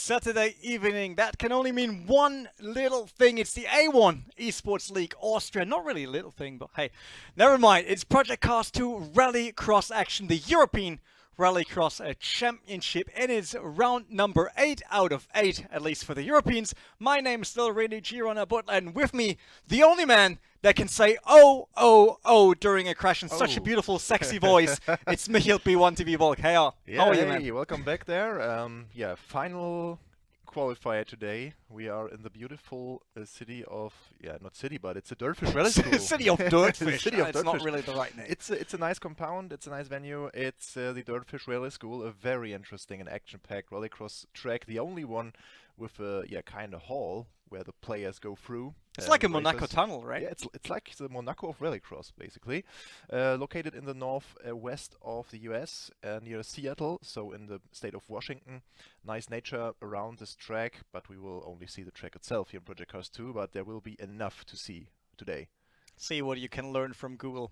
Saturday evening. That can only mean one little thing. It's the A1 eSports League Austria. Not really a little thing, but hey, never mind. It's Project Cars 2 Rallycross action, the European Rallycross Championship. It is round number 8 out of 8, at least for the Europeans. My name is still really G-Runner, but and with me, the only man that can say oh, oh, oh during a crash in such a beautiful, sexy voice. It's Michiel P1TV Volk. Hey, how are you, man? Welcome back there. Yeah, final qualifier today. We are in the beautiful city of, not city, but it's a Dirtfish Rally School. City of Dirtfish. City of It's Dirtfish. not really the right name. It's a nice compound. It's a nice venue. It's the Dirtfish Rally School, a very interesting and action-packed rallycross track. The only one with a kind of hall where the players go through. It's like a Monaco tunnel, right? Yeah, it's like the Monaco of rallycross, basically. Located in the northwest of the US, near Seattle, so in the state of Washington. Nice nature around this track, but we will only see the track itself here in Project Cars 2, but there will be enough to see today. See what you can learn from Google.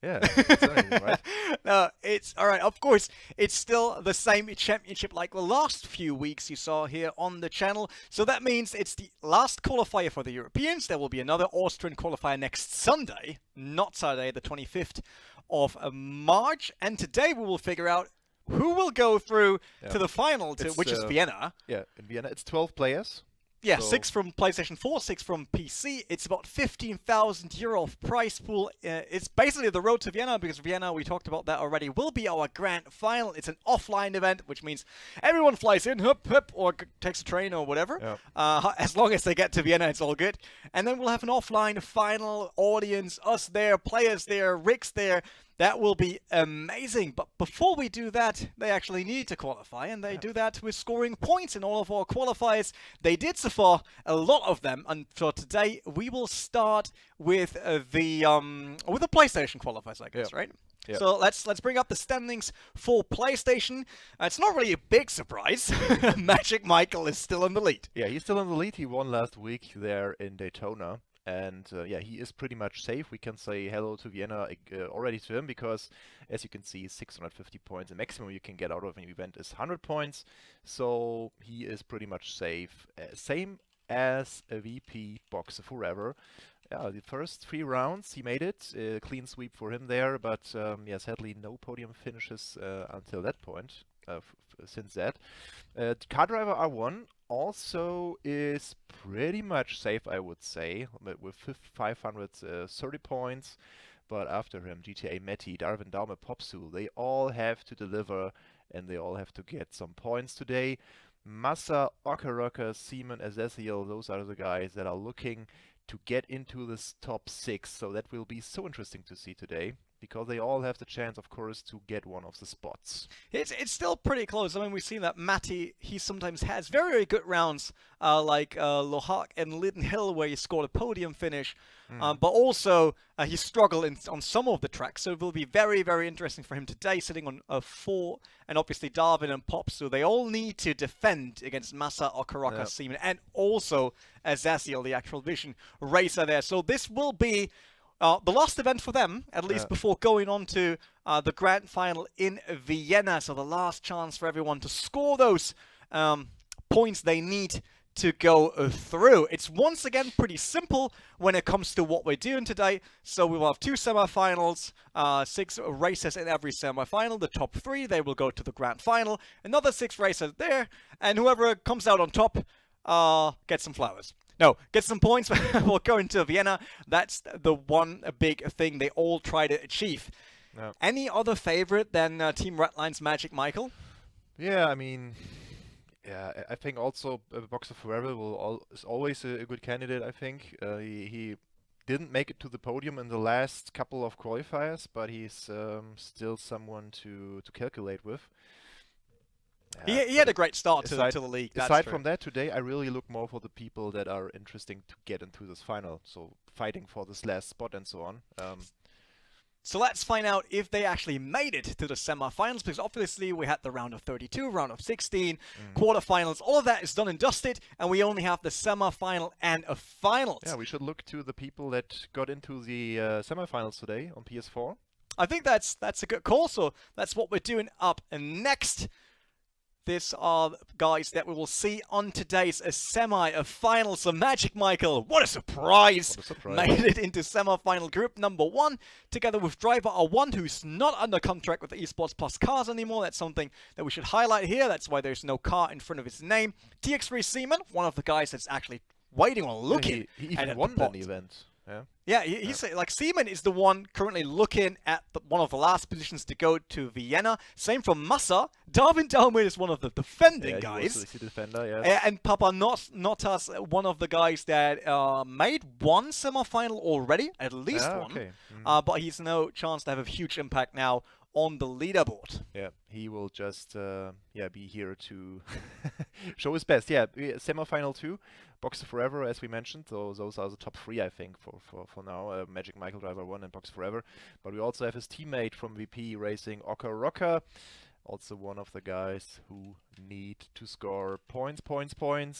Yeah, that's amazing, right? No, it's all right. Of course, it's still the same championship like the last few weeks you saw here on the channel. So that means it's the last qualifier for the Europeans. There will be another Austrian qualifier next Sunday, not Saturday, the 25th of March. And today we will figure out who will go through to the final, which is Vienna. Yeah, in Vienna, it's 12 players. Yeah, 6 from PlayStation 4, 6 from PC. It's about 15,000 euro of prize pool. It's basically the road to Vienna, because Vienna, we talked about that already, will be our grand final. It's an offline event, which means everyone flies in, or takes a train or whatever. Yep. As long as they get to Vienna, it's all good. And then we'll have an offline final audience, us there, players there, rigs there. That will be amazing. But before we do that, they actually need to qualify, and they do that with scoring points in all of our qualifiers. They did so far, a lot of them. And for today, we will start with the PlayStation qualifiers, I guess, right? Yep. So let's bring up the standings for PlayStation. It's not really a big surprise. Magic Michael is still in the lead. Yeah, he's still in the lead. He won last week there in Daytona. And yeah, he is pretty much safe. We can say hello to Vienna already to him, because as you can see, 650 points. The maximum you can get out of an event is 100 points. So he is pretty much safe. Same as a VP Boxer Forever. Yeah, the first 3 rounds he made it. Clean sweep for him there. But yeah, sadly no podium finishes until that point. Since that. Car Driver R1 also is pretty much safe, I would say, with 530 points. But after him, GTA Matty, Darwin Daume, Popsu, they all have to deliver, and they all have to get some points today. Massa, Okaroka, Seaman, Ezekiel, those are the guys that are looking to get into this top 6. So that will be so interesting to see today, because they all have the chance, of course, to get one of the spots. It's still pretty close. I mean, we've seen that Matty, he sometimes has very, very good rounds, like Lohak and Lydden Hill, where he scored a podium finish. But also, he struggled on some of the tracks. So it will be very, very interesting for him today, sitting on 4. And obviously, Darwin and Popsu, they all need to defend against Massa, Okaroka, Seaman, and also Azaziel, the actual Vision racer there. So this will be the last event for them, at least before going on to the grand final in Vienna. So the last chance for everyone to score those points they need to go through. It's once again pretty simple when it comes to what we're doing today. So we will have 2 semifinals, 6 races in every semifinal. The top 3, they will go to the grand final. Another 6 races there, and whoever comes out on top gets some flowers. No, get some points. We'll go into Vienna. That's the one big thing they all try to achieve. No. Any other favorite than Team Redline's Magic Michael? Yeah, I mean, yeah, I think also Boxer Forever is always a good candidate, I think. He didn't make it to the podium in the last couple of qualifiers, but he's still someone to calculate with. He had a great start to the league. Aside from that, today I really look more for the people that are interesting to get into this final. So fighting for this last spot and so on. So let's find out if they actually made it to the semifinals, because obviously we had the round of 32, round of 16, quarterfinals. All of that is done and dusted, and we only have the semifinal and a finals. Yeah, we should look to the people that got into the semifinals today on PS4. I think that's a good call. So that's what we're doing up next. These are guys that we will see on today's semi-final. So Magic Michael, what a surprise! What a surprise. Made it into semi-final group number 1, together with Driver R1, who's not under contract with eSports Plus Cars anymore. That's something that we should highlight here. That's why there's no car in front of his name. TX3 Seaman, one of the guys that's actually waiting or looking. He even won an event. Yeah, he's like Seaman is the one currently looking at one of the last positions to go to Vienna. Same for Massa. Darwin Dauman is one of the defending guys. He was the defender, yes. And Papa Notas, one of the guys that made one semi-final already, at least one. Okay. But he's no chance to have a huge impact now on the leaderboard. Yeah, he will just be here to show his best. Yeah, semi-final 2, Boxer Forever, as we mentioned. So those are the top 3, I think, for now. Magic Michael, Driver 1, and Boxer Forever. But we also have his teammate from VP Racing, Oka Rocker. Also one of the guys who need to score points.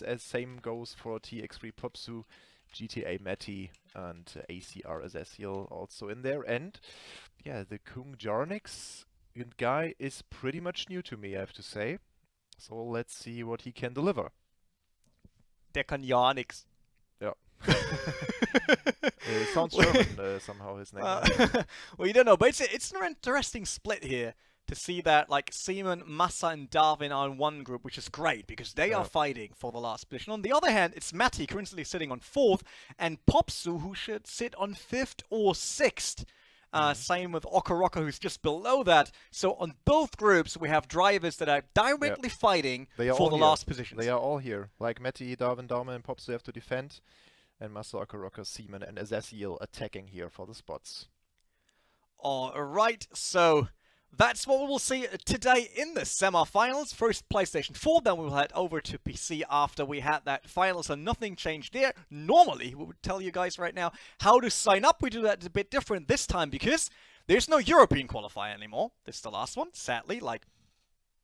As same goes for TX3 Popsu, GTA Matty, and ACR Azaziel also in there. And yeah, the Kung Jarnix guy is pretty much new to me, I have to say. So let's see what he can deliver. Der kann ja nix. Yeah. It sounds German somehow, his name. Well, you don't know, but it's an interesting split here to see that like Seaman, Massa, and Darwin are in one group, which is great because they are fighting for the last position. On the other hand, it's Matty currently sitting on 4th, and Popsu, who should sit on 5th or 6th. Same with Okaroko, who's just below that. So on both groups, we have drivers that are directly fighting for the last positions. They are all here. Like Matty, Darwin, Dauman, and Popsu have to defend. And Massa, Okaroko, Seaman, and Azaziel attacking here for the spots. Alright, so that's what we will see today in the semi-finals. First PlayStation 4, then we will head over to PC after we had that final, so nothing changed there. Normally, we would tell you guys right now how to sign up. We do that a bit different this time because there's no European qualifier anymore. This is the last one, sadly, like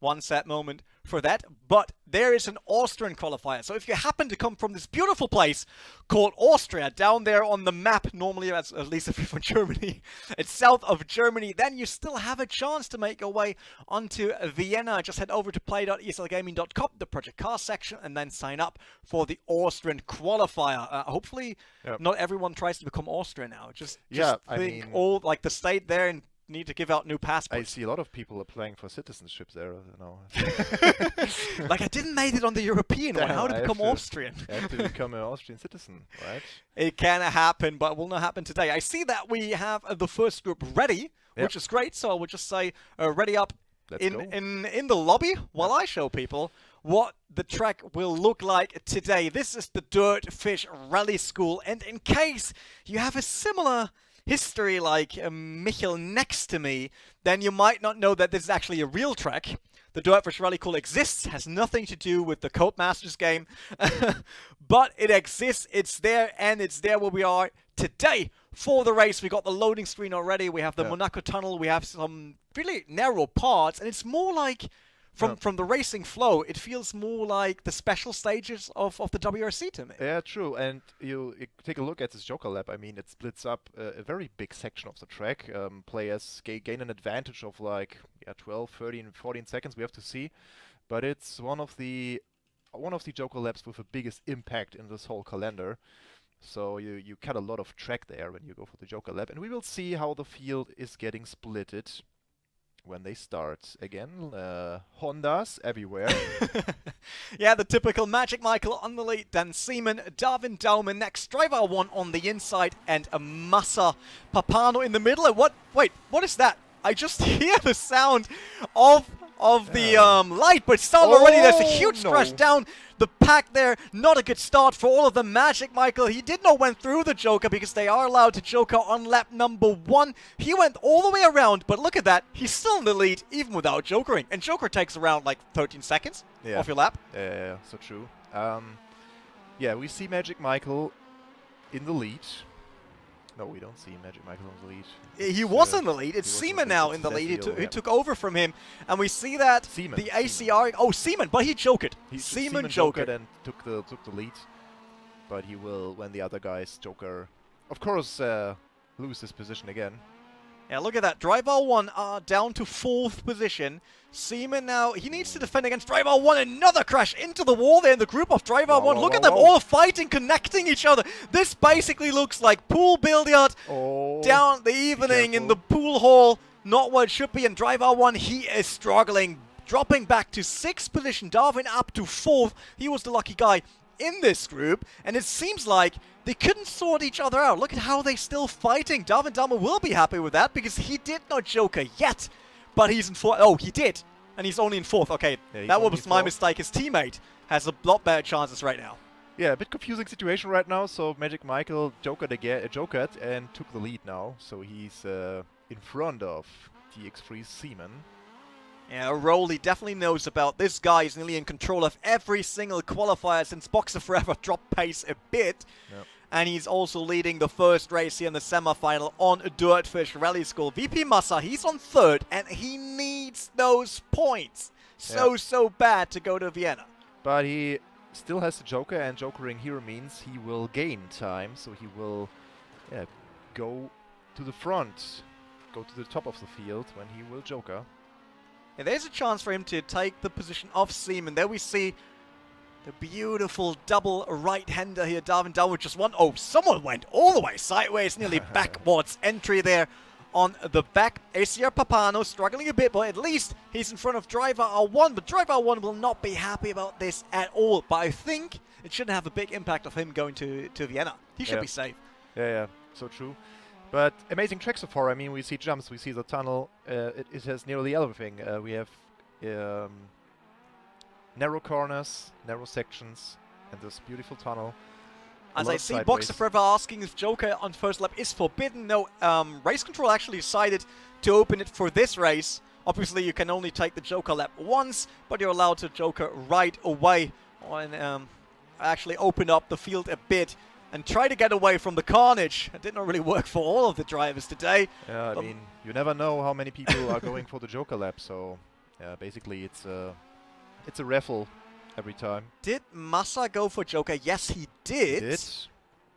one sad moment for that, but there is an Austrian qualifier. So if you happen to come from this beautiful place called Austria, down there on the map, normally at least if you're from Germany, it's south of Germany, then you still have a chance to make your way onto Vienna. Just head over to play.eslgaming.com, the Project Car section, and then sign up for the Austrian qualifier. Hopefully not everyone tries to become Austrian now. Just think I mean, all like the state there and need to give out new passports. I see a lot of people applying for citizenship there. Like I didn't make it on the European one. How to become Austrian? I have to become an Austrian citizen, right? It can happen, but will not happen today. I see that we have the first group ready, which is great. So I will just say ready up in the lobby while I show people what the track will look like today. This is the Dirtfish Rally School, and in case you have a similar history like Michael next to me, then you might not know that this is actually a real track. The Dirtfish Rally School exists, has nothing to do with the Codemasters game, but it exists, it's there, and it's there where we are today for the race. We got the loading screen already, we have the Monaco Tunnel, we have some really narrow parts, and it's more like from the racing flow, it feels more like the special stages of the WRC to me. Yeah, true. And you take a look at this Joker Lab. I mean, it splits up a very big section of the track. Players gain an advantage of like 12, 13, 14 seconds. We have to see, but it's one of the Joker Labs with the biggest impact in this whole calendar. So you cut a lot of track there when you go for the Joker Lab, and we will see how the field is getting splitted when they start again. Hondas everywhere. Yeah, the typical Magic Michael on the lead, then Seaman, Darwin Dauman next, Driver 1 on the inside, and a Massa Papano in the middle. And wait, what is that? I just hear the sound of the light, but it's already there's a huge crash down the pack there. Not a good start for all of them. Magic Michael, he did not went through the Joker because they are allowed to Joker on lap number 1. He went all the way around, but look at that. He's still in the lead even without Jokering. And Joker takes around like 13 seconds off your lap. Yeah, so true. Yeah, we see Magic Michael in the lead. No, we don't see Magic Michael in the lead. He was in the lead. It's Seaman now in the lead. He took over from him. And we see that Seaman, the ACR... Oh, Seaman, but he joked. Seaman joked and took the lead. But he will, when the other guys Joker, of course, lose his position again. Yeah, look at that. Driver 1 down to 4th position. Seaman now, he needs to defend against Driver 1. Another crash into the wall there in the group of Driver 1. Look at them all fighting, connecting each other. This basically looks like pool billiard down the evening in the pool hall. Not what it should be. And Driver 1, he is struggling, dropping back to 6th position. Darwin up to 4th. He was the lucky guy in this group, and it seems like they couldn't sort each other out. Look at how they're still fighting. Darwin Dalma will be happy with that because he did not Joker yet, but he's in 4th. Oh, he did, and he's only in 4th. Okay, yeah, that was my mistake. His teammate has a lot better chances right now. Yeah, a bit confusing situation right now. So Magic Michael jokered and took the lead now. So he's in front of TX3 Seaman. Yeah, Rolly definitely knows about this guy. Is nearly in control of every single qualifier since Boxer Forever dropped pace a bit. Yep. And he's also leading the first race here in the semifinal on Dirtfish Rally School. VP Massa, he's on 3rd, and he needs those points so bad to go to Vienna. But he still has the Joker, and Jokering here means he will gain time, so he will go to the front, go to the top of the field when he will Joker. Yeah, there's a chance for him to take the position of Seaman. There we see the beautiful double right-hander here. Darwin Dalma just won. Oh, someone went all the way sideways, nearly backwards entry there on the back. ACR Papano struggling a bit, but at least he's in front of Driver R1. But Driver R1 will not be happy about this at all. But I think it shouldn't have a big impact of him going to Vienna. He should be safe. Yeah, so true. But amazing track so far. I mean, we see jumps, we see the tunnel. It has nearly everything. We have narrow corners, narrow sections, and this beautiful tunnel. As I see Boxer Forever asking if Joker on first lap is forbidden. No, Race Control actually decided to open it for this race. Obviously, you can only take the Joker lap once, but you're allowed to Joker right away. And actually open up the field a bit and try to get away from the carnage. It did not really work for all of the drivers today. Yeah, I mean, you never know how many people are going for the Joker lap, so yeah, basically it's a raffle every time. Did Massa go for Joker? Yes, he did.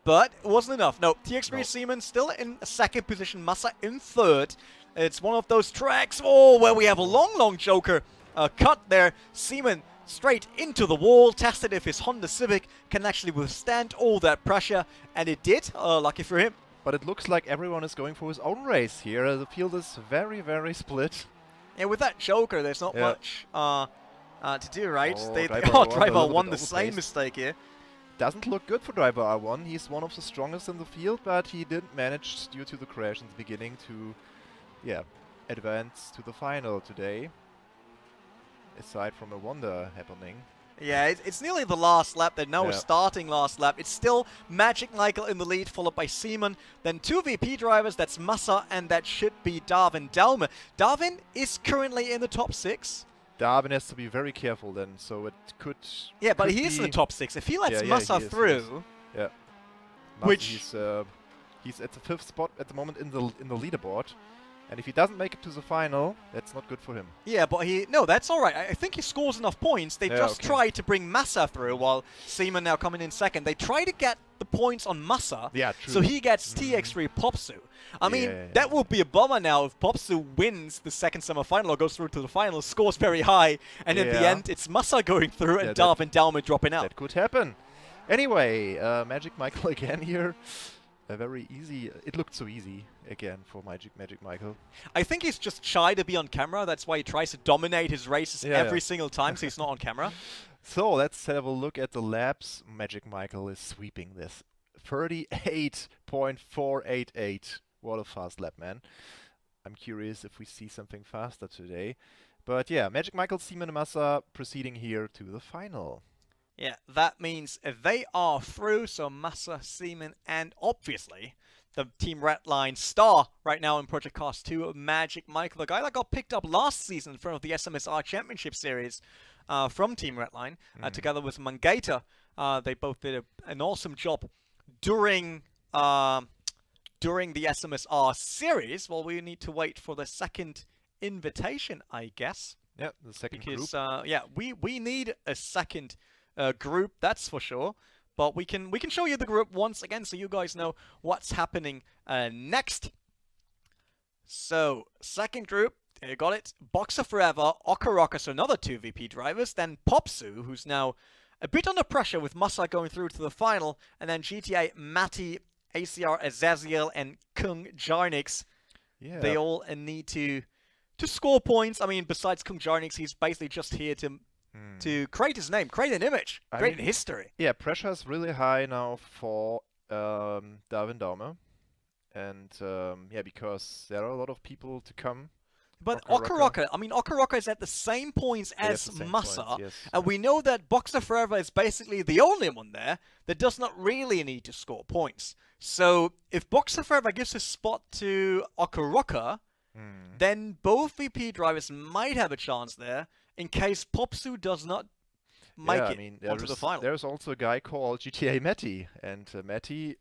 But it wasn't enough. No, TX3 Seaman still in 2nd position, Massa in 3rd. It's one of those tracks, where we have a long Joker cut there. Seaman straight into the wall, tested if his Honda Civic can actually withstand all that pressure, and it did, lucky for him. But it looks like everyone is going for his own race here. The field is very, very split. Yeah, with that Joker, there's not much to do, right? Driver won the same mistake here. Doesn't look good for Driver R1. He's one of the strongest in the field, but he didn't manage, due to the crash in the beginning, to advance to the final today. Aside from a wonder happening. Yeah, it's nearly the last lap. They're now starting last lap. It's still Magic Michael in the lead, followed by Seaman. Then 2 VP drivers, that's Massa, and that should be Darwin Dalma. Darwin is currently in the top 6. Darwin has to be very careful then, so it could... Yeah, but he is in the top 6. If he lets Massa through... Yeah. Which... He's at the 5th spot at the moment in the leaderboard. And if he doesn't make it to the final, that's not good for him. Yeah, but no, that's all right. I think he scores enough points. They just try to bring Massa through, while Seaman now coming in 2nd. They try to get the points on Massa, so he gets TX3 Popsu. I mean, that would be a bummer now if Popsu wins the 2nd semifinal or goes through to the final, scores very high, and in the end, it's Massa going through and Darwin Dalma dropping out. That could happen. Anyway, Magic Michael again here. A very easy... It looked so easy, again, for Magic Michael. I think he's just shy to be on camera. That's why he tries to dominate his races every single time, so he's not on camera. So, let's have a look at the laps. Magic Michael is sweeping this. 38.488. What a fast lap, man. I'm curious if we see something faster today. But yeah, Magic Michael, Seaman, Massa proceeding here to the final. Yeah, that means they are through, so Massa, Seaman, and obviously the Team Redline star right now in Project Cast 2, Magic Michael, the guy that got picked up last season in front of the SMSR Championship Series from Team Redline, together with Mangata. They both did an awesome job during the SMSR Series. Well, we need to wait for the 2nd invitation, I guess. Yeah, the 2nd group. Because, we need a 2nd group, that's for sure. But we can show you the group once again so you guys know what's happening next. So, second group, you got it. Boxer Forever, Okaroka, so another 2 VP drivers. Then Popsu, who's now a bit under pressure with Masa going through to the final. And then GTA, Matty, ACR, Azaziel, and Kung Jarnix. Yeah. They all need to score points. I mean, besides Kung Jarnix, he's basically just here to create his name, create an image, create an history. Yeah, pressure is really high now for Darwin Daumer. And yeah, because there are a lot of people to come. But Okaroka is at the same points as Masa, yes. and we know that Boxer Forever is basically the only one there that does not really need to score points. So if Boxer Forever gives a spot to Okaroka, then both VP drivers might have a chance there in case Popsu does not make it onto the final. There's also a guy called GTA Matty, and Matty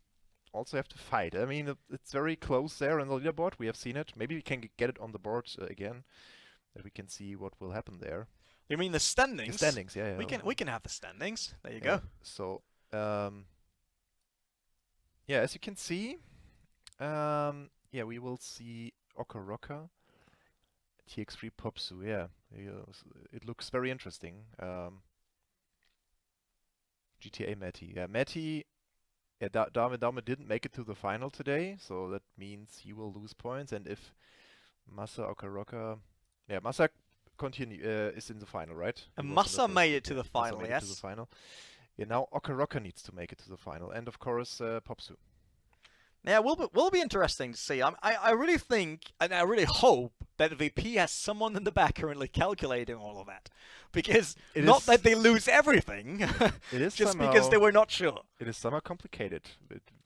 also have to fight. I mean, it's very close there on the leaderboard. We have seen it. Maybe we can get it on the board again, that we can see what will happen there. You mean the standings? The standings, yeah. We can have the standings. There you go. So, yeah, as you can see, yeah, we will see Okaroka, TX3 Popsu. Yeah, it looks very interesting. GTA Matty. Yeah, Matty. Yeah, Dame didn't make it to the final today, so that means he will lose points. And if Masa Okaroka, yeah, Masa is in the final, right? And Masa made it to the final, yes. To the final. Yeah, now Okaroka needs to make it to the final, and of course Popsu. Yeah, will be interesting to see. I really think, and I really hope that VP has someone in the back currently calculating all of that, because that they lose everything, it is just because they were not sure. It is somehow complicated.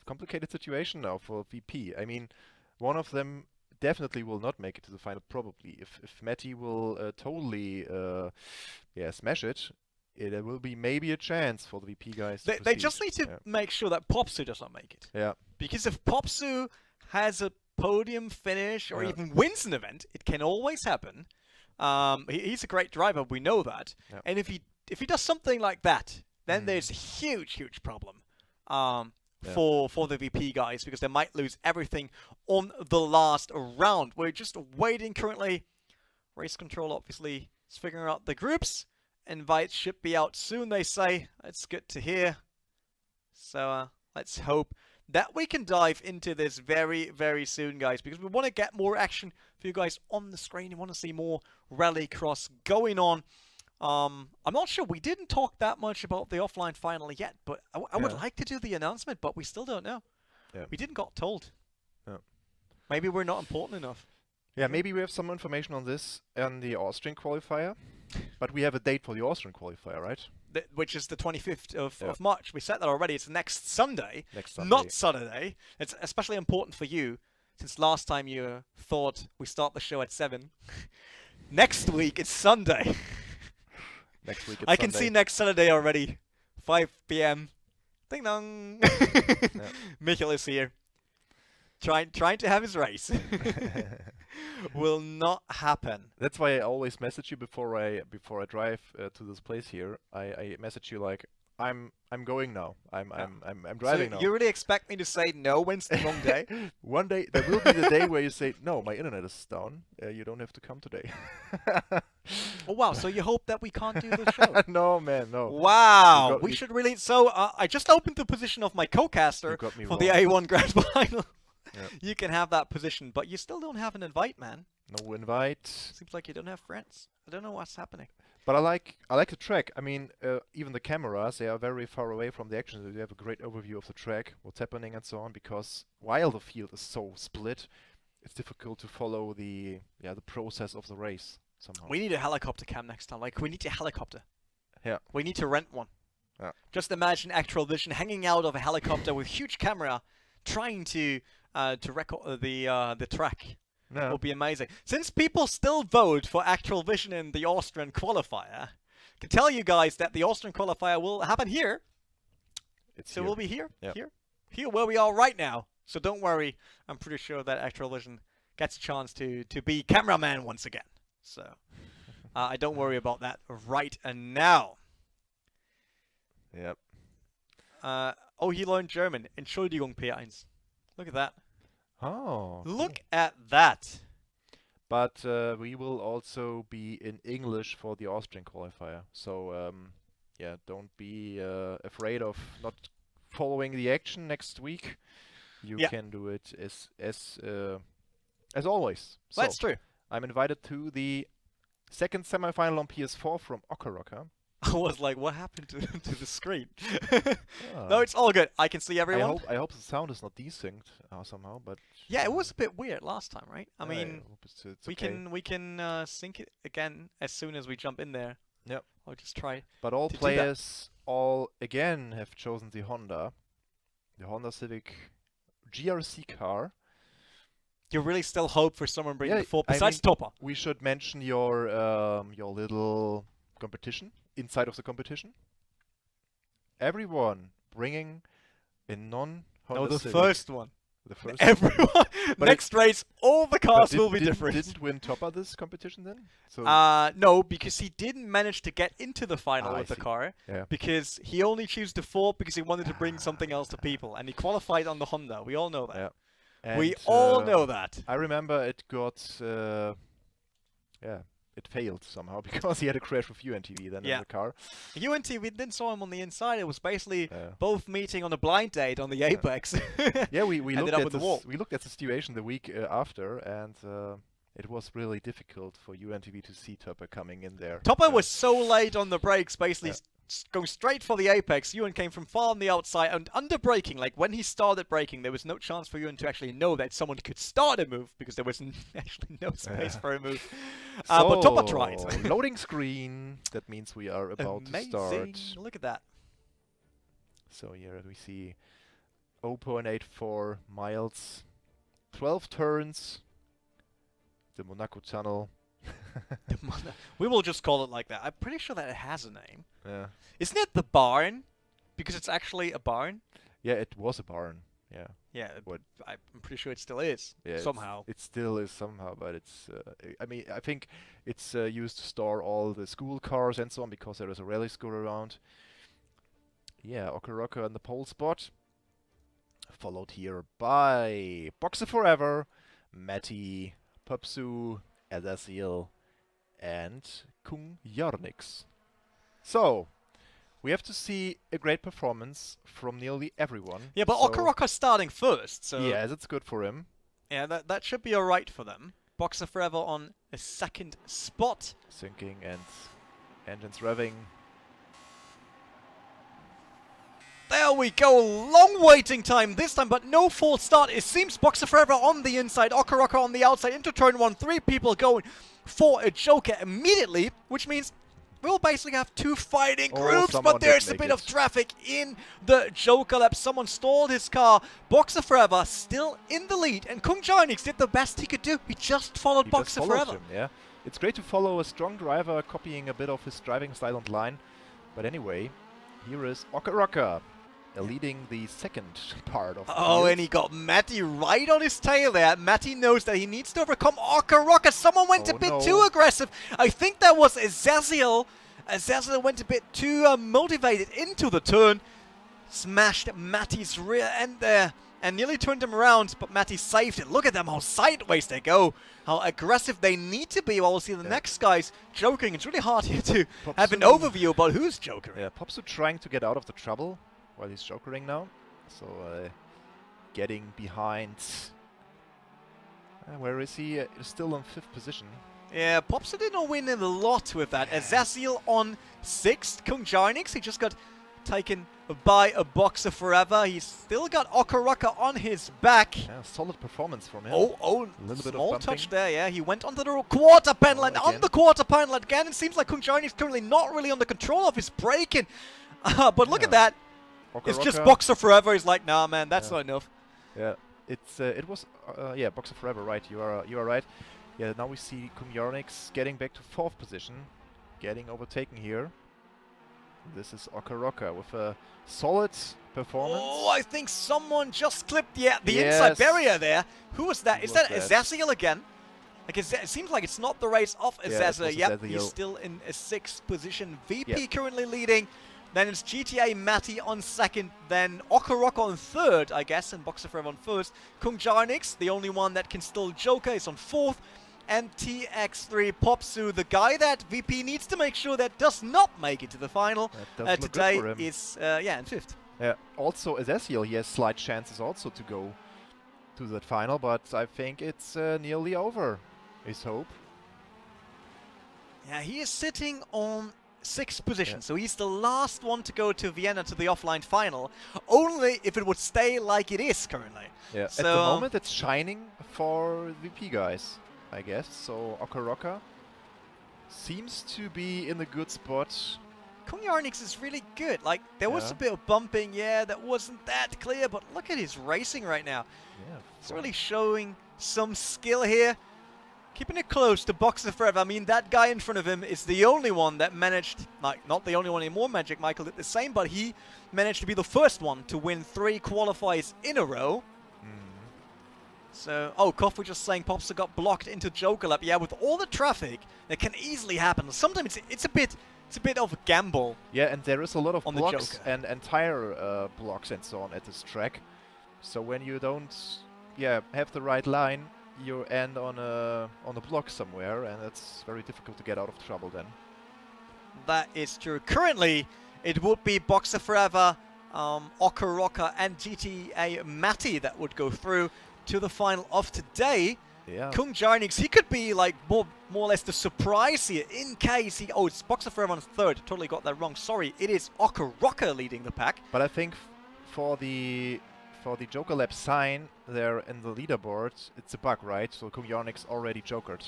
Complicated situation now for VP. I mean, one of them definitely will not make it to the final. Probably, if Matty will totally smash it. There will be maybe a chance for the VP guys. They just need to make sure that Popsu does not make it. Yeah. Because if Popsu has a podium finish or even wins an event, it can always happen. He's a great driver, we know that. Yeah. And if he does something like that, then there's a huge problem for the VP guys, because they might lose everything on the last round. We're just waiting currently. Race control obviously is figuring out the groups. Invites should be out soon, they say. That's good to hear. So let's hope that we can dive into this very, very soon, guys, because we want to get more action for you guys on the screen. We want to see more Rallycross going on. I'm not sure. We didn't talk that much about the offline final yet, but I would like to do the announcement, but we still don't know. Yeah. We didn't got told. Yeah. Maybe we're not important enough. Yeah, maybe we have some information on this in the Austrian qualifier. But we have a date for the Austrian qualifier, right? Which is the 25th of March. We set that already. It's next Sunday, not Saturday. It's especially important for you, since last time you thought we start the show at 7. Next week, it's Sunday. Next week, it's I can see next Saturday already, 5 p.m. Ding dong. Michael is here, trying to have his race. Will not happen. That's why I always message you before I drive to this place here. I message you like, I'm going now. I'm driving now. You really expect me to say no when it's the wrong day? One day there will be the day where you say, no, my internet is down. You don't have to come today. Oh wow! So you hope that we can't do the show? No, man, no. Wow! We should really. So I just opened the position of my co-caster for the A1 Grand Final. Yep. You can have that position, but you still don't have an invite, man. No invite. Seems like you don't have friends. I don't know what's happening. But I like the track. I mean, even the cameras, they are very far away from the action. So you have a great overview of the track, what's happening and so on, because while the field is so split, it's difficult to follow the process of the race somehow. We need a helicopter cam next time. Like, we need a helicopter. Yeah. We need to rent one. Yeah. Just imagine Actual Vision hanging out of a helicopter with huge camera, trying to record the track. No. It will be amazing. Since people still vote for Actual Vision in the Austrian qualifier, I can tell you guys that the Austrian qualifier will happen here. We'll be here, here where we are right now. So don't worry. I'm pretty sure that Actual Vision gets a chance to be cameraman once again. So I don't worry about that right now. Yep. Oh, he learned German. Entschuldigung, P1. Look at that. Oh. Look at that. But we will also be in English for the Austrian qualifier. So yeah, don't be afraid of not following the action next week. You can do it as always. So That's true. I'm invited to the second semifinal on PS4 from Okaroka. I was like, what happened to the screen? No, it's all good. I can see everyone. I hope the sound is not desynced somehow, but yeah, it was a bit weird last time, right? I mean, I hope it's we okay. can sync it again as soon as we jump in there. Yep. I'll just try. But all to players all again have chosen the Honda Civic GRC car. You really still hope for someone bringing Yeah, the 4 I besides mean, Topper. We should mention your little competition inside of the competition. Everyone bringing a non-Honda No, the Civic. first one. The first. Everyone. Next race, all the cars will be different. Didn't win Topper this competition then? So no, because he didn't manage to get into the final with the car. Yeah. Because he only chose the 4 because he wanted to bring something else to people, and he qualified on the Honda. We all know that. Yeah. We And, all know that. I remember it got, it failed somehow because he had a crash with UNTV then in the car. UNT, we didn't saw him on the inside. It was basically both meeting on a blind date on the Apex. Yeah, we looked at the wall. We looked at the situation the week after, and it was really difficult for UNTV to see Topper coming in there. Topper was so late on the brakes, basically going straight for the apex. Ewan came from far on the outside and under braking. Like when he started braking, there was no chance for Ewan to actually know that someone could start a move because there was actually no space for a move. But Topper tried. Loading screen. That means we are about to start. Look at that. So here we see 0.84 miles, 12 turns, the Monaco tunnel. We will just call it like that. I'm pretty sure that it has a name. Yeah. Isn't it the barn? Because it's actually a barn. Yeah, it was a barn. Yeah. Yeah, I'm pretty sure it still is. Yeah, somehow. It still is somehow, but it's. I mean, I think it's used to store all the school cars and so on because there is a rally school around. Yeah, Okaroka in the pole spot. Followed here by Boxer Forever, Matty, Popsu, Azaziel, and Kung Jornix. So, we have to see a great performance from nearly everyone. Yeah, but Okaroka's starting first, so... Yes, it's good for him. Yeah, that should be alright for them. Boxer Forever on a second spot. Syncing and engines revving. There we go, long waiting time this time, but no false start. It seems Boxer Forever on the inside, Okaroka on the outside, into turn 1, 3 people going for a Joker immediately, which means we'll basically have 2 fighting groups, but there's a bit of traffic in the Joker lap. Someone stalled his car. Boxer Forever still in the lead, and Kung Jarnix did the best he could do. He just followed Boxer Forever. Him, yeah. It's great to follow a strong driver, copying a bit of his driving style and line. But anyway, here is Okaroka. Leading the second part of the field. And he got Matty right on his tail there. Matty knows that he needs to overcome Okaroka. Someone went a bit too aggressive. I think that was Azaziel. Azaziel went a bit too motivated into the turn. Smashed Matty's rear end there and nearly turned him around, but Matty saved it. Look at them, how sideways they go. How aggressive they need to be while we see the next guys joking. It's really hard here to have an overview about who's jokering. Yeah, Popsu trying to get out of the trouble while he's jokering now. So, getting behind. Where is he? Still on 5th position. Yeah, Popsu didn't win a lot with that. Azaziel on 6th. Kung Jarnix, he just got taken by a Boxer Forever. He's still got Okaroka on his back. Yeah, solid performance from him. Oh, a little bit of small bumping. touch there, yeah. He went onto the quarter panel and on the quarter panel again. It seems like Kung Jarnix currently not really under control of his braking. But look at that. Okaroka. It's just Boxer Forever. He's like, nah, man, that's not enough. Yeah, it was Boxer Forever, right? You are right. Yeah, now we see Kung Jarnix getting back to 4th position, getting overtaken here. This is Okaroka with a solid performance. Oh, I think someone just clipped the inside barrier there. Who was that? Is that Azaziel again? Like it seems like it's not the race of Azaziel. Yep, he's still in a 6th position. VP currently leading. Then it's GTA Matty on 2nd, then Okaroka on 3rd, I guess, and Boxer Forever on 1st. Kung Jarnix, the only one that can still Joker, is on 4th. and TX3 Popsu, the guy that VP needs to make sure that does not make it to the final. That doesn't Today look good for him. is in 5th. Yeah. Also, Ezekiel, he has slight chances also to go to that final, but I think it's nearly over, is hope. Yeah, he is sitting on 6th position, so he's the last one to go to Vienna to the offline final, only if it would stay like it is currently. Yeah, so, at the moment it's shining for VP guys, I guess. So Okaroka seems to be in a good spot. Kung Yarnix is really good. Like, there was a bit of bumping, that wasn't that clear, but look at his racing right now. Yeah, it's really showing some skill here. Keeping it close to Boxer Forever. I mean, that guy in front of him is the only one that managed, like, not the only one anymore, Magic Michael did the same, but he managed to be the first one to win 3 qualifiers in a row. So, Koff was just saying Popster got blocked into Joker Lap. Yeah, with all the traffic, that can easily happen. Sometimes it's a bit of a gamble. Yeah, and there is a lot of on blocks and tire blocks and so on at this track. So when you don't, have the right line, you end on a block somewhere, and it's very difficult to get out of trouble then. That is true. Currently, it would be Boxer Forever, Okaroka, and GTA Matty that would go through to the final of today. Yeah. Kung Jarnix, he could be like more or less the surprise here in case he... Oh, it's Boxer Forever on 3rd. Totally got that wrong. Sorry, it is Okaroka leading the pack. But I think for the Joker Lab sign there in the leaderboard, it's a bug, right? So Kung Yarnix already jokered.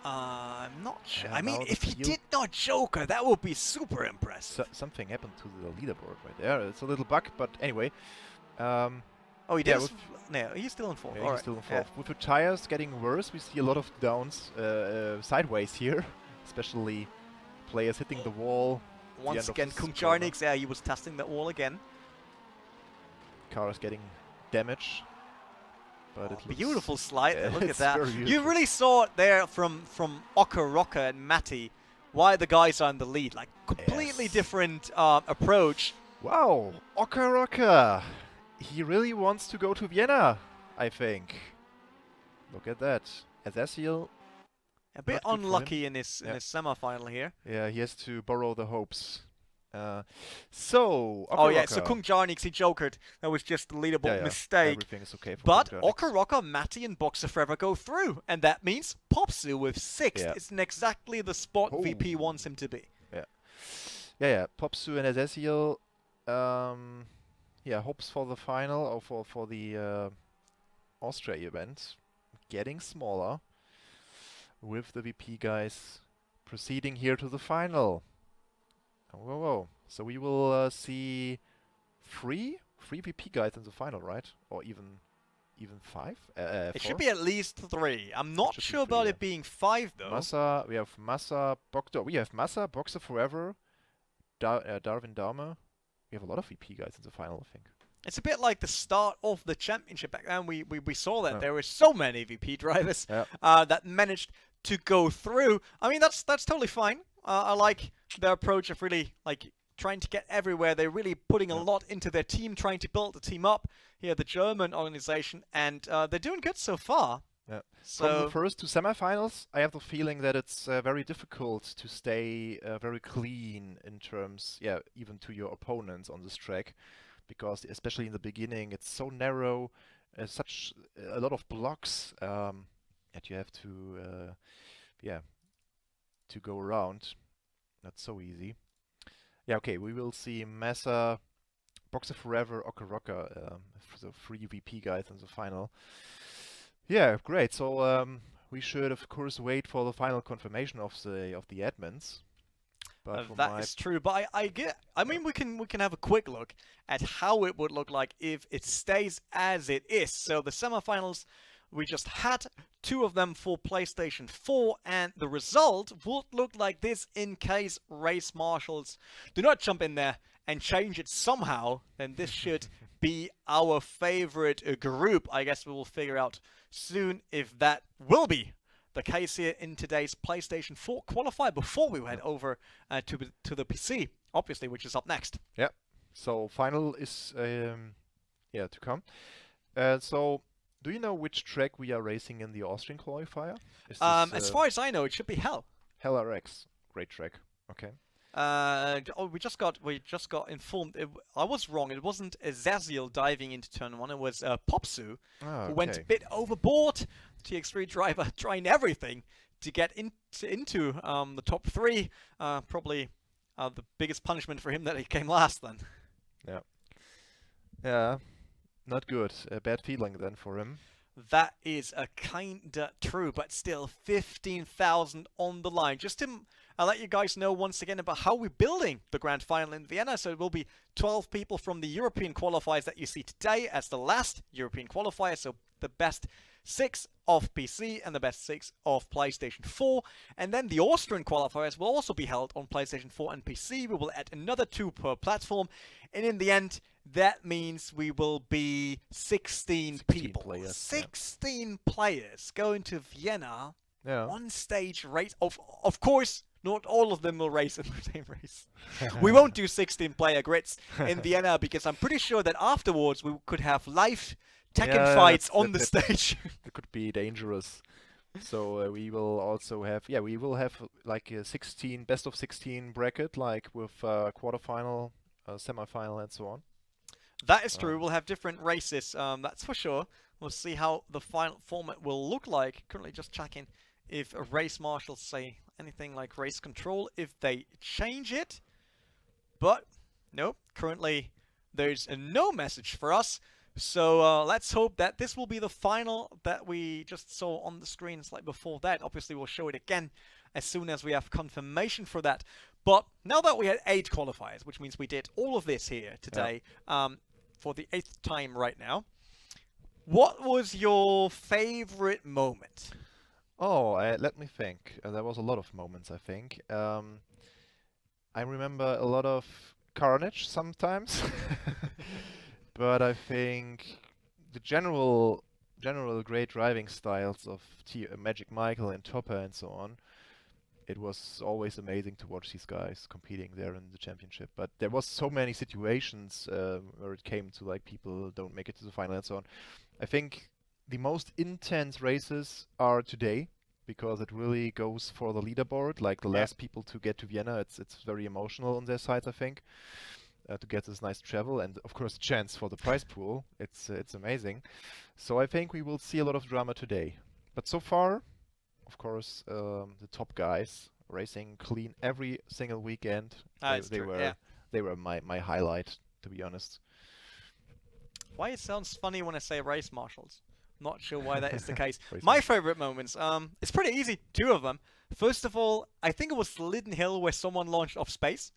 I'm not sure. Yeah, I mean, if he did not Joker, that would be super impressive. Something happened to the leaderboard right there. It's a little bug, but anyway. Oh, he does? No, he's still in 4th. Yeah, he's still in 4th. With the tires getting worse, we see a lot of downs sideways here, especially players hitting the wall. Once again, Kung Jarnix, he was testing that wall again. Car is getting damage. But it beautiful slide. Look at that. You really saw it there from Okaroka and Matty why the guys are in the lead. Like, completely different approach. Wow, Okaroka. He really wants to go to Vienna, I think. Look at that. Ezekiel. A bit unlucky in his semi-final here. Yeah, he has to borrow the hopes. So, Okaroka. Oh yeah, so Kung Jarnix, he jokered. That was just a leaderboard mistake. Everything is okay for but Okaroka, Matty, and Boxer Forever go through. And that means Popsu with 6th is in exactly the spot VP wants him to be. Yeah. Popsu and Ezekiel. Hopes for the final or for the Austria event getting smaller with the VP guys proceeding here to the final. Whoa. So we will see three VP guys in the final, right? Or even 5? It should be at least 3. I'm not sure about it being 5 though. We have Massa, Boxer Forever, Darwin Dahmer. We have a lot of VP guys in the final, I think. It's a bit like the start of the championship back then. We saw that there were so many VP drivers that managed to go through. I mean, that's totally fine. I like their approach of really like trying to get everywhere. They're really putting a lot into their team, trying to build the team up. Here, the German organization, and they're doing good so far. Yeah. So from the first to semifinals, I have the feeling that it's very difficult to stay very clean in terms, even to your opponents on this track, because especially in the beginning, it's so narrow, such a lot of blocks that you have to, to go around. Not so easy. Yeah, okay, we will see Massa, Boxer Forever, Okaroka, the 3 VP guys in the final. Yeah, great. So we should, of course, wait for the final confirmation of the admins. But that is true. But I mean, we can have a quick look at how it would look like if it stays as it is. So the semifinals, we just had 2 of them for PlayStation 4, and the result would look like this in case race marshals do not jump in there and change it somehow. Then this should be our favorite group. I guess we will figure out soon if that will be the case here in today's PlayStation 4 qualifier before we head over to the PC, obviously, which is up next. Yeah. So final is to come. So Do you know which track we are racing in the Austrian qualifier? Is As far as I know, it should be Hell. Hell RX? Great track. Okay. We just got informed. I was wrong. It wasn't Azaziel diving into turn 1. It was Popsu who went a bit overboard. TX3 driver trying everything to get into the top 3. Probably the biggest punishment for him that he came last then. Yeah. Yeah. Not good. A bad feeling then for him. That is a kinda true, but still 15,000 on the line. Just to I'll let you guys know once again about how we're building the grand final in Vienna. So it will be 12 people from the European qualifiers that you see today as the last European qualifier. So the best 6 of PC and the best 6 of PlayStation 4. And then the Austrian qualifiers will also be held on PlayStation 4 and PC. We will add another 2 per platform. And in the end, that means we will be 16 people. Players, 16 players going to Vienna. Yeah. One stage race. Of course, not all of them will race in the same race. We won't do 16-player grids in Vienna because I'm pretty sure that afterwards we could have live Tekken fights on the stage. It could be dangerous. So we will also have, we will have like a 16 best of 16 bracket, like with quarterfinal, semifinal, and so on. That is true. We'll have different races. That's for sure. We'll see how the final format will look like. Currently, just checking if race marshals say anything like race control, if they change it. But no, currently there's no message for us. So let's hope that this will be the final that we just saw on the screens like before that. Obviously, we'll show it again as soon as we have confirmation for that. But now that we had 8 qualifiers, which means we did all of this here today for the 8th time right now, what was your favorite moment? Oh, let me think. There was a lot of moments, I think. I remember a lot of carnage sometimes. But I think the general great driving styles of Magic Michael and Topper and so on, it was always amazing to watch these guys competing there in the championship. But there was so many situations where it came to like people don't make it to the final and so on. I think the most intense races are today because it really goes for the leaderboard. Like the last people to get to Vienna, it's very emotional on their sides, I think. To get this nice travel and of course a chance for the prize pool. It's amazing. So I think we will see a lot of drama today. But so far, of course, the top guys racing clean every single weekend. They were my highlight, to be honest. Why it sounds funny when I say race marshals. Not sure why that is the case. My favorite moments, it's pretty easy. 2 of them. First of all, I think it was Lydden Hill where someone launched off space.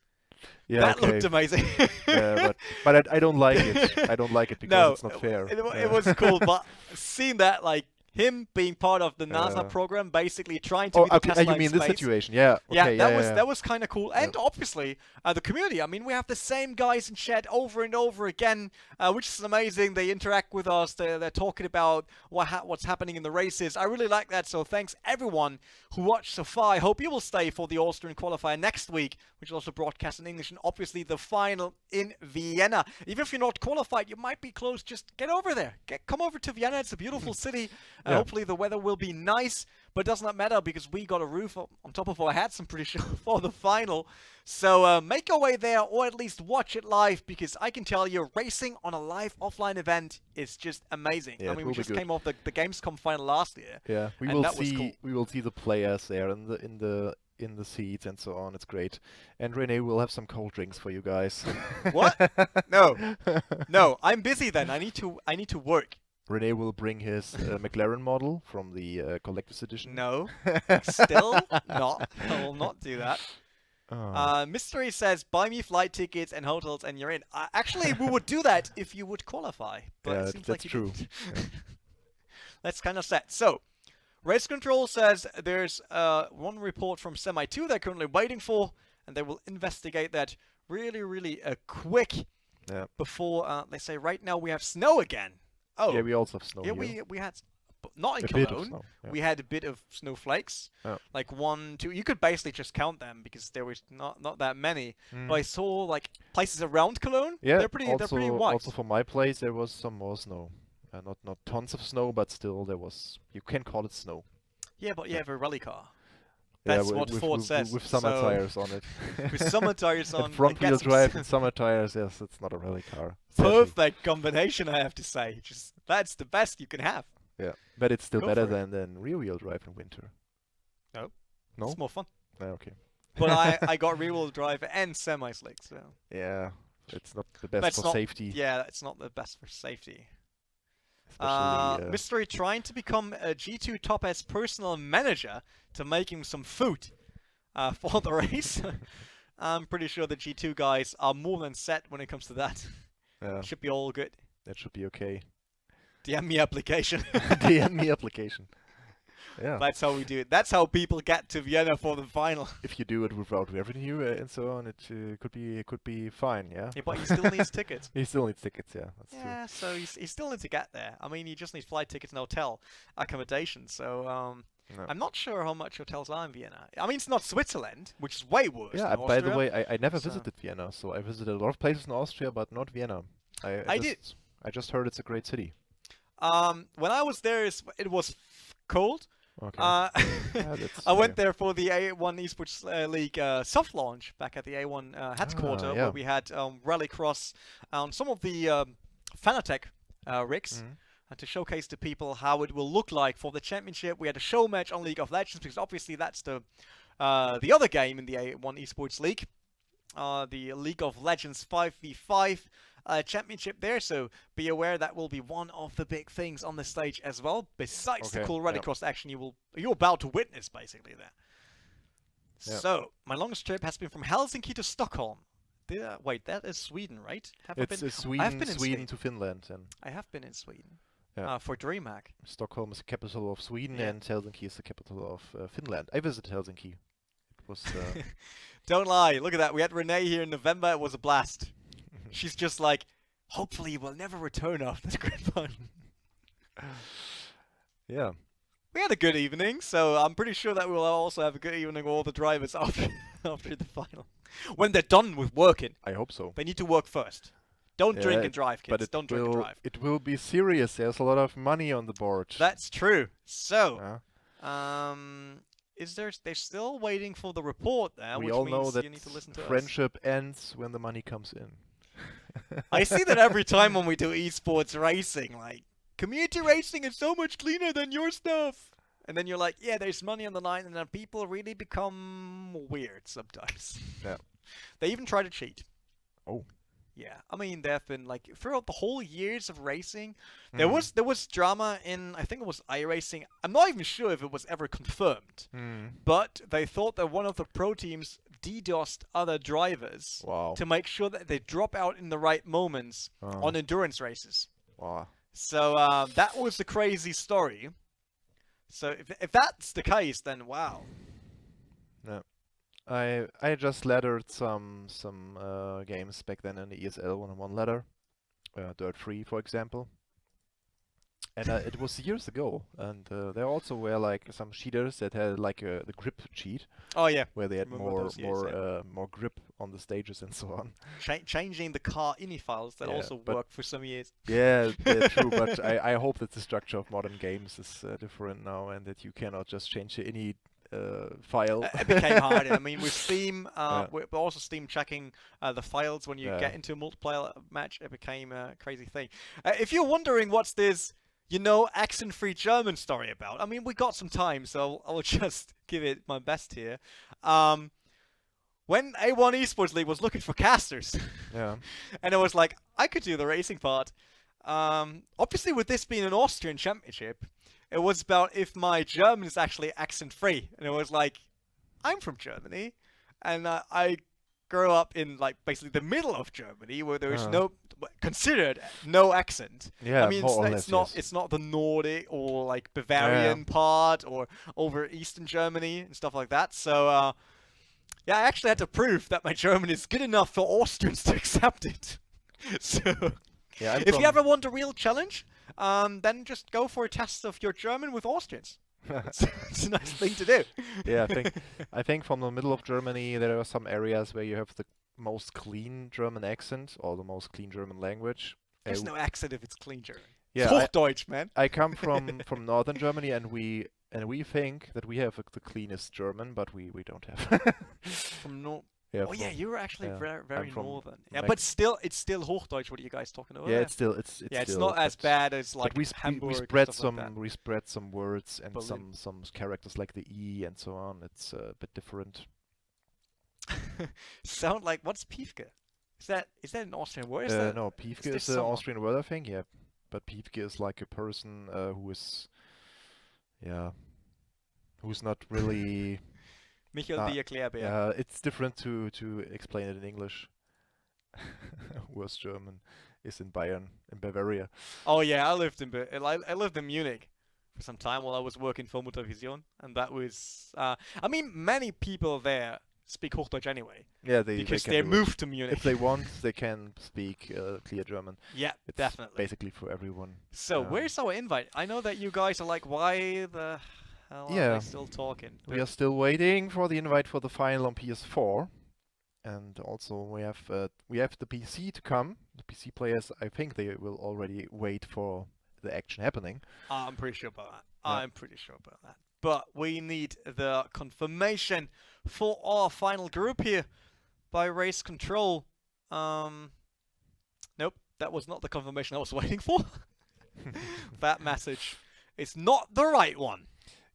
Yeah, that looked amazing. Yeah, but I don't like it. I don't like it because it's not fair. It was cool, but seeing that, like, him being part of the NASA program, basically trying to be the Tesla you mean in space. This situation? Yeah. Okay, that was kind of cool, and obviously the community. I mean, we have the same guys in chat over and over again, which is amazing. They interact with us. They're talking about what's happening in the races. I really like that. So thanks everyone who watched so far. I hope you will stay for the Austrian qualifier next week, which is also broadcast in English, and obviously the final in Vienna. Even if you're not qualified, you might be close. Just get over there. Come over to Vienna. It's a beautiful city. Hopefully the weather will be nice, but it does not matter because we got a roof on top of our heads, I'm pretty sure, for the final. So make your way there, or at least watch it live, because I can tell you, racing on a live offline event is just amazing. Yeah, I mean, we just came off the Gamescom final last year. Yeah, we will see the players there in the seats and so on. It's great. And Rene will have some cold drinks for you guys. What? No, I'm busy then. I need to work. Rene will bring his McLaren model from the collector's edition. No, still not. I will not do that. Mystery says, buy me flight tickets and hotels and you're in. Actually, we would do that if you would qualify. But it seems like you true. That's kind of sad. So, Race Control says there's one report from Semi2 they're currently waiting for, and they will investigate that really quick before they say right now we have snow again. Oh, yeah, we also have snow. Yeah, here. we had, not in a Cologne. Bit of snow, We had a bit of snowflakes, like 1, 2. You could basically just count them because there was not that many. But I saw like places around Cologne. Yeah, they're pretty white. Also for my place, there was some more snow. Not tons of snow, but still there was. You can call it snow. Yeah, but you have a rally car. Yeah, That's what Ford says. with summer so tires on it. with summer tires on, And front-wheel it drive gets and summer tires. Yes, it's not a rally car. Sadly. perfect combination, I have to say. Just that's the best you can have. Yeah, but it's still Go better for it. than rear-wheel drive in winter. No, No? it's more fun. Okay. But I got rear-wheel drive and semi-slick, so Yeah, it's not the best that's for not, safety. Yeah, it's not the best for safety. Especially. Mystery trying to become a G2 Top S personal manager to make him some food for the race. I'm pretty sure the G2 guys are more than set when it comes to that. Yeah, Should be all good. that should be okay. DM me application. DM me application. Yeah. That's how we do it. That's how people get to Vienna for the final. If you do it without revenue and so on, it could be fine. Yeah. Yeah, but he still needs tickets. He still needs tickets. Yeah, that's Yeah, so he still needs to get there. I mean, he just needs flight tickets and hotel accommodation. So No. I'm not sure how much hotels are in Vienna. I mean, it's not Switzerland, which is way worse. Yeah. than By the Austria. way, I never So- visited Vienna, so I visited a lot of places in Austria, but not Vienna. I did. I just heard it's a great city. When I was there, it was cold. Okay. I Yeah, went there for the A1 Esports League soft launch back at the A1 headquarters, yeah. where we had Rallycross on some of the Fanatec rigs. Mhm. To showcase to people how it will look like for the championship. We had a show match on League of Legends, because obviously that's the other game in the A1 Esports League. The League of Legends 5v5 championship there, so be aware that will be one of the big things on the stage as well, besides the Okay, cool yeah. Rallycross action you're about to witness, basically, there. Yeah. So, my longest trip has been from Helsinki to Stockholm. Wait, that is Sweden, right? Have I It's been? Sweden, I have been in Sweden to Finland, and I have been in Sweden. Yeah. For DreamHack. Stockholm is the capital of Sweden, Yeah. and Helsinki is the capital of Finland. I visited Helsinki. It was. Don't lie, look at that. We had Renee here in November, it was a blast. She's just like, hopefully we'll never return after the great fun. Yeah. We had a good evening, so I'm pretty sure that we'll also have a good evening with all the drivers after the final. When they're done with working, I hope so. they need to work first. Don't drink Yeah, and drive, But kids. it Don't drink and drive. It will be serious. There's a lot of money on the board. That's true. So, Yeah. they're still waiting for the report there, We which all means know that you need to listen to us. friendship ends when the money comes in. I see that every time when we do esports racing, like, community racing is so much cleaner than your stuff. And then you're like, yeah, there's money on the line, and then people really become weird sometimes. Yeah. They even try to cheat. Oh. Yeah, I mean, there have been, like, throughout the whole years of racing, there Mhm. was drama in, I think it was iRacing. I'm not even sure if it was ever confirmed, but they thought that one of the pro teams DDoSed other drivers Wow. to make sure that they drop out in the right moments Oh. on endurance races. Wow. So that was the crazy story. So if that's the case, then wow. Yeah. I just lettered some games back then in the ESL 1-on-1 ladder, Dirt 3 for example, and it was years ago. And there also were like some cheaters that had like the grip cheat, Oh yeah, where they had Remember more those years, more grip on the stages and so on. changing the car ini files that Yeah, also but- worked for some years. Yeah, true. But I hope that the structure of modern games is different now, and that you cannot just change any file. It became harder. I mean, with Steam, Yeah. with also Steam checking the files when you Yeah. get into a multiplayer match, it became a crazy thing. If you're wondering what's this, accent-free German story about, I mean, we got some time, so I'll just give it my best here. When A1 Esports League was looking for casters, Yeah. and it was like, I could do the racing part. Obviously, with this being an Austrian championship, it was about if my German is actually accent-free. And it was like, I'm from Germany, and I grew up in, like, basically the middle of Germany, where there is considered no accent. Yeah, I mean, more or it's less, not yes. it's not the Nordic or like Bavarian part or over Eastern Germany and stuff like that. So yeah, I actually had to prove that my German is good enough for Austrians to accept it. So Yeah, I'm if you from- ever want a real challenge, then just go for a test of your German with Austrians. It's a nice thing to do. Yeah, I think from the middle of Germany there are some areas where you have the most clean German accent or the most clean German language. There's no accent if it's clean German. Yeah, Hochdeutsch, man. I come from northern Germany, and we think that we have the cleanest German, but we don't have. From North. Yeah, Oh yeah, you were actually yeah, very I'm from northern. Yeah, but still, it's still Hochdeutsch. What are you guys talking about? Yeah, there? it's still it's Yeah, it's still, not as but bad as like we Hamburg we and spread stuff like that. we spread some words and Berlin. some characters like the E and so on. It's a bit different. Sound like what's Piefke? Is that an Austrian word? Is that, No, Piefke there is an someone? Austrian word, I think. Yeah, but Piefke is like a person who is, yeah, who's not really. Michael the Erklärbär. Yeah, it's different to explain it in English. Worst German is in Bayern, in Bavaria. Oh yeah, I lived in Munich for some time while I was working for Muttervision, and that was I mean many people there speak Hochdeutsch anyway. Yeah, because can they do it. moved to Munich. If they want, they can speak clear German. Yeah, It's definitely. basically for everyone. So where's our invite? I know that you guys are like, why the hell are Yeah. they still talking? We are still waiting for the invite for the final on PS4, and also we have the PC to come. The PC players, I think they will already wait for the action happening. I'm pretty sure about that. Yeah. I'm pretty sure about that. But we need the confirmation for our final group here by Race Control. Nope, that was not the confirmation I was waiting for. That message is not the right one.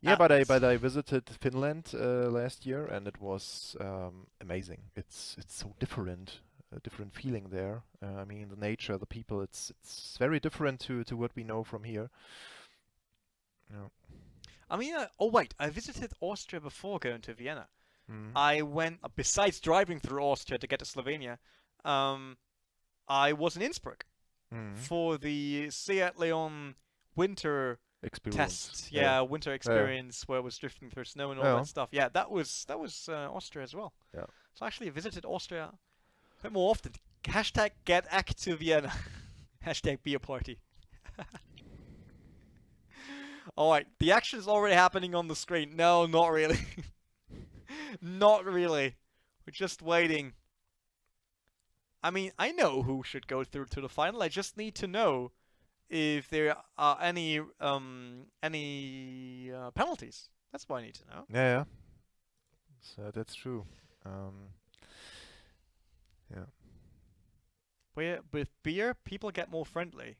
Yeah, but I visited Finland last year, and it was amazing. It's so different, a different feeling there. I mean, the nature, the people, it's very different to what we know from here. Yeah. I mean, oh wait, I visited Austria before going to Vienna. Mm. I went, besides driving through Austria to get to Slovenia, I was in Innsbruck for the Seat Leon winter Experience. test. Yeah, winter experience where I was drifting through snow and all that stuff. Yeah, that was Austria as well. Yeah. So I actually visited Austria a bit more often. Hashtag get act to Vienna. Hashtag be a party. Alright, the action is already happening on the screen. No, not really. Not really. We're just waiting. I mean, I know who should go through to the final. I just need to know if there are any penalties. That's what I need to know. Yeah. So that's true. Yeah. With beer, people get more friendly.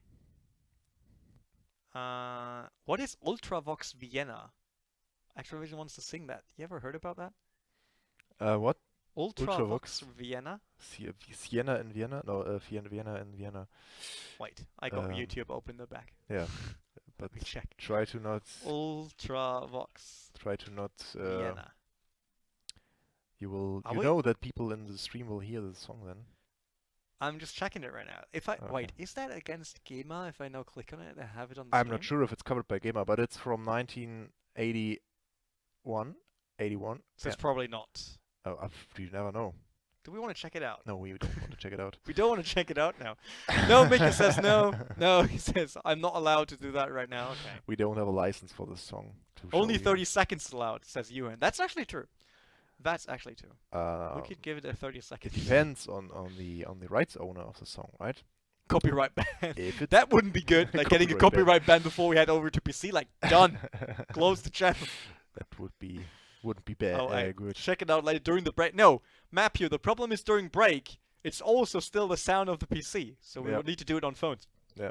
What is Ultravox Vienna? Activision wants to sing that. You ever heard about that? What? Ultravox Vienna? Siena in Vienna? No, Vienna in Vienna. Wait, I got YouTube open the back. Yeah, but Let me check. try to not. Ultravox. Try to not. Vienna. You will. Are You we? know that people in the stream will hear the song then. I'm just checking it right now. If I Okay. wait, is that against GEMA? If I now click on it and have it on the I'm screen? not sure if it's covered by GEMA, but it's from 1981. 81. So it's probably not. Oh, you never know. Do we want to check it out? No, we don't want to check it out. We don't want to check it out now. No, Mika says no. No, he says I'm not allowed to do that right now. Okay. We don't have a license for this song. To Only show you. 30 seconds allowed, says Ewan. That's actually true. That's actually true. We could give it a 30 It seconds. depends on the rights owner of the song, right? Copyright ban. If it's That wouldn't be good. Like getting a copyright ban before we head over to PC. Like done. Close the channel. That wouldn't be bad. Oh, Good. check it out later during the break. No, Matthew, the problem is during break, it's also still the sound of the PC. So we Yeah. would need to do it on phones. Yeah,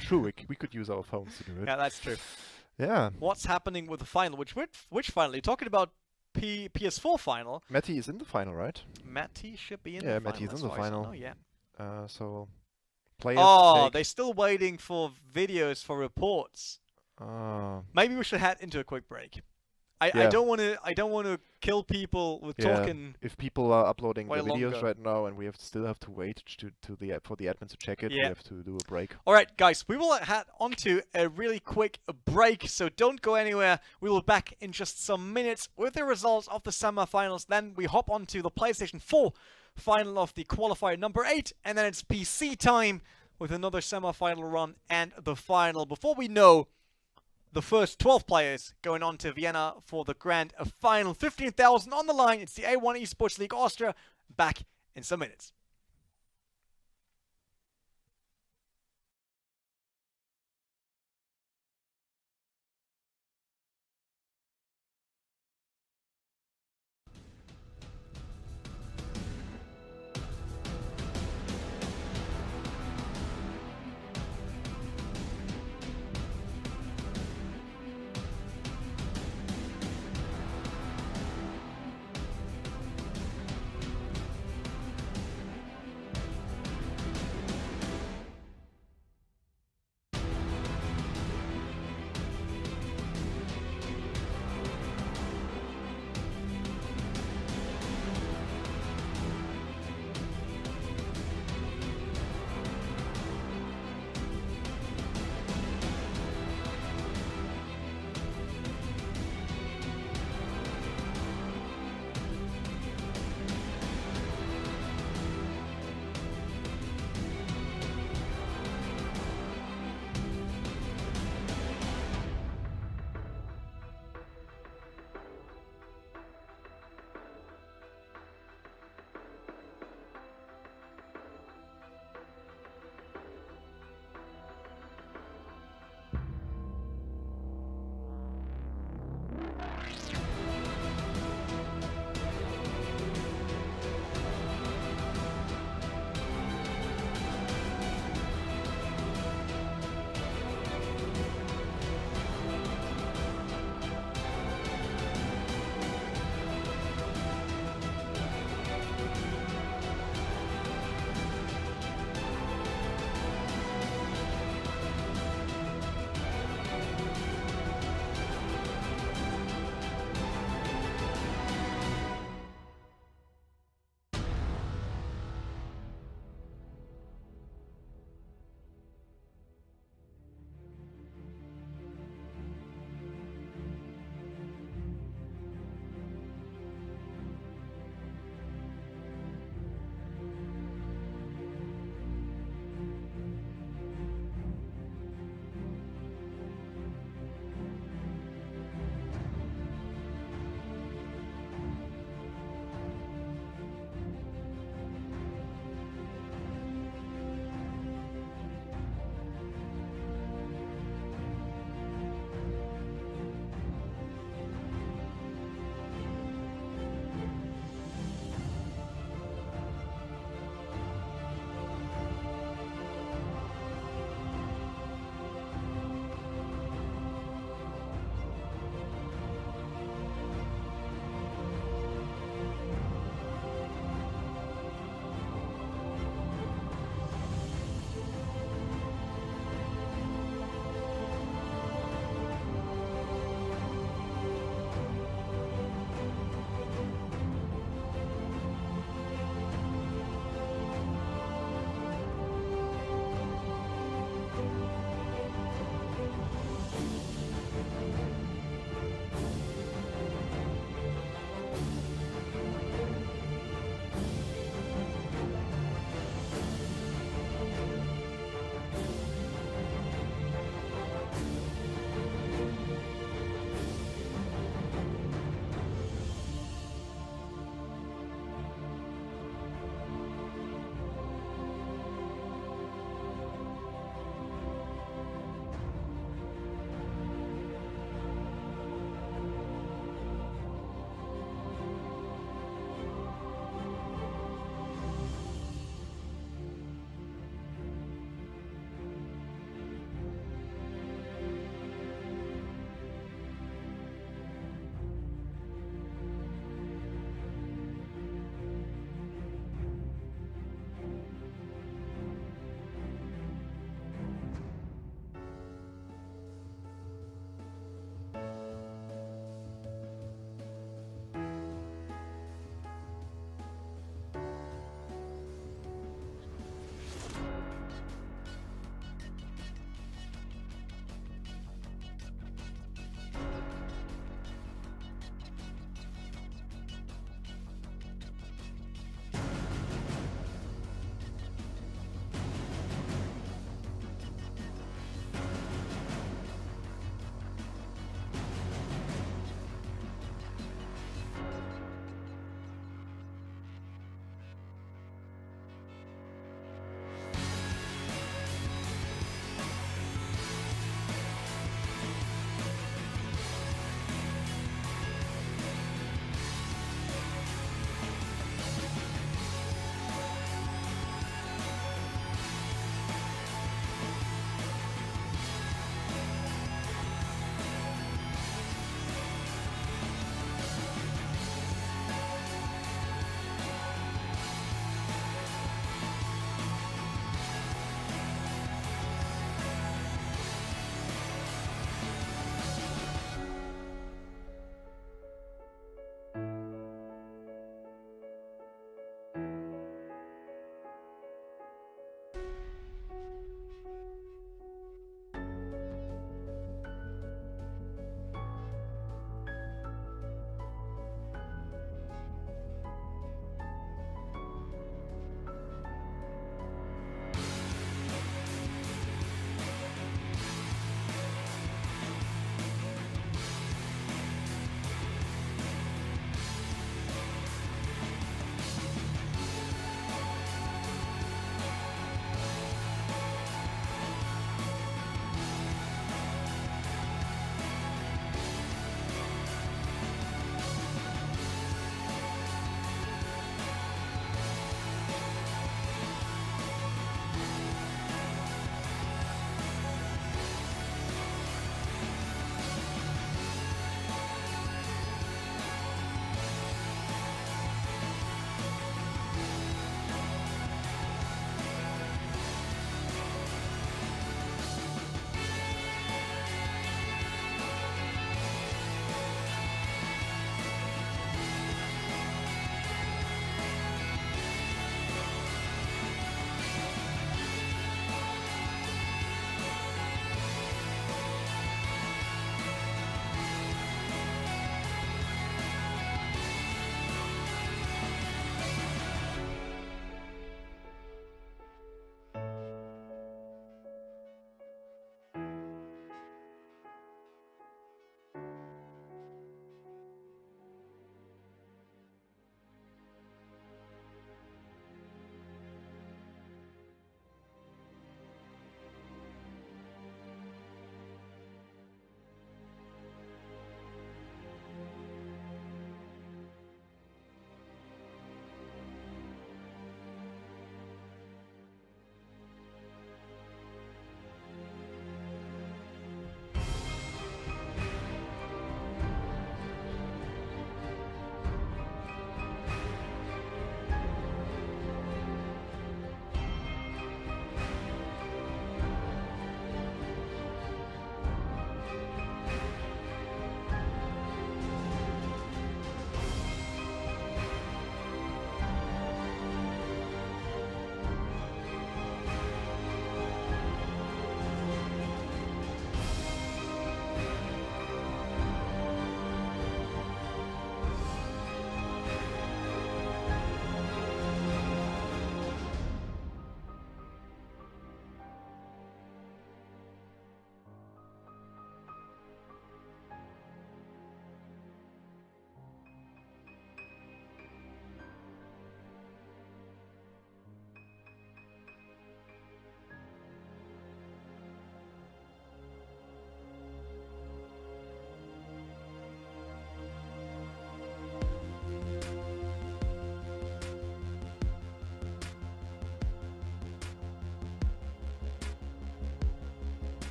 true. We could use our phones to do it. Yeah, that's true. Yeah. What's happening with the final? Which final? You're talking about PS4 final. Matty is in the final, right? Matty should be in Yeah, the final. Matty's in as the far as I final. know, yeah. So players. Oh, take... they're still waiting for videos for reports. Maybe we should head into a quick break. I Yeah. don't want to kill people with talking. If people are uploading way the videos longer. right now and we still have to wait for the admin to check it, we Yeah. have to do a break. All right, guys, we will head onto a really quick break, so don't go anywhere. We will be back in just some minutes with the results of the semi-finals. Then we hop onto the PlayStation 4 final of the qualifier number 8, and then it's PC time with another semi-final run and the final. Before we know the first 12 players going on to Vienna for the grand final, 15,000 on the line. It's the A1 eSports League Austria. Back in some minutes.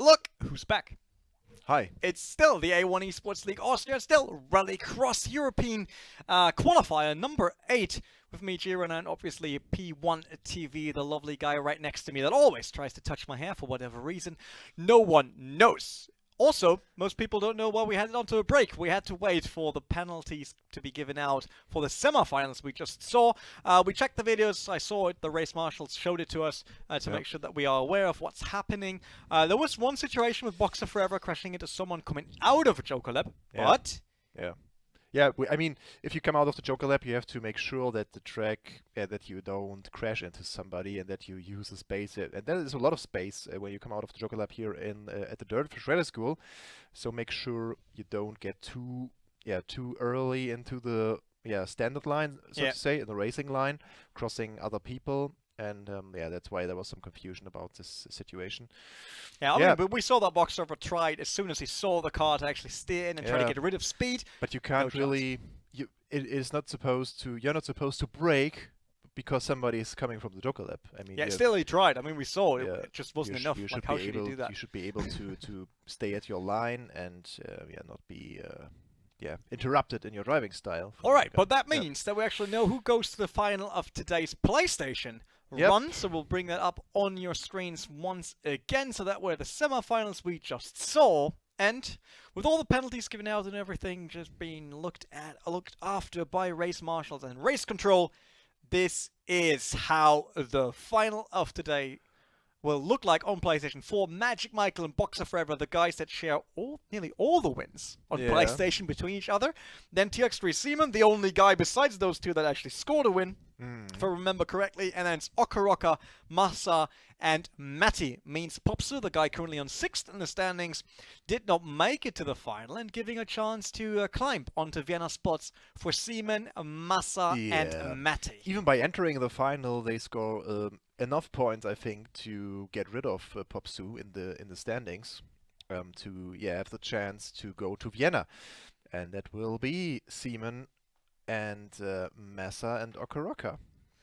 Look who's back. Hi. It's still the A1 Esports League Austria, still Rallycross European Qualifier number 8 with me, Jiren, and obviously P1 TV, the lovely guy right next to me that always tries to touch my hair for whatever reason. No one knows. Also, most people don't know why we had it onto a break. We had to wait for the penalties to be given out for the semifinals we just saw. We checked the videos. I saw it. The race marshals showed it to us to make sure that we are aware of what's happening. There was one situation with Boxer Forever crashing into someone coming out of a Joker Lab, but... Yeah, I mean, if you come out of the Joker Lab, you have to make sure that the track, that you don't crash into somebody and that you use the space. And there is a lot of space when you come out of the Joker Lab here in at the Dirtfish Rally School. So make sure you don't get too early into the standard line, so to say, in the racing line, crossing other people. And that's why there was some confusion about this situation. Yeah, I mean, but we saw that Boxer tried as soon as he saw the car to actually steer in and try to get rid of speed. But you can't really. It is not supposed to. You're not supposed to brake because somebody is coming from the Joker Lab. I mean, still he tried. I mean, we saw it. It just wasn't enough. Like, how should you do that? You should be able to stay at your line and not be. Interrupted in your driving style. All right, but that means that we actually know who goes to the final of today's PlayStation run. So we'll bring that up on your screens once again. So that were the semifinals we just saw. And with all the penalties given out and everything just being looked after by race marshals and race control, this is how the final of today will look like on PlayStation 4. Magic Michael and Boxer Forever, the guys that share nearly all the wins on PlayStation between each other. Then TX3 Seaman, the only guy besides those two that actually scored a win, if I remember correctly. And then it's Okaroka, Masa, and Matty. Means Popsu, the guy currently on 6th in the standings, did not make it to the final, and giving a chance to climb onto Vienna spots for Seaman, Masa, and Matty. Even by entering the final, they score enough points, I think, to get rid of Popsu in the standings, to have the chance to go to Vienna, and that will be Seaman and Massa and Okaroka,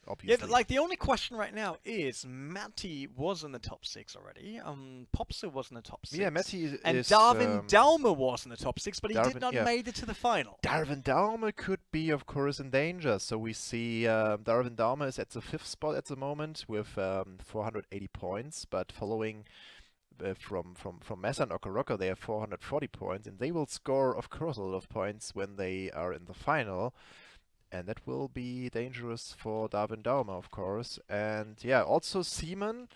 obviously. Yeah, like the only question right now is Matty was in the top 6 already. Popsu was in the top 6. Yeah, Matty and is... Darwin Daumer was in the top 6, but he did not make it to the final. Darwin Daumer could be, of course, in danger. So we see Darwin Daumer is at the 5th spot at the moment with 480 points, but following from Massa and Okaroka, they have 440 points, and they will score, of course, a lot of points when they are in the final. And that will be dangerous for Darwin Daumer, of course. And yeah, also Seaman,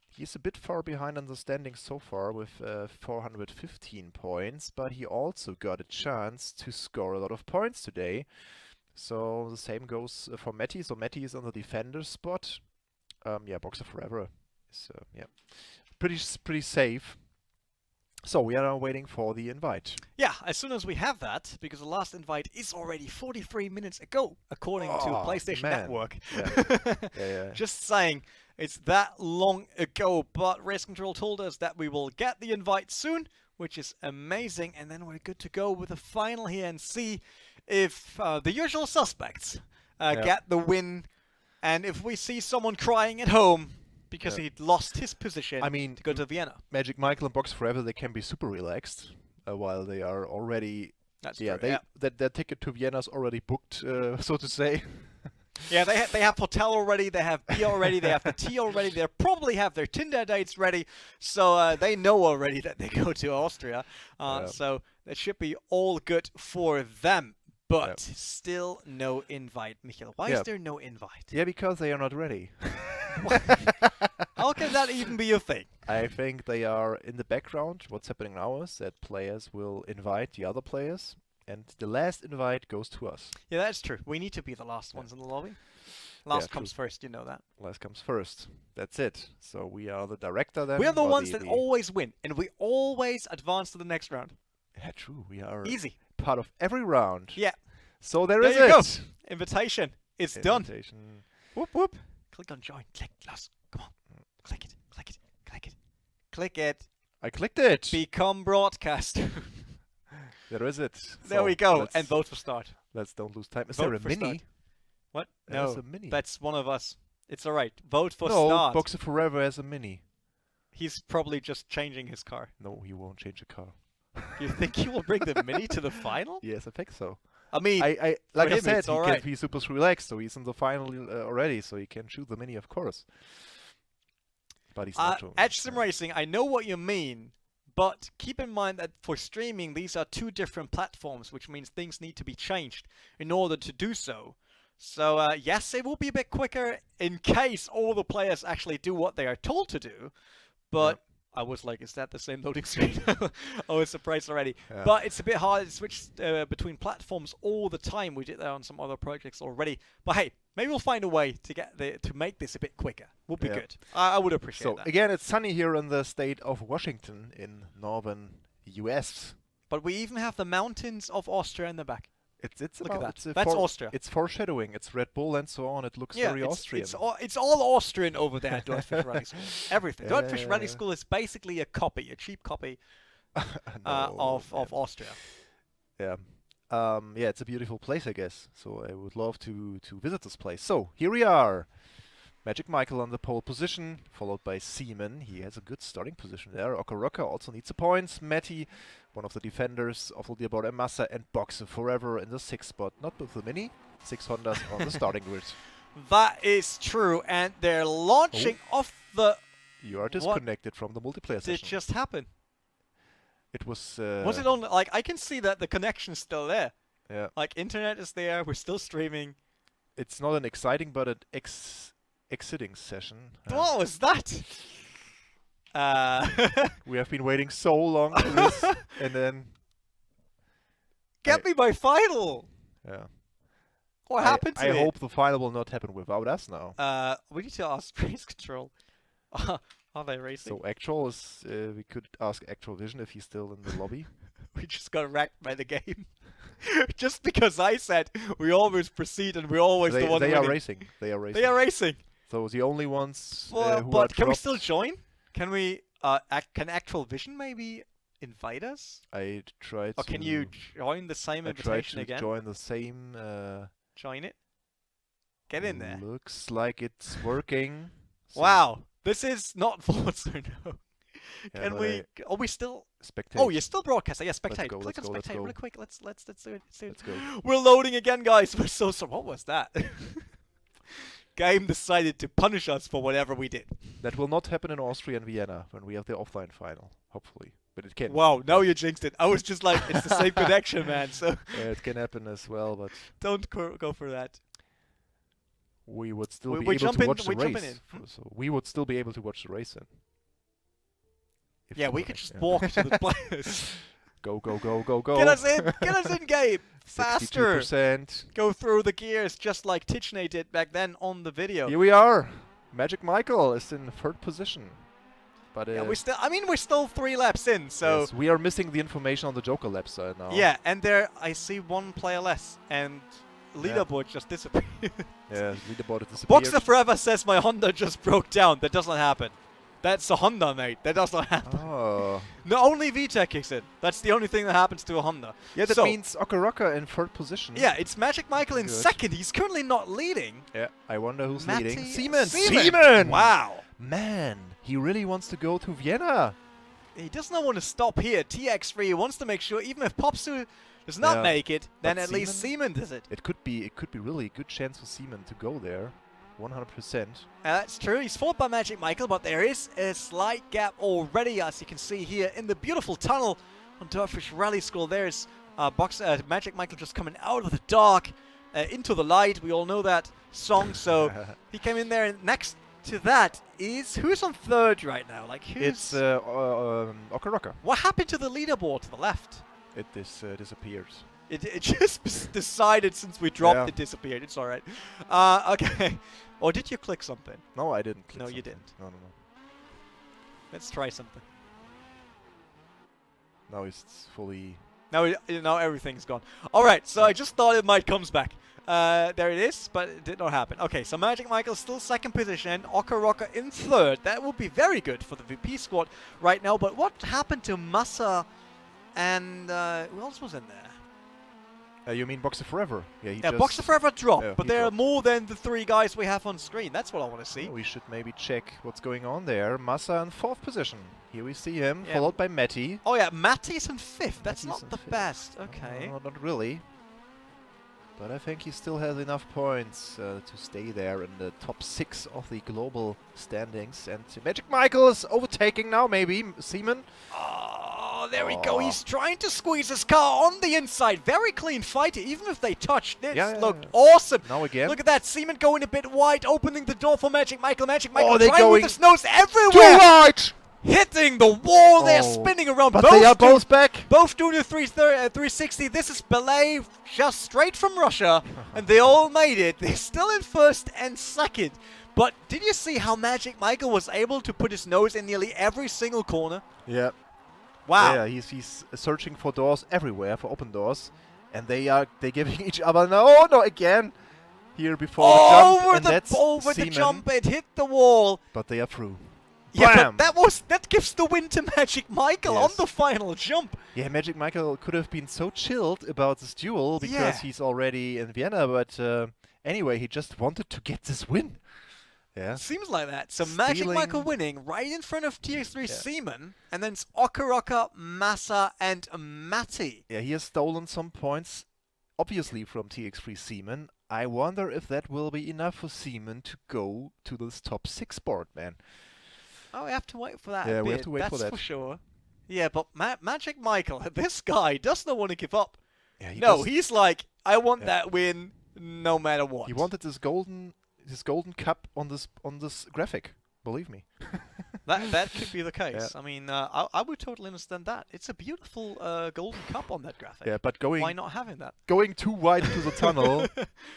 he's a bit far behind on the standings so far with 415 points, but he also got a chance to score a lot of points today. So the same goes for Matty. So Matty is on the defender spot. Yeah, Boxer Forever is pretty safe. So we are now waiting for the invite. Yeah, as soon as we have that, because the last invite is already 43 minutes ago, according to PlayStation Network. Yeah. Just saying, it's that long ago, but Race Control told us that we will get the invite soon, which is amazing, and then we're good to go with the final here and see if the usual suspects get the win, and if we see someone crying at home because he'd lost his position to go to Vienna. Magic Michael and Box Forever, they can be super relaxed while they are already... That's true, their ticket to Vienna is already booked, so to say. Yeah, they have hotel already, they have beer already, they have the tea already, they probably have their Tinder dates ready, so they know already that they go to Austria. So that should be all good for them. But still no invite, Michael. Why is there no invite? Yeah, because they are not ready. How can that even be a thing? I think they are in the background. What's happening now is that players will invite the other players, and the last invite goes to us. Yeah, that's true. We need to be the last ones in the lobby. Last comes first, you know that. Last comes first. That's it. So we are the director then. We are the ones that always win, and we always advance to the next round. Yeah, true. We are easy part of every round. Yeah. So there is it. Go. Invitation. It's done. Whoop whoop. Click on join. Click. Last. Come on. Click it. Click it. Click it. Click it. I clicked it. Become broadcast. There is it. There we go. And vote for start. Let's don't lose time. Is there a mini? Start. What? There's a mini. That's one of us. It's alright. Vote for start. No, Boxer Forever has a mini. He's probably just changing his car. No, he won't change a car. You think he will bring the mini to the final? Yes, I think so. I mean, like I said, he can be super relaxed, so he's in the final already, so he can choose the mini, of course. But he's not. Edge Sim Racing, I know what you mean, but keep in mind that for streaming, these are two different platforms, which means things need to be changed in order to do so. So, yes, it will be a bit quicker in case all the players actually do what they are told to do, but... I was like, is that the same loading screen? I was surprised already. Yeah. But it's a bit hard to switch between platforms all the time. We did that on some other projects already. But hey, maybe we'll find a way to make this a bit quicker. Would be good. I would appreciate that. So again, it's sunny here in the state of Washington in northern US. But we even have the mountains of Austria in the back. Look at that. That's Austria. It's foreshadowing. It's Red Bull and so on. It looks very Austrian. It's all Austrian over there at Dirtfish Rally School. Everything. Dirtfish Rally School is basically a cheap copy of Austria. Yeah. Yeah, it's a beautiful place, I guess. So I would love to visit this place. So here we are. Magic Michael on the pole position, followed by Seaman. He has a good starting position there. Okaroka also needs the points. Matty, one of the defenders of Leopold and Massa, and Boxer Forever in the 6th spot. Not with the mini. 6 Hondas on the starting grid. That is true, and they're launching off the... You are disconnected from the multiplayer session. Did it just happen? It was... Was it on... Like, I can see that the connection's still there. Yeah. Like, internet is there. We're still streaming. It's not an exciting, but an exciting session. What was that? We have been waiting so long for this, and then get me my final. yeah. What happened to I it? hope the final will not happen without us now. We need to ask Race Control. Are they racing? So Actual is, we could ask Actual Vision if he's still in the lobby. We just got wrecked by the game. Just because I said we always proceed and we're always the one They winning. are racing. They are racing. They are racing. So the only ones Well, who are but can we dropped- still join? Can we? Can Actual Vision maybe invite us? I tried Or can you join the same I tried invitation to again? join the same. Join it. Get in there. Looks like it's working. So, Wow, this is not Forza, no. yeah, Can but we? Are we still? spectate. Oh, you're still broadcasting. Yeah, spectate. go, Click let's on go, let's spectate go. really quick. Let's do it. Let's do it. Let's go. We're loading again, guys. We're so sorry. What was that? Game decided to punish us for whatever we did. That will not happen in Austria and Vienna when we have the offline final, hopefully. But it can. Wow, now you jinxed it. I was just like, it's the same connection, man. So Yeah, it can happen as well, but don't go for that. we would still We- be we're able to jumping- watch the we're jumping race. in. So we would still be able to watch the race then. If Yeah, you we wanna- could just yeah. walk to the players. Go, go, go, go, go. Get us in! Get us in, game! Faster! 62%. Go through the gears just like Tichney did back then on the video. Here we are. Magic Michael is in third position. But Yeah, we're still 3 laps in, so yes, we are missing the information on the Joker lap side now. yeah, and there I see 1 player less, and leaderboard just disappeared. Yeah, leaderboard disappeared. Boxer Forever says my Honda just broke down. That doesn't happen. That's a Honda, mate. That does not happen. Oh. No, only VTEC kicks in. That's the only thing that happens to a Honda. Yeah, that So, means Okaraka in third position. yeah, it's Magic Michael in Good. second. He's currently not leading. Yeah, I wonder who's Matty- leading. Seaman! Seaman! Wow. Man, he really wants to go to Vienna. He does not want to stop here. TX3 wants to make sure, even if Popsu does not Yeah, make it, then but at least Seaman does it. It could be really a good chance for Seaman to go there. 100%. That's true. He's fought by Magic Michael, but there is a slight gap already, as you can see here in the beautiful tunnel on Dirtfish Rally School. There's Magic Michael just coming out of the dark into the light. We all know that song, so he came in there. And next to that is who's on third right now? Like who's? It's Okaraka. What happened to the leaderboard to the left? It disappeared. It just decided since we dropped Yeah. it disappeared. It's all right. Okay. Or did you click something? No, I didn't. Click No, you something. didn't. No. Let's try something. Now it's fully. Now everything's gone. All right. So I just thought it might comes back. There it is, but it did not happen. Okay, so Magic Michael still second position, Okaraka in third. That would be very good for the VP squad right now. But what happened to Massa and who else was in there? You mean Boxer Forever? Yeah, he Yeah, just. Boxer Forever dropped, yeah, but he there are dropped. more than the 3 guys we have on screen. That's what I want to see. We should maybe check what's going on there. Massa in fourth position. Here we see him, Yeah. followed by Matty. Oh yeah, Matty's in 5th. That's Matty's not in the fifth. best. Okay. No, not really. But I think he still has enough points to stay there in the top 6 of the global standings. And Magic Michael is overtaking now, maybe. Seaman. Oh, there we go. Oh. He's trying to squeeze his car on the inside. Very clean fight. Even if they touched, this Yeah, yeah, looked yeah. awesome. Now again. Look at that. Seaman going a bit wide, opening the door for Magic Michael. Magic Michael they're trying going with his nose too everywhere. right! Hitting the wall. They're Oh. spinning around. But they are doing- both back. Both doing a 360. This is Belay just straight from Russia. And they all made it. They're still in first and second. But did you see how Magic Michael was able to put his nose in nearly every single corner? Yeah. Wow. Yeah, he's searching for doors everywhere, for open doors. And they're giving each other no again. Here before the jump. Over And the that's over the Seaman, jump, it hit the wall. But they are through. Yeah, Bam! but that gives the win to Magic Michael on Yes. the final jump. Yeah, Magic Michael could have been so chilled about this duel because Yeah. he's already in Vienna, but anyway, he just wanted to get this win. Yeah. Seems like that. So Magic Michael Stealing- winning right in front of TX3 Yeah. Seaman, and then it's Okaraka, Massa, and Matty. Yeah, he has stolen some points, obviously from TX3 Seaman. I wonder if that will be enough for Seaman to go to this top 6 board, man. Oh, we have to wait for that. Yeah, a we have bit, to wait for that's that. for sure. Yeah, but Magic Michael, this guy does not want to give up. Yeah, No, he's like, I want Yeah. that win no matter what. he wanted this golden cup on this graphic. Believe me. That could be the case. Yeah. I mean, I would totally understand that. It's a beautiful golden cup on that graphic. Yeah, but Why not having that? going too wide into the tunnel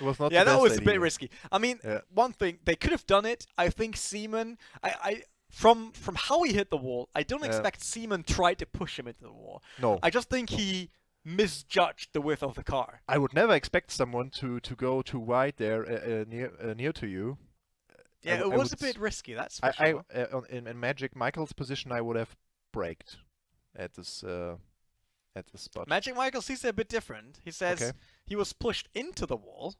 was not Yeah, the that best was a idea. bit risky. I mean, Yeah. one thing they could have done it. I think Seaman. From how he hit the wall, I don't expect Seaman tried to push him into the wall. No. I just think he misjudged the width of the car. I would never expect someone to go too wide there near to you. Yeah, it was a bit risky. That's for sure. In Magic Michael's position, I would have braked at this spot. Magic Michael sees it a bit different. He says he was pushed into the wall.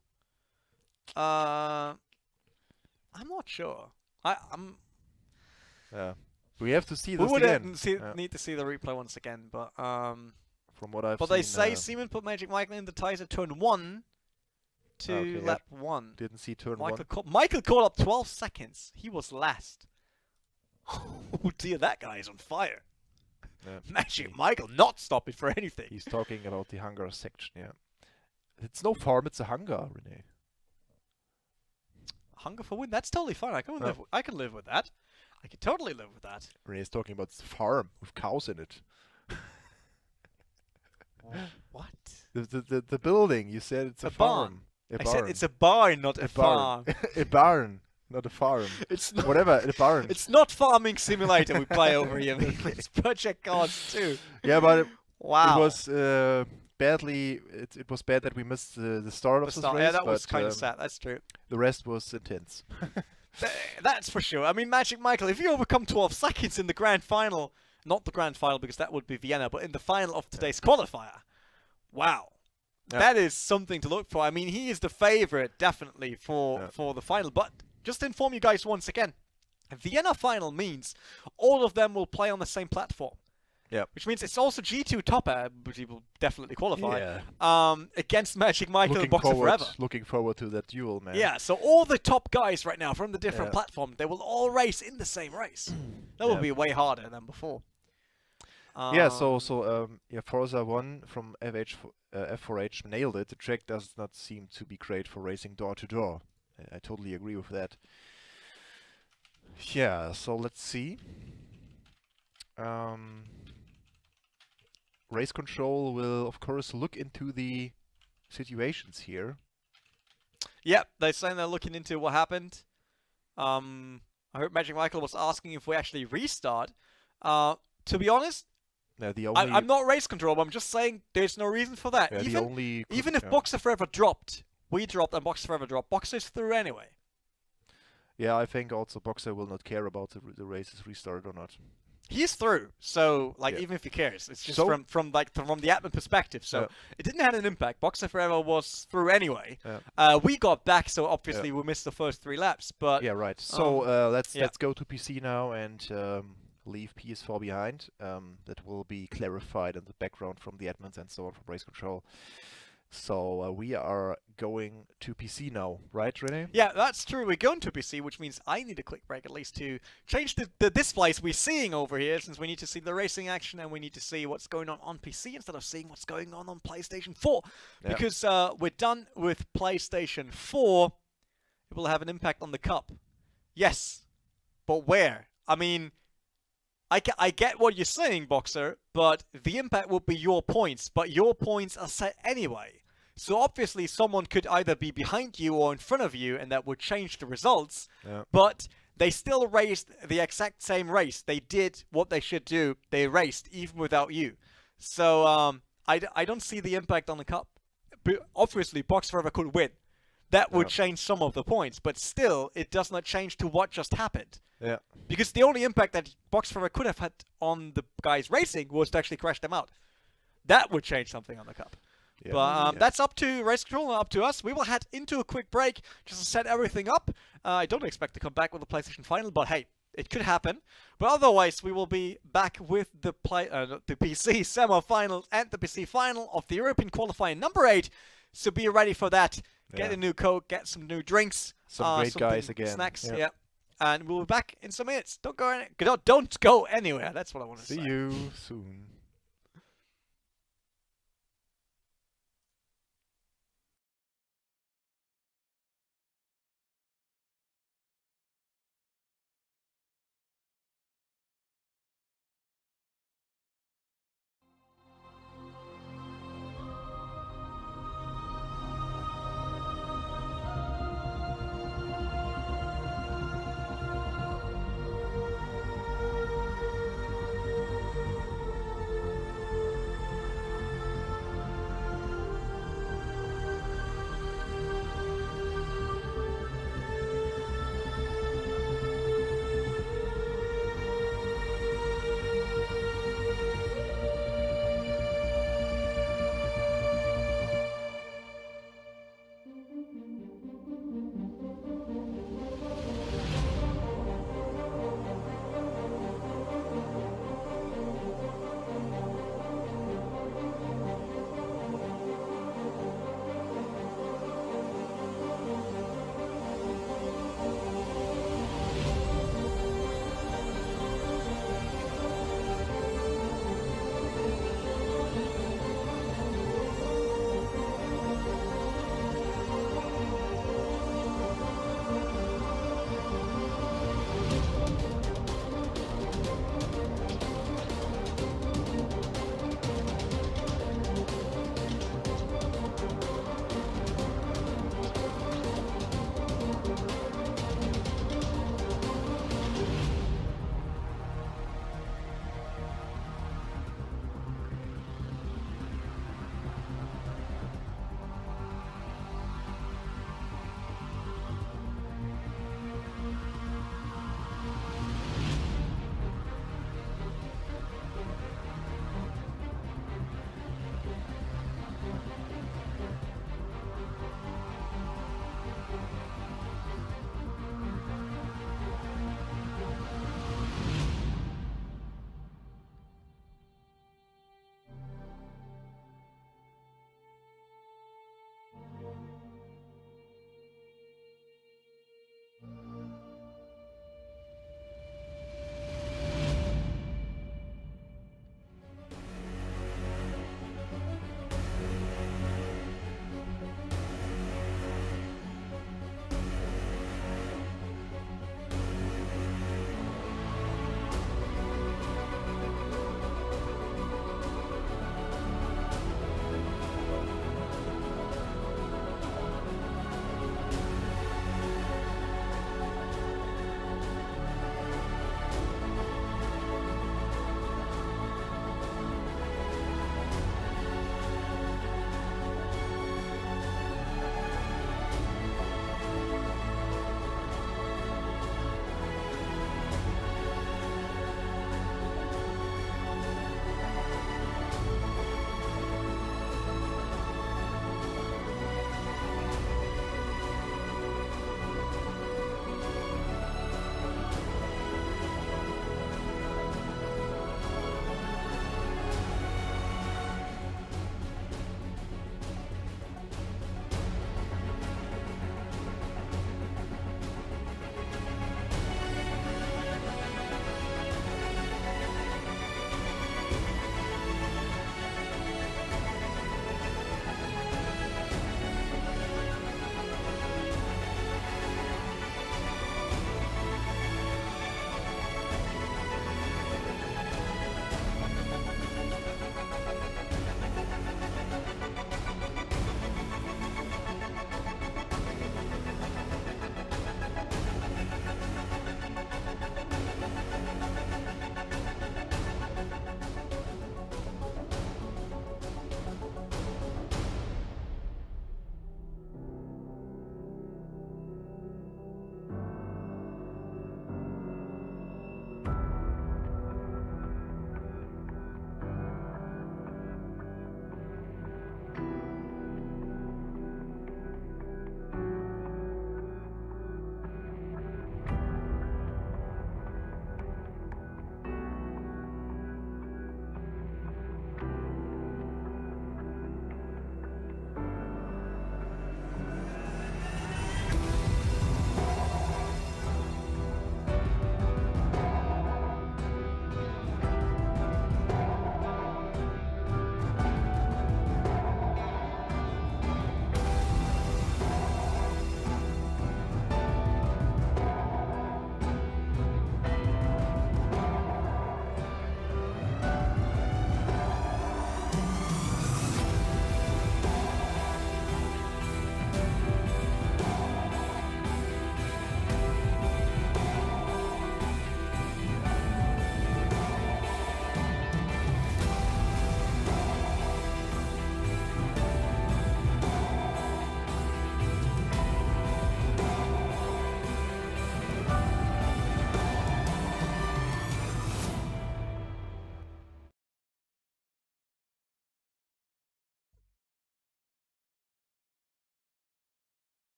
I'm not sure. I'm. Yeah, we have to see We this would again. need to see the replay once again, but from what I've but seen, they say Seaman put Magic Michael in the ties at turn 1 to lap 1. Didn't see turn 1. Michael caught up 12 seconds. He was last. Oh dear, that guy is on fire. Yeah. Magic Michael not stopping for anything. He's talking about the hangar section, yeah. It's no farm, it's a hangar, Rene. Hunger for win, that's totally fine. I can live with that. I can totally live with that. Rene's talking about the farm with cows in it. What? The building, you said it's a farm. I said it's a barn, not a farm. A barn, not a farm. It's not, whatever, a barn. It's not Farming Simulator we play over here. It's Project Cars too. Yeah, but wow. It was badly. It was bad that we missed the start of this race. Yeah, that was kind of sad. That's true. The rest was intense. That's for sure. I mean, Magic Michael, if you overcome 12 seconds in the grand final, not the grand final because that would be Vienna, but in the final of today's qualifier, wow. Yeah. That is something to look for. I mean, he is the favorite, definitely, for the final. But just to inform you guys once again, Vienna final means all of them will play on the same platform. Yeah. Which means it's also G2 Topper, which he will definitely qualify, yeah. Against Magic Michael and Boxer Forever. Looking forward to that duel, man. Yeah, so all the top guys right now from the different platforms, they will all race in the same race. That will be way harder than before. Yeah, so Forza 1 from F4H nailed it. The track does not seem to be great for racing door to door. I totally agree with that. Yeah, so let's see. Race control will, of course, look into the situations here. Yep, they're saying they're looking into what happened. I heard Magic Michael was asking if we actually restart. To be honest, I'm not race control, but I'm just saying there's no reason for that. Yeah, even if Boxer Forever dropped, we dropped and Boxer Forever dropped, Boxer's through anyway. Yeah, I think also Boxer will not care about the race is restarted or not. He's through, so even if he cares, it's just from the admin perspective. So it didn't have an impact. Boxer Forever was through anyway. We got back, so obviously we missed the first 3 laps. But yeah, right. So let's go to PC now and leave PS4 behind. That will be clarified in the background from the admins and so on from race control. So we are going to PC now, right, Rene? Yeah, that's true. We're going to PC, which means I need a quick break at least to change the displays we're seeing over here, since we need to see the racing action and we need to see what's going on PC instead of seeing what's going on PlayStation 4. Because we're done with PlayStation 4, it will have an impact on the Cup. Yes, but where? I mean, I get what you're saying, Boxer, but the impact will be your points, but your points are set anyway. So obviously someone could either be behind you or in front of you, and that would change the results, but they still raced the exact same race. They did what they should do. They raced even without you. So I don't see the impact on the Cup. But obviously, Box Forever could win. That would change some of the points, but still, it does not change to what just happened. Yeah. Because the only impact that Box Forever could have had on the guys racing was to actually crash them out. That would change something on the Cup. Yeah. But that's up to race control and up to us. We will head into a quick break just to set everything up. I don't expect to come back with the PlayStation Final, but hey, it could happen. But otherwise, we will be back with the PC semi-finals and the PC final of the European Qualifier number 8. So be ready for that. Get a new Coke, get some new drinks. Some great guys again. Snacks, And we'll be back in some minutes. Don't go anywhere. That's what I want to say. See you soon.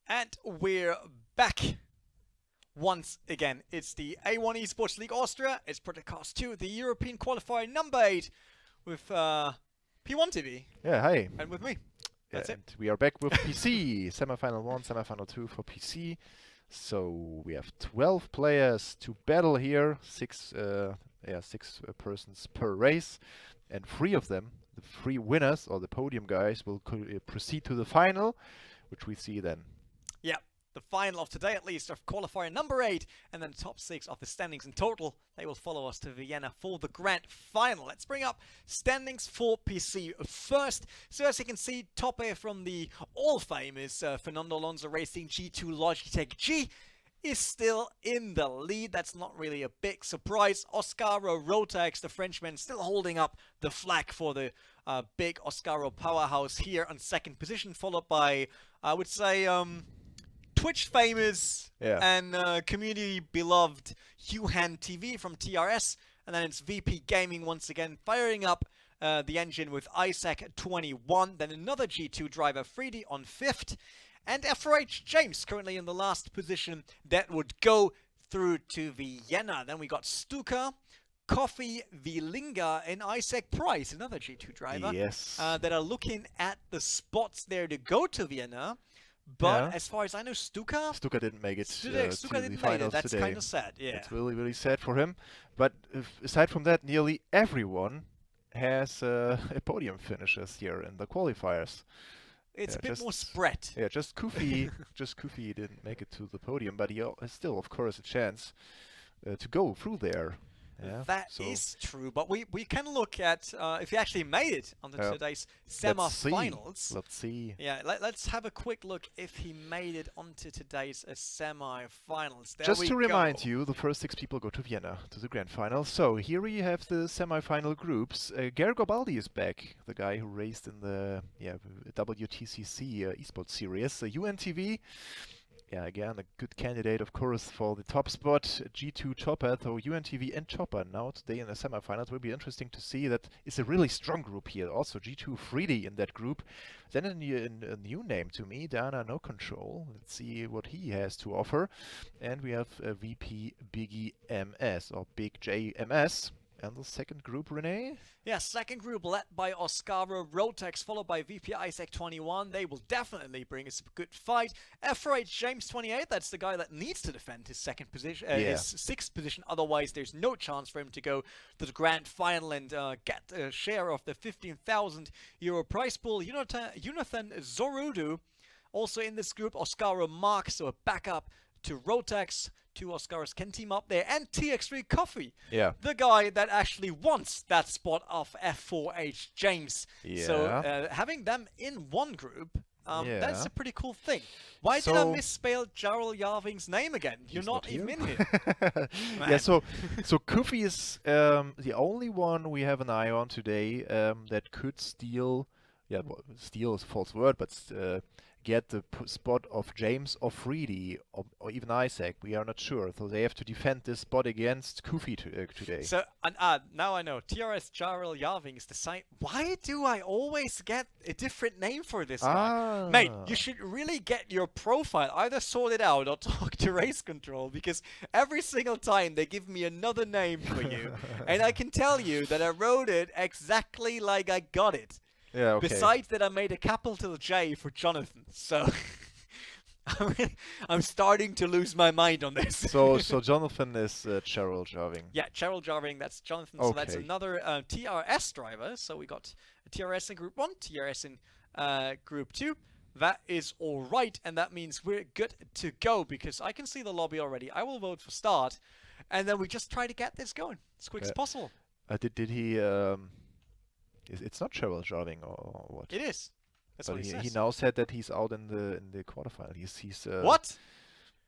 And we're back once again. It's the A1 Esports League Austria. It's Broadcast 2, the European Qualifier number 8 with P1 TV. Yeah, hi. And with me. That's and it. we are back with PC. Semi-final 1, semi-final 2 for PC. So we have 12 players to battle here. Six persons per race. And 3 of them, the 3 winners or the podium guys, will proceed to the final, which we see then. Yeah, the final of today at least of qualifier number 8, and then the top 6 of the standings in total. They will follow us to Vienna for the grand final. Let's bring up standings for PC first. So as you can see, top air from the all-famous Fernando Alonso Racing G2 Logitech G is still in the lead. That's not really a big surprise. Oscaro Rotax, the Frenchman, still holding up the flag for the big Oscaro powerhouse here on second position, followed by, I would say, Twitch famous and community beloved Yuhan TV from TRS, and then it's VP Gaming once again firing up the engine with Isaac 21, then another G2 driver 3D on 5th, and FRH James currently in the last position that would go through to Vienna. Then we got Stuka, Coffee, Vilinga, and Isaac Price, another G2 driver, that are looking at the spots there to go to Vienna. But as far as I know, Stuka didn't make it Stuka to didn't the make finals it. That's today. kind of sad, yeah. It's really, really sad for him. But aside from that, nearly everyone has a podium finishes here in the qualifiers. It's a bit more spread. Yeah, just Kufi didn't make it to the podium, but he has still, of course, a chance to go through there. Yeah, that is true, but we can look at if he actually made it onto today's semi-finals. Let's see. Yeah, let's have a quick look if he made it onto today's semi-finals. Just to remind you, the first 6 people go to Vienna, to the grand final. So here we have the semi-final groups. Garibaldi is back, the guy who raced in the WTCC eSports series. UNTV. Yeah, again, a good candidate, of course, for the top spot. G2 Chopper, though UNTV and Chopper now today in the semifinals. Will be interesting to see. That is a really strong group here. Also, G2 3D in that group. Then a new name to me, Dana No Control. Let's see what he has to offer. And we have VP Biggie MS, or Big J MS. And the second group, Renee? Yeah, second group led by Oscaro Rotex, followed by VP Isaac 21. They will definitely bring us a good fight. FRH James 28, that's the guy that needs to defend his second position, his 6th position. Otherwise, there's no chance for him to go to the grand final and get a share of the €15,000 prize pool. Jonathan Zorudu, also in this group. Oscaro Mark, so a backup to Rotex. 2 Oscars can team up there, and TX3 Coffee, the guy that actually wants that spot of F4H James. So having them in one group, that's a pretty cool thing. Why did I misspell Jarl Yarving's name again? You're not even in here. Yeah, so Kofi is the only one we have an eye on today that could steal. Yeah, well, steal is a false word, but get the spot of James or Freedy or even Isaac. We are not sure. So they have to defend this spot against Kufi today. So, now I know. TRS Jarl Yarving is the same. Why do I always get a different name for this guy? Mate, you should really get your profile either sorted out or talk to Race Control, because every single time they give me another name for you. And I can tell you that I wrote it exactly like I got it. Yeah, okay. Besides that, I made a capital J for Jonathan, so I'm starting to lose my mind on this. So Jonathan is Cheryl Jarving. Yeah, Cheryl Jarving, that's Jonathan. Okay. So that's another TRS driver. So we got a TRS in Group 1, TRS in Group 2. That is all right, and that means we're good to go, because I can see the lobby already. I will vote for start, and then we just try to get this going as quick as possible. Did he... It's not Cheryl Jarving or what? It is. That's what he says. He now said that he's out in the quarterfinal. He's what?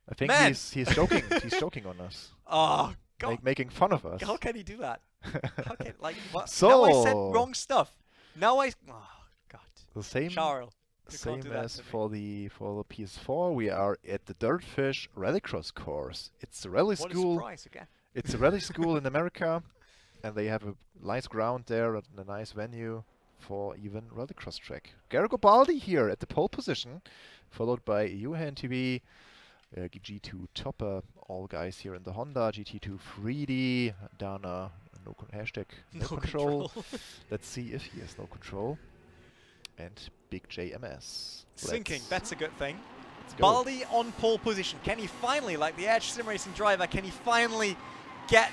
I think he's joking. He's joking on us. Oh God! Making fun of us. How can he do that? How can, what? So now I said wrong stuff. Now I. Oh God. The same. Charles. Same as for the PS4. We are at the Dirtfish Rallycross course. It's a rally school. What a surprise again. It's a rally school in America. And they have a nice ground there and a nice venue. for even Rallycross track. Garibaldi here at the pole position, followed by Johan TV, G2 Topper, all guys here in the Honda, GT2 Freedy, Dana, hashtag no control. Let's see if he has no control. And Big JMS. Sinking, that's a good thing. Go. Baldi on pole position. Can he finally, like the Edge Sim Racing driver, can he finally get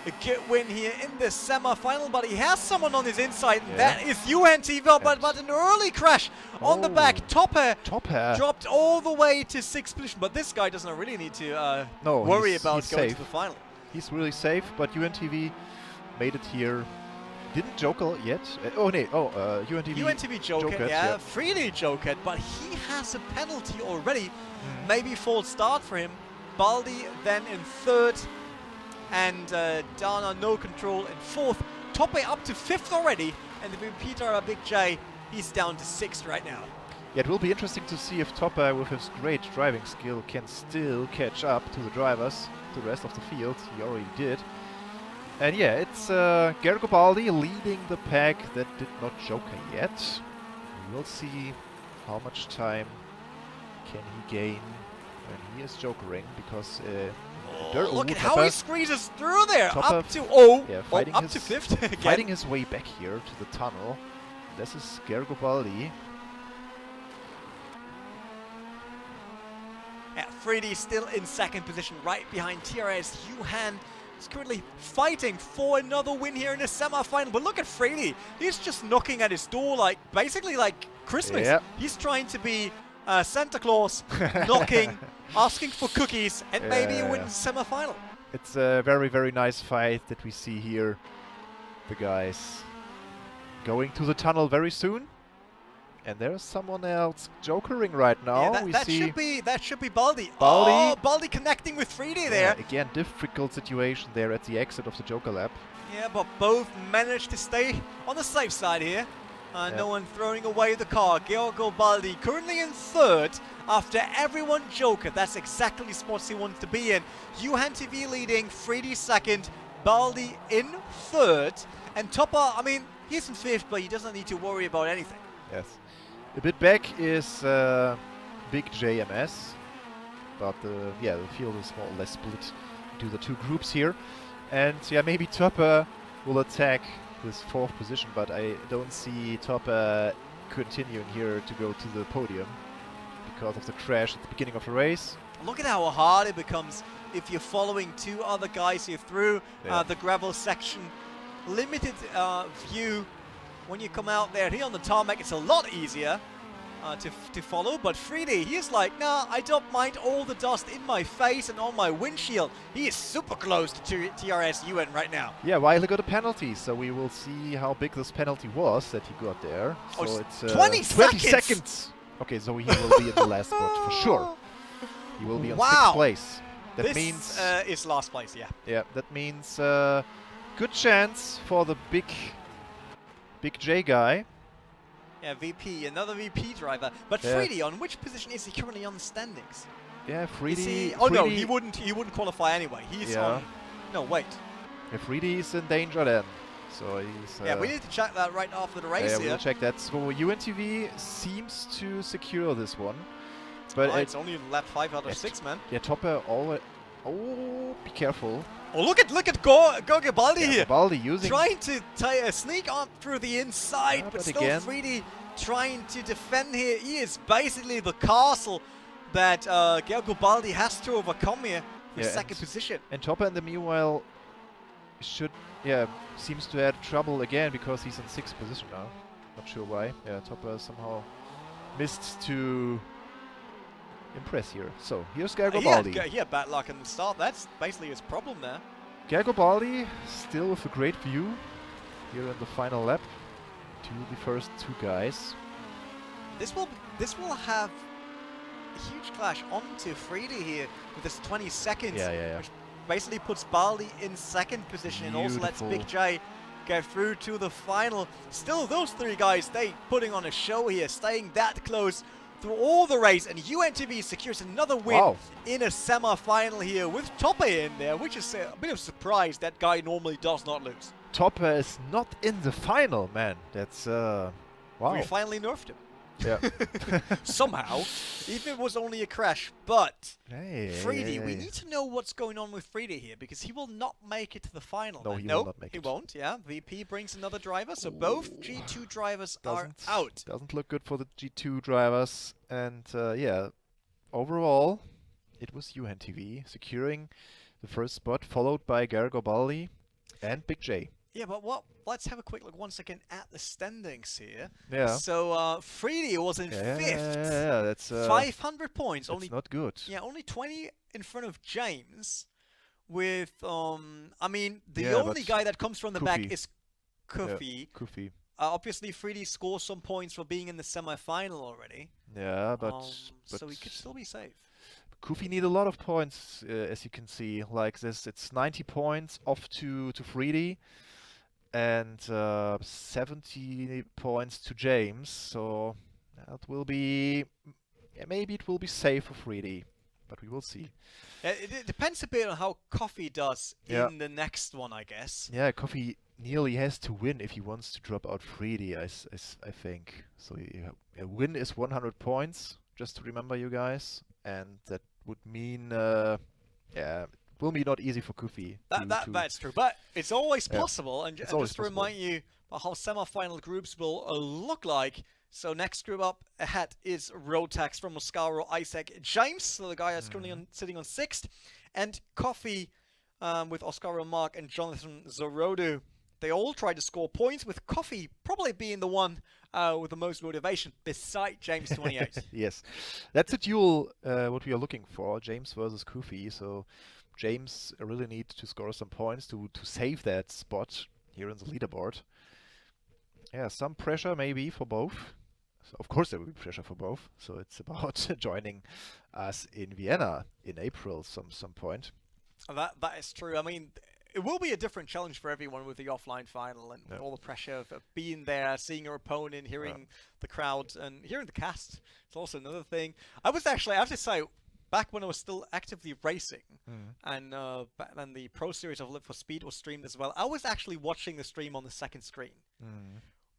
a good win here in this semi-final? But he has someone on his inside, and that is UNTV, but an early crash on the back. Topper dropped all the way to 6th position, but this guy doesn't really need to worry about going to the final. He's really safe, but UNTV made it here. Didn't Joker yet? UNTV joked, yeah. Freely joked, but he has a penalty already. Maybe false start for him. Baldi then in 3rd, and Dana no control in 4th. Toppe up to 5th already, and the Peter Big J, he's down to 6th right now. Yeah, it will be interesting to see if Toppe, with his great driving skill, can still catch up to the drivers, to the rest of the field. He already did. And yeah, it's Garibaldi leading the pack that did not Joker yet. We'll see how much time can he gain when he is jokering, because look at how he squeezes through there, Topper up to up to 5th again. Fighting his way back here to the tunnel. This is Garibaldi. Yeah, Freedy still in 2nd position, right behind TRS. Johan is currently fighting for another win here in the semi-final. But look at Freedy. He's just knocking at his door like, basically like Christmas. Yep. He's trying to be Santa Claus, knocking, asking for cookies, and maybe a win in the semi-final. It's a very, very nice fight that we see here. The guys going to the tunnel very soon. And there's someone else jokering right now. Yeah, that should be Baldi. Baldi. Oh, Baldi connecting with Freedy there. Again, difficult situation there at the exit of the Joker lap. Yeah, but both managed to stay on the safe side here. No one throwing away the car. Garibaldi currently in 3rd after everyone joker. That's exactly the spots he wants to be in. Johan TV leading, Freedy 2nd, Baldi in 3rd. And Topper, I mean, he's in 5th, but he doesn't need to worry about anything. Yes. A bit back is Big JMS, but the field is more or less split into the 2 groups here. And yeah, maybe Topper will attack this 4th position, but I don't see Topper continuing here to go to the podium because of the crash at the beginning of the race. Look at how hard it becomes if you're following 2 other guys here through the gravel section. Limited view. When you come out there here on the tarmac, it's a lot easier to follow. But Freedy, he's like, nah, I don't mind all the dust in my face and on my windshield. He is super close to TRS UN right now. Yeah, Wiley got a penalty, so we will see how big this penalty was that he got there. So it's 20 seconds! Okay, so he will be in the last spot for sure. He will be on 6th place. That means is last place, yeah. Yeah, that means good chance for the Big J guy. Yeah, VP, another VP driver. But Freedy, on which position is he currently on the standings? Yeah, Freedy. Oh no, he wouldn't qualify anyway. He's on. No, wait. Yeah, Freedy is in danger then. So he's. Yeah, we need to check that right after the race. Yeah, we'll check that. So UNTV seems to secure this one, but it's only lap 5 out of 6, man. Yeah, Topper always. Oh, be careful. Oh, look at Garibaldi here. Garibaldi using trying to sneak up through the inside, but still again, Freedy trying to defend here. He is basically the castle that Garibaldi has to overcome here for 2nd position. And Topper in the meanwhile seems to have trouble again because he's in 6th position now. Not sure why. Yeah, Topper somehow missed to impress here. So here's Garibaldi. He had bad luck in the start. That's basically his problem there. Garibaldi still with a great view here in the final lap to the first 2 guys. This will have a huge clash onto Freedy here with this 20 seconds. Which basically puts Baldi in 2nd position and also lets Big J go through to the final. Still, those 3 guys, they putting on a show here, staying that close through all the race, and UNTV secures another win in a semi-final here with Toppe in there, which is a bit of a surprise. That guy normally does not lose. Topper is not in the final, man. That's wow. We finally nerfed him. Yeah. Somehow, even if it was only a crash. But Hey, Freedy, we need to know what's going on with Freedy here, because he will not make it to the final. No, he will not make it. He won't. Yeah, VP brings another driver, so both G2 drivers are out. Doesn't look good for the G2 drivers, and yeah, overall, it was Yuhan TV securing the first spot, followed by Garibaldi and Big J. Yeah, but let's have a quick look once again at the standings here. Yeah. So Freedy was in 5th. Yeah, that's 500 points. That's only not good. Yeah, only 20 in front of James. With I mean, the Yeah, only but guy that comes from the back Kufi. is Kufi. Yeah, Kufi. Obviously, Freedy scores some points for being in the semi-final already. Yeah, but so he could still be safe. Kufi need a lot of points, as you can see. Like this, it's 90 points off to Freedy, and 70 points to James. So that will be, maybe it will be safe for Freedy, but we will see. It depends a bit on how Coffee does in the next one, I guess. Yeah, Coffee nearly has to win if he wants to drop out Freedy, I think. So a win is 100 points, just to remember you guys, and that would mean, yeah, it will be not easy for Kufi. That's true, but it's always possible, and just to possible. remind you about how semi-final groups will look like. So next group up ahead is Rotax from Moscaro, Isaac, James, so the guy that's currently sitting on 6th, and Coffee with Oscaro, Mark, and Jonathan Zorodu. They all try to score points, with Coffee probably being the one with the most motivation, beside James 28. Yes, that's a duel what we are looking for, James versus Kufi. So James really needs to score some points to save that spot here in the leaderboard. Yeah, some pressure maybe for both. So of course there will be pressure for both. So it's about joining us in Vienna in April some point. That is true. I mean, it will be a different challenge for everyone with the offline final and all the pressure of being there, seeing your opponent, hearing the crowd, and hearing the cast. It's also another thing. I have to say, back when I was still actively racing, and the Pro Series of Live for Speed was streamed as well, I was actually watching the stream on the second screen.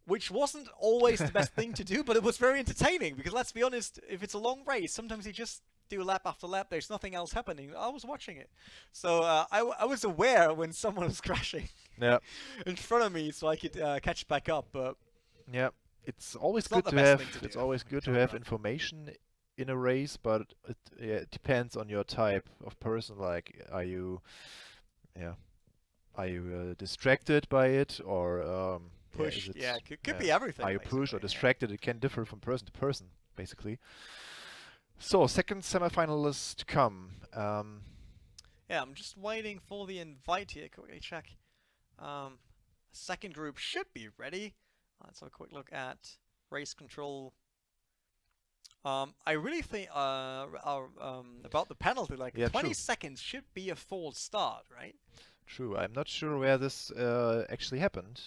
Which wasn't always the best thing to do, but it was very entertaining, because let's be honest, if it's a long race, sometimes you just do lap after lap, there's nothing else happening. I was watching it. So I was aware when someone was crashing in front of me, so I could catch back up. But yeah, it's always good to have information in a race, but it depends on your type of person. Like, are you distracted by it, or push? Yeah, could be everything. Are you pushed or distracted? It can differ from person to person, basically. So, second semifinalist to come. Yeah, I'm just waiting for the invite here. Quickly check. Second group should be ready. Let's have a quick look at race control. I really think about the penalty, like 20 seconds should be a false start, right? True. I'm not sure where this actually happened.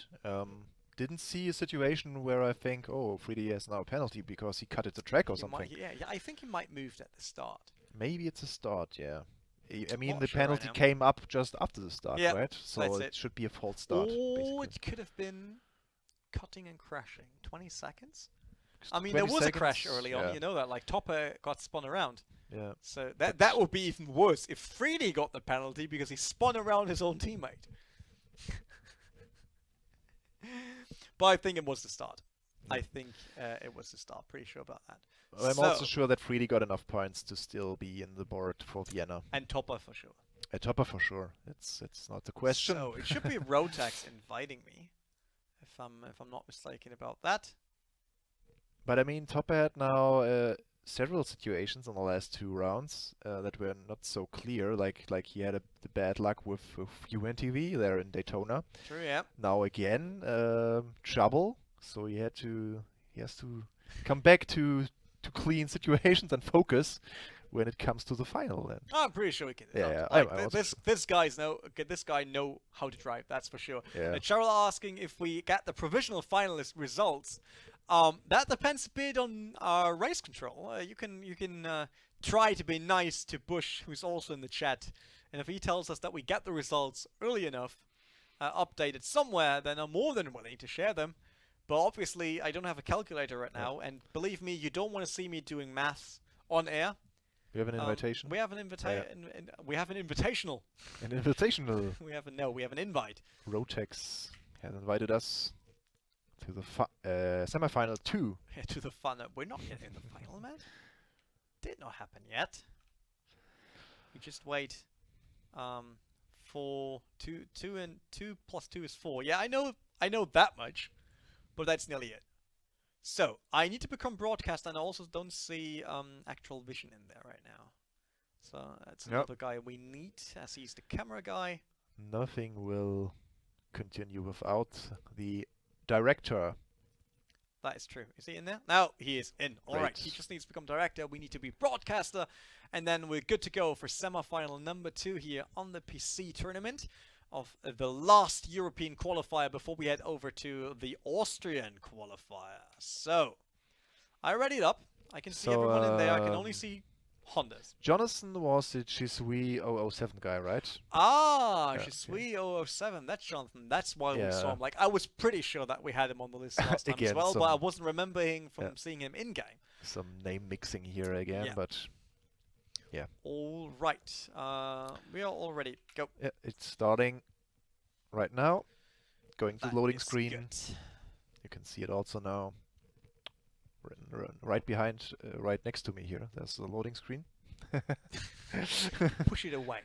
Didn't see a situation where I think, oh, Freedy has now a penalty because he cut the track or something. Yeah, I think he might move at the start. Maybe it's a start, yeah. I mean, Not the sure penalty came up just after the start, right? So it should be a false start. Oh, it could have been cutting and crashing. 20 seconds? I mean, there was a crash early on, you know that, like Topper got spun around. Yeah. So that would be even worse if Freedy got the penalty because he spun around his own teammate. But I think it was the start. I think it was the start. Pretty sure about that. I'm also sure that Freedy got enough points to still be in the board for Vienna. And Topper for sure. Topper for sure. It's not the question. So it should be Rotax inviting me, if I'm not mistaken about that. But I mean, Topper had now several situations in the last 2 rounds that were not so clear. Like he had the bad luck with UNTV there in Daytona. True, yeah. Now again, trouble. So he has to come back to clean situations and focus when it comes to the final. Then I'm pretty sure we can. Yeah, this guy know how to drive. That's for sure. Yeah. Cheryl asking if we get the provisional finalist results. That depends a bit on our race control. You can try to be nice to Bush, who's also in the chat, and if he tells us that we get the results early enough, updated somewhere, then I'm more than willing to share them. But obviously, I don't have a calculator right now, and believe me, you don't want to see me doing maths on air. We have an invitation. We have an we have an invitational. An invitational. we have an invite. Rotex has invited us to the semi-final 2. Yeah, to the fun. We're not yet in the final, man. Did not happen yet. We just wait. For 2 plus 2 is 4. Yeah, I know that much, but that's nearly it. So I need to become broadcast, and I also don't see actual vision in there right now. So that's another guy we need, as he's the camera guy. Nothing will continue without the director. That is true. Is he in there? No, he is in. All Great. right, he just needs to become director. We need to be broadcaster, and then we're good to go for semi-final number 2 here on the PC tournament of the last European qualifier before we head over to the Austrian qualifier. So, I ready it up. I can see everyone in there. I can only see Hondas. Jonathan was the Chisui 007 guy, right? Ah, Yeah, Chisui 007. That's Jonathan. That's why we Yeah. saw him. Like, I was pretty sure that we had him on the list last time as Again, well, but some- I wasn't remembering from seeing him in-game. Some name mixing here again, Yeah. but yeah. All right. We are all ready. Go. Yeah, it's starting right now. Going to That the loading is screen. good. You can see it also now. Right behind, right next to me here. There's the loading screen. Push it away.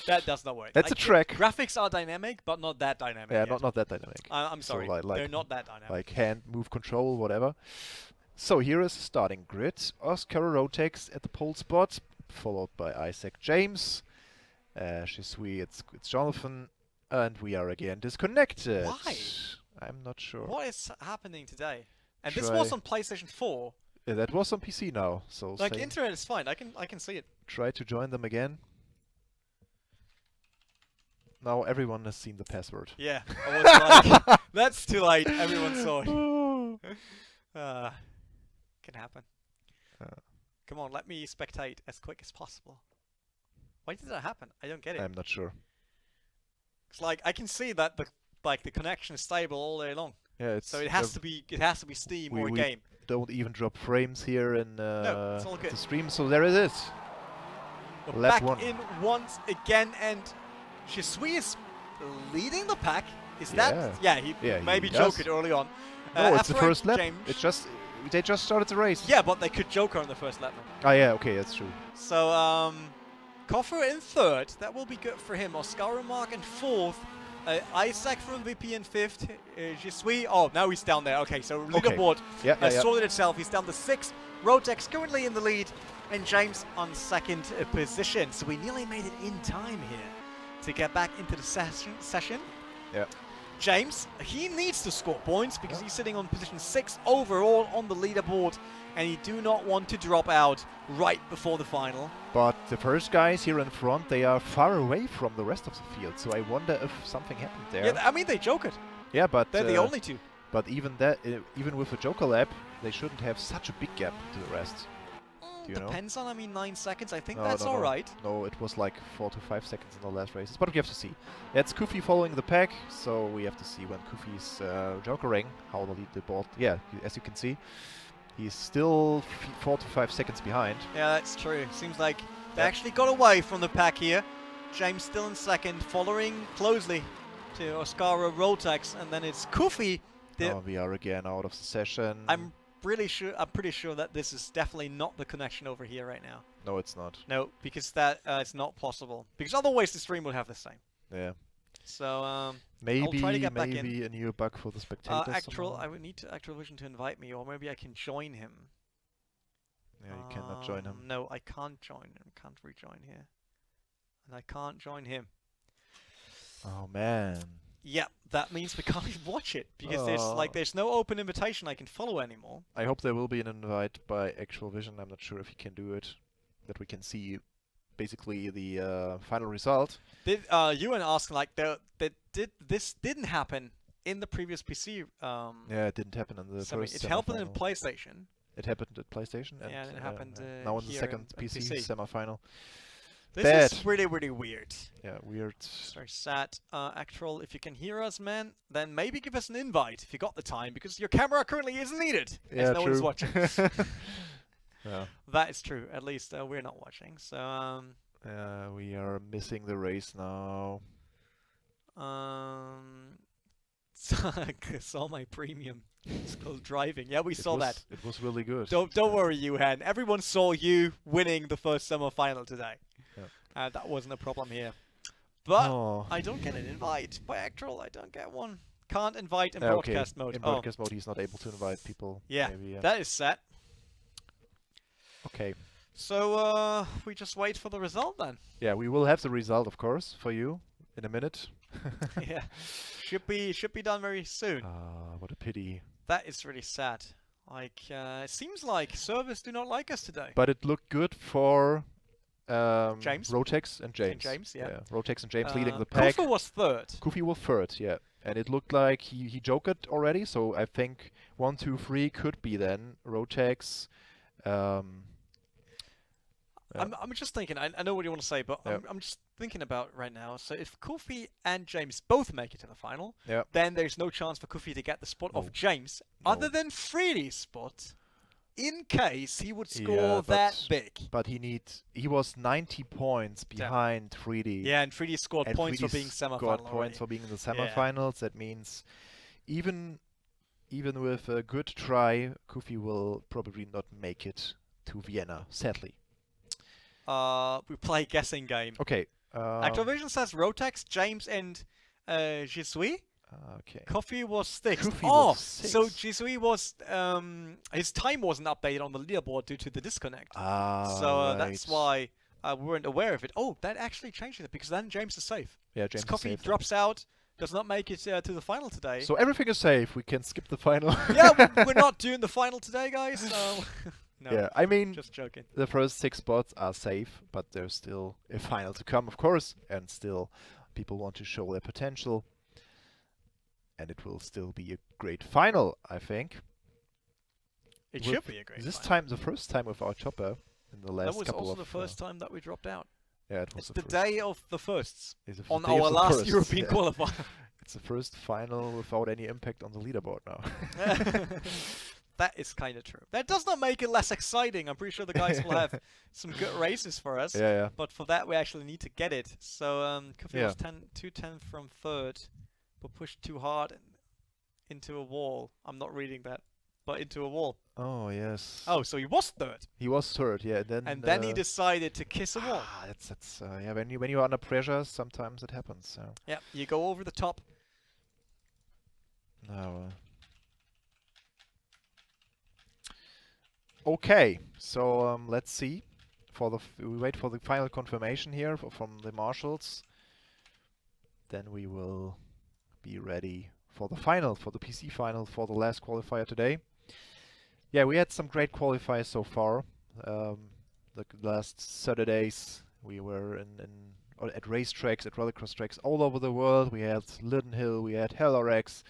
That does not work. That's Like, a track. Graphics are dynamic, but not that dynamic. Yeah, yet. not that dynamic. I'm So, sorry. like- They're not that dynamic. Like hand, move, control, whatever. So here is the starting grid. Oscar Rotex at the pole spot, followed by Isaac James. Shisui, it's Jonathan, and we are again disconnected. Why? I'm not sure. What is happening today? And this was on PlayStation 4. That was on PC now, so Like, say- internet is fine. I can see it. try to join them again. Now everyone has seen the password. Yeah. I was like, that's too late. Everyone saw it. Can happen. Come on, let me spectate as quick as possible. Why did that happen? I don't get it. I'm not sure. It's like I can see that the connection is stable all day long. Yeah, it's So it has to be Steam or a we game. don't even drop frames here in No, it's all good. the stream, so there it is. We're Lap back one. in once again, and Shisui is leading the pack. Is Yeah. that? Yeah, he Yeah, maybe he does. joked it early on. No, it's the After first lap. James, They just started the race. yeah, but they could joker on the first lap. Ah, yeah, okay, that's true. So, Koffer in third. That will be good for him. Oscar Mark in fourth. Isaac from VP in fifth. Shisui. Oh, now he's down there. Okay, so leaderboard Yeah, sorted itself. He's down to sixth. Rotex currently in the lead, and James on second position. So we nearly made it in time here to get back into the session. Yeah. James, he needs to score points because he's sitting on position 6 overall on the leaderboard, and you do not want to drop out right before the final. But the first guys here in front, they are far away from the rest of the field, so I wonder if something happened there. Yeah, I mean, they joke it. Yeah, but They're the only two. But even that, even with a Joker lap, they shouldn't have such a big gap to the rest. Do you know? Depends on, I mean, 9 seconds. I think No, that's no, all no. right. No, it was like 4 to 5 seconds in the last races, but we have to see. It's Kufi following the pack, so we have to see when Kufi's jokering, how the leaderboard. Yeah, as you can see, he's still 4 to 5 seconds behind. Yeah, that's true. Seems like they Yep. actually got away from the pack here. James still in second, following closely to Oscar Rotex, and then it's Kufi. Now we are again out of the session. I'm pretty sure that this is definitely not the connection over here right now. No, it's not. No, because that it's not possible. Because otherwise the stream would have the same. Yeah. So Maybe, try to get back in. maybe a new bug for the spectators. I would need Activision to invite me, or maybe I can join him. Yeah, you cannot join him. No, I can't join him. Can't rejoin here. And I can't join him. Oh man. Yeah, that means we can't even watch it because there's no open invitation I can follow anymore. I hope there will be an invite by Actual Vision. I'm not sure if he can do it. That we can see basically the final result. Did Ewan ask like this didn't happen in the previous PC? Yeah, it didn't happen in the first. It happened in semifinal. PlayStation. It happened at PlayStation, and Yeah, it happened now in the here second in PC PC. semifinal. This is really, really weird. Yeah, weird. It's very sad. Actual, if you can hear us, man, then maybe give us an invite if you got the time, because your camera currently isn't needed. Yeah, as no one's true. watching. Yeah. That is true. At least we're not watching. So, we are missing the race now. saw my premium. It's called driving. Yeah, we saw that. It was really good. Don't worry, Yuhan. Everyone saw you winning the first summer final today. Yeah. That wasn't a problem here. But Oh. I don't get an invite. By actual, I don't get one. Can't invite in Okay. broadcast mode. In broadcast mode, he's not able to invite people. Yeah, Maybe, yeah. that is sad. Okay. So we just wait for the result then. Yeah, we will have the result, of course, for you in a minute. Yeah, should be done very soon. What a pity. That is really sad. Like, it seems like servers do not like us today. But it looked good for James? Rotex and James. James, yeah. Rotex and James leading the pack. Kufa was third. Kufi was third, yeah. And it looked like he joked already, so I think 1, 2, 3 could be then Rotex. Yeah. I'm just thinking, I know what you want to say, but Yeah. I'm just thinking about right now. So if Kofi and James both make it to the final, Yeah. then there's no chance for Kofi to get the spot No. of James, No. other than 3D's spot, in case he would Yeah, score that big. But he was 90 points behind 3D. Yeah, and 3D scored And points for 3D being semifinal scored already. points for being in the semifinals. That means even with a good try, Kofi will probably not make it to Vienna, sadly. We play guessing game. Okay. Activision says Rotex, James, and Jisui. Okay. Kofi was sixth. Kofi Oh, was sixth. so Jisui was his time wasn't updated on the leaderboard due to the disconnect. So that's why we weren't aware of it. Oh, that actually changes it, because then James is safe. Yeah, James is Kofi safe. drops out, does not make it to the final today. So everything is safe. We can skip the final. Yeah, we're not doing the final today, guys. So no, Yeah, I mean, just joking. the first 6 spots are safe, but there's still a final to come, of course, and still people want to show their potential. And it will still be a great final, I think. It should be a great This final. time, the first time with our chopper in the last That was couple also of... the first time that we dropped out. Yeah, it was It's the first. day of the firsts It's the on day of our the last firsts, European yeah. qualifier. It's the first final without any impact on the leaderboard now. That is kind of true. That does not make it less exciting. I'm pretty sure the guys will have some good races for us. Yeah. But for that, we actually need to get it. So Kofi Yeah. was 210 from third, but pushed too hard into a wall. I'm not reading that, but into a wall. Oh, yes. Oh, so he was third. He was third, yeah. And then he decided to kiss a wall. That's yeah. When you're under pressure, sometimes it happens. So. Yeah, you go over the top. Now. Okay, so let's see. We wait for the final confirmation here from the marshals. Then we will be ready for the final, for the PC final, for the last qualifier today. Yeah, we had some great qualifiers so far. The last Saturdays we were at racetracks, at rallycross tracks all over the world. We had Lyden Hill, we had HellRX,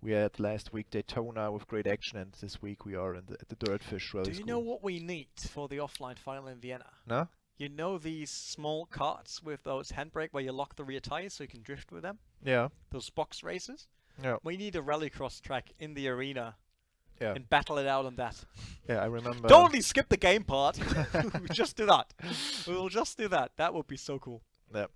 we had last week Daytona with great action, and this week we are at the Dirtfish Rally Do you know what we need for the offline final in Vienna? No? You know these small carts with those handbrake where you lock the rear tires so you can drift with them? Yeah. Those box races? Yeah. We need a rallycross track in the arena Yeah. and battle it out on that. Yeah, I remember. Don't only skip the game part. Just do that. We'll just do that. That would be so cool. Yeah.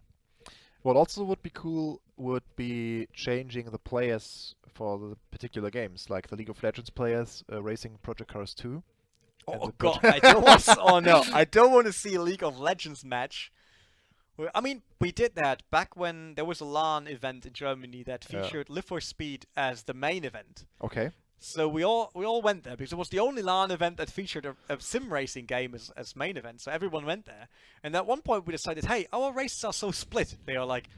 What also would be cool would be changing the players for the particular games, like the League of Legends players racing Project Cars 2. Oh god, I don't want. Oh no, I don't want to see a League of Legends match. I mean, we did that back when there was a LAN event in Germany that featured Live for Speed as the main event. Okay. So we all went there because it was the only LAN event that featured a sim racing game as main event. So everyone went there. And at one point we decided, hey, our races are so split. They are like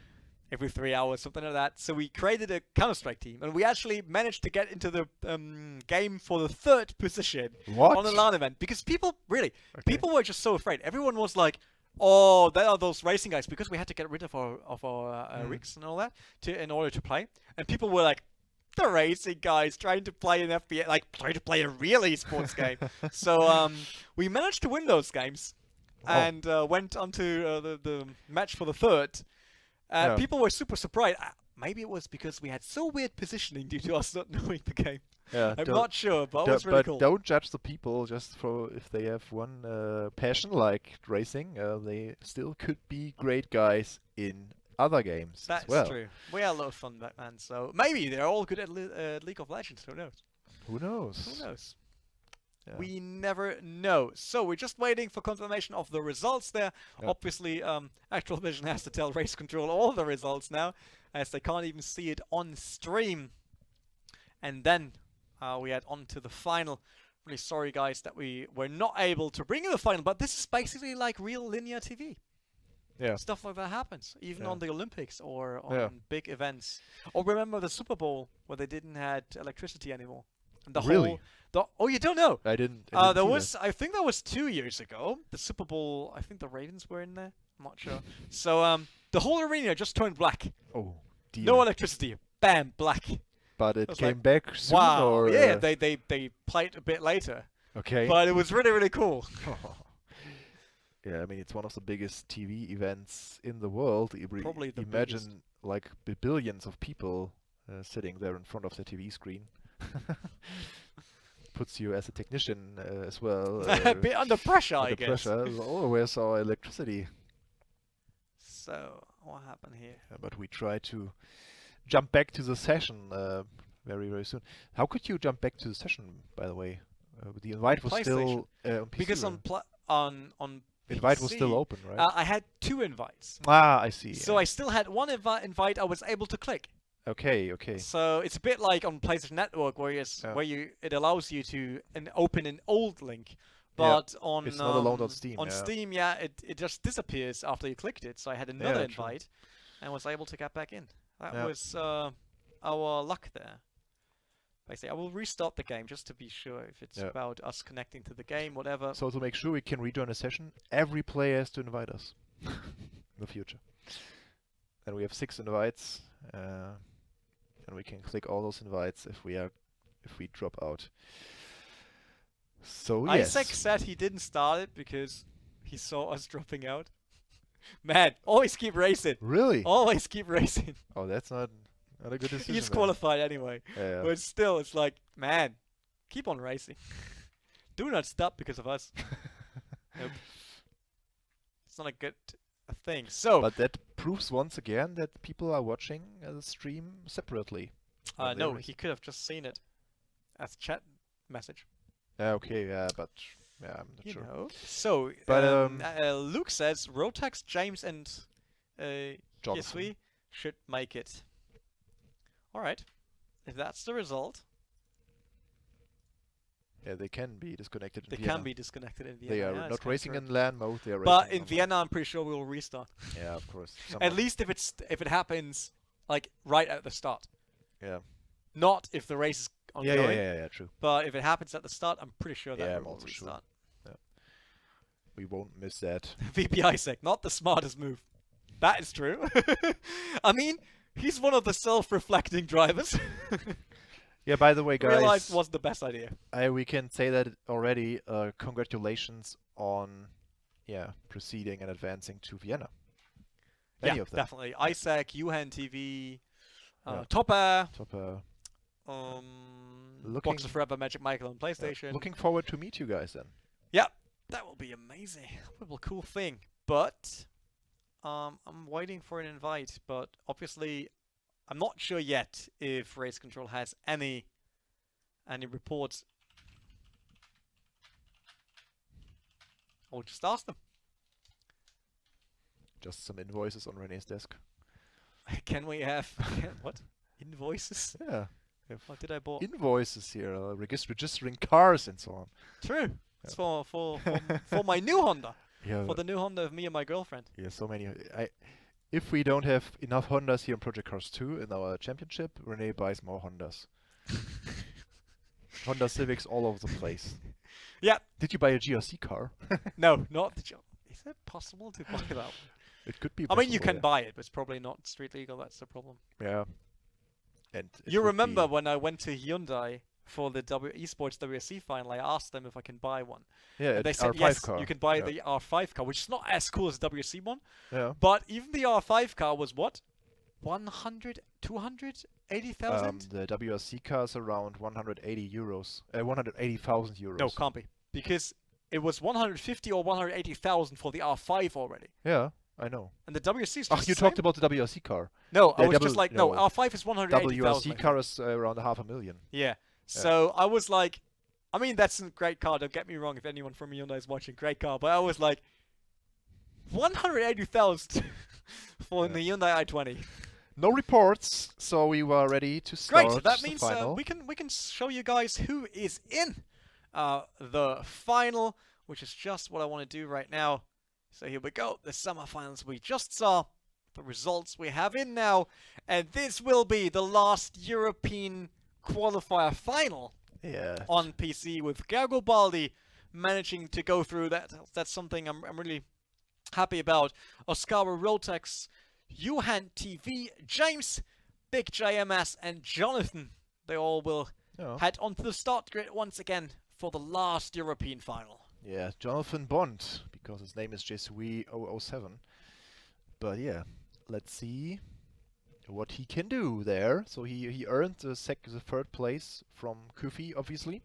every 3 hours, something like that. So we created a Counter-Strike team, and we actually managed to get into the game for the 3rd position on the LAN event because people were just so afraid. Everyone was like, oh, there are those racing guys, because we had to get rid of our rigs and all that in order to play. And people were like, the racing guys trying to play an FPS, like trying to play a real esports game. So we managed to win those games. and went onto the match for the third. Yeah. People were super surprised. Maybe it was because we had so weird positioning due to us not knowing the game. Yeah, I'm not sure, but it was really cool. Don't judge the people just for if they have one passion like racing. They still could be great guys in other games That's as well. true. We had a lot of fun back then, so maybe they're all good at League of Legends. Who knows? Who knows? Who knows? Yeah. We never know. So we're just waiting for confirmation of the results there. Yeah. Obviously, Activision has to tell Race Control all the results now, as they can't even see it on stream. And then we head on to the final. Really sorry, guys, that we were not able to bring you the final, but this is basically like real linear TV. Yeah. Stuff like that happens, even Yeah. on the Olympics or on big events. Or remember the Super Bowl where they didn't have electricity anymore. And the Really? Oh, you don't know? I didn't. There was, I think that was 2 years ago. The Super Bowl. I think the Ravens were in there. I'm not sure. So the whole arena just turned black. Oh dear. No electricity. Bam, black. But it was came like, back soon. Wow. Or, Yeah, they played a bit later. Okay. But it was really, really cool. Yeah, I mean it's one of the biggest TV events in the world. Probably the Imagine biggest. like billions of people sitting there in front of the TV screen. Puts you as a technician as well. A bit under pressure, I under guess. pressure. Oh, where's our electricity? So, what happened here? But we try to jump back to the session very, very soon. How could you jump back to the session, by the way? The invite was still on PC. Because on invite was still PC, open, right? I had 2 invites. Ah, I see. So I still had one invite I was able to click. Okay, okay. So it's a bit like on PlayStation Network where it allows you to open an old link, but on it's not allowed on Steam. On Steam, it just disappears after you clicked it. So I had another invite and was able to get back in. That was our luck there. Basically, I will restart the game just to be sure if it's about us connecting to the game, whatever. So to make sure we can rejoin a session, every player has to invite us in the future. And we have 6 invites, and we can click all those invites if we drop out. So yes. Isaac said he didn't start it because he saw us dropping out. Man, always keep racing. Really? Always keep racing. Oh, that's not a good decision. He's qualified anyway. Yeah. But still, it's like, man, keep on racing. Do not stop because of us. Nope. It's not a good thing. So, but that proves once again that people are watching the stream separately. no, he could have just seen it as chat message. Okay, but I'm not sure. Know. So, but Luke says Rotax, James, and Jonathan Yesui should make it. All right, if that's the result. Yeah, they can be disconnected in They Vienna. can be disconnected in Vienna. They are yeah, not racing correct. in LAN mode. They are but racing in Vienna, I'm pretty sure we'll restart. Yeah, of course. At least if it happens like right at the start. Yeah. Not if the race is ongoing. Yeah, true. But if it happens at the start, I'm pretty sure that I'm will also restart. Sure. Yeah. We won't miss that. VP Isaac, not the smartest move. That is true. I mean, he's one of the self-reflecting drivers. Yeah, by the way, guys, Realized was the best idea. We can say that already. Congratulations on, proceeding and advancing to Vienna. Any of them. Definitely. Isaac, Yuhan TV, Topper, Boxer Forever, Magic Michael on PlayStation. Looking forward to meet you guys then. Yeah, that will be amazing. That will be a cool thing. But I'm waiting for an invite. But obviously, I'm not sure yet if Race Control has any reports. I'll just ask them. Just some invoices on Rene's desk. Can we have what invoices? Yeah. What did I bought? Invoices here, registering cars and so on. True. It's for my new Honda. Yeah. For the new Honda of me and my girlfriend. Yeah, so many. If we don't have enough Hondas here in Project Cars 2 in our championship, Rene buys more Hondas. Honda Civics all over the place. Yeah. Did you buy a GRC car? No, not the Is it possible to buy that one? It could be. I mean, you can buy it, but it's probably not street legal. That's the problem. Yeah. And you remember when I went to Hyundai for the eSports WSC final, I asked them if I can buy one. Yeah, And they said, R5 yes, car. you can buy the R5 car, which is not as cool as the WSC one. Yeah. But even the R5 car was what? 100, 280,000? The WRC car is around 180 euros. 180,000 euros. No, can't be. Because it was 150 or 180,000 for the R5 already. Yeah, I know. And the WRC is just Oh, you talked about the WRC car. No, Yeah, I was just like, no, R5 is 180,000. WRC car is around 500,000. Yeah. So I was like, I mean, that's a great car. Don't get me wrong if anyone from Hyundai is watching. Great car. But I was like, 180,000 for the Hyundai i20. No reports, so we were ready to start. Great. So that means the final. we can show you guys who is in the final, which is just what I want to do right now. So here we go. The semifinals we just saw. The results we have in now. And this will be the last European qualifier final on PC with Garibaldi managing to go through that. That's something I'm really happy about. Oscar Rotex, Johan TV, James, Big JMS, and Jonathan. They all will head onto the start grid once again for the last European final. Yeah, Jonathan Bond, because his name is Jesui007. But yeah, let's see what he can do there. So he earned the third place from Kufi, obviously.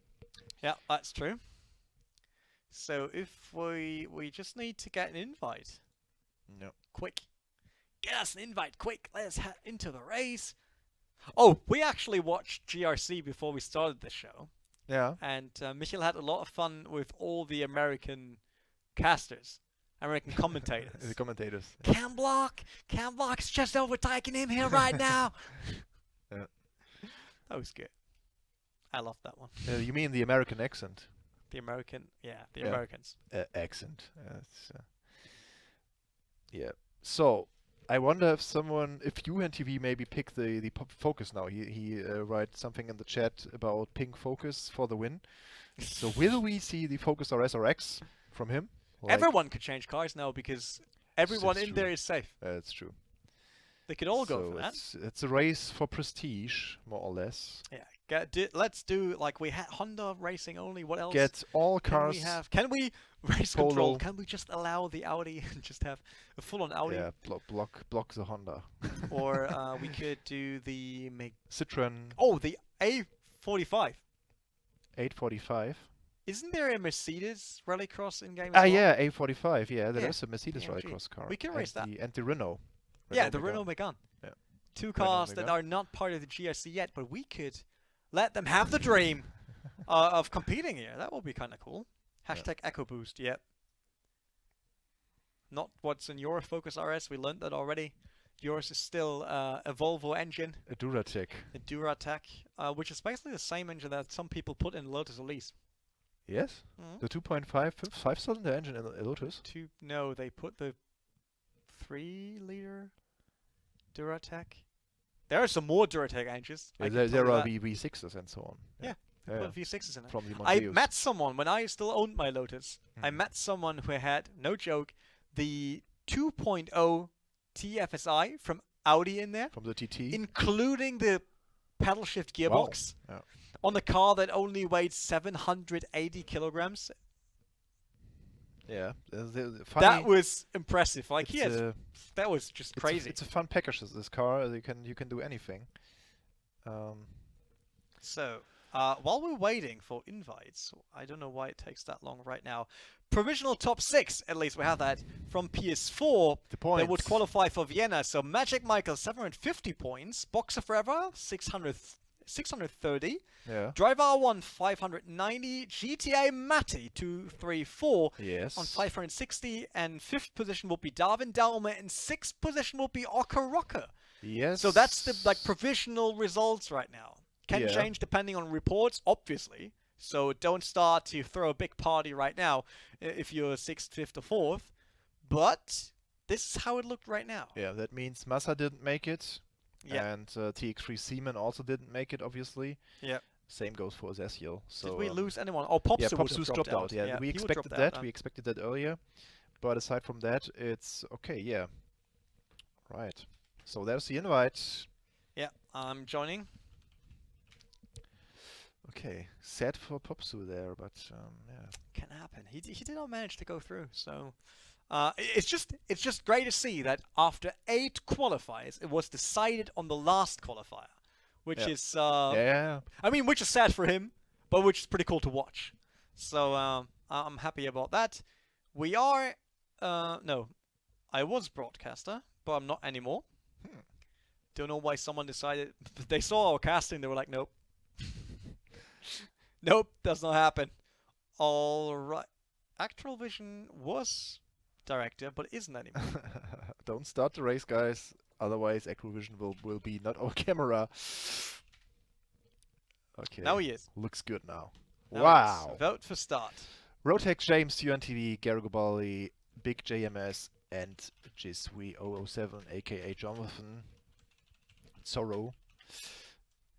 Yeah, that's true. So if we just need to get an invite. No. Quick. Get us an invite, quick. Let's head into the race. Oh, we actually watched GRC before we started the show. Yeah. And Michael had a lot of fun with all the American casters, American commentators. The commentators. Cam Block's just overtaking him here right now. Yeah. That was good. I love that one. You mean the American accent? The American, Americans. Accent. Yeah. So, I wonder if you and TV maybe pick the focus now. He writes something in the chat about pink focus for the win. So will we see the Focus RS or X from him? Like, everyone could change cars now because everyone in there is safe. That's true. They could all go for that. It's a race for prestige, more or less. Yeah. Let's do like we had Honda racing only. What else? Get all cars. Can we race Polo. control? Can we just allow the Audi and just have a full-on Audi? Yeah, block the Honda. Or we could do the Citroen. Oh, the A45. 845. Isn't there a Mercedes Rallycross in game? Yeah, A45. Yeah, there is a Mercedes Rallycross car. We can race that. And the Renault. Yeah, the Renault Megane. Yeah. Two cars that are not part of the GRC yet, but we could let them have the dream of competing here. That would be kind of cool. Hashtag EcoBoost, yep. Not what's in your Focus RS, we learned that already. Yours is still a Volvo engine. A Duratec. A Duratec, which is basically the same engine that some people put in Lotus Elise. Yes? The 2.5-cylinder engine in Lotus? No, they put the 3-liter Duratec. There are some more Duratec engines. Yeah, there are V6s and so on. Yeah. Put V6s in it. From the I met someone, when I still owned my Lotus, I met someone who had, no joke, the 2.0 TFSI from Audi in there. From the TT? Including the pedal shift gearbox. Wow. Yeah. On a car that only weighed 780 kilograms. Yeah. That was impressive. Like, that was just crazy. It's a fun package, this car. You can do anything. So, while we're waiting for invites, I don't know why it takes that long right now. Provisional top 6, at least we have that, from PS4. The points. That would qualify for Vienna. So, Magic Michael, 750 points. Boxer Forever, 630. Yeah. Driver R1, 590. GTA Matty, 234. Yes. On 560. And 5th position will be Darwin Dalma. And 6th position will be Ocker Rocker. Yes. So that's the provisional results right now. Can change depending on reports, obviously. So don't start to throw a big party right now if you're 6th, 5th, or 4th. But this is how it looked right now. Yeah, that means Massa didn't make it. Yeah. And TX3 Seaman also didn't make it, obviously. Yeah. Same goes for Ezekiel. So, did we lose anyone? Oh, Popsu Popsu's dropped out. Yeah, we expected that. We expected that earlier. But aside from that, it's okay. Yeah. Right. So there's the invite. Yeah, I'm joining. Okay, sad for Popsu there, but yeah. Can happen. He did not manage to go through, so it's just great to see that after 8 qualifiers, it was decided on the last qualifier, which is Yeah. I mean, which is sad for him, but which is pretty cool to watch. So I'm happy about that. We are no, I was broadcaster, but I'm not anymore. Don't know why someone decided they saw our casting. They were like, nope. Nope, does not happen. All right. Actual Vision was director, but isn't anymore. Don't start the race, guys. Otherwise, Acrovision will be not on camera. Okay. Now he is. Looks good now. Now Wow. he is. Vote for start. Rotex James, UNTV, Garibaldi, Big JMS, and Jisui 007, aka Jonathan Sorrow.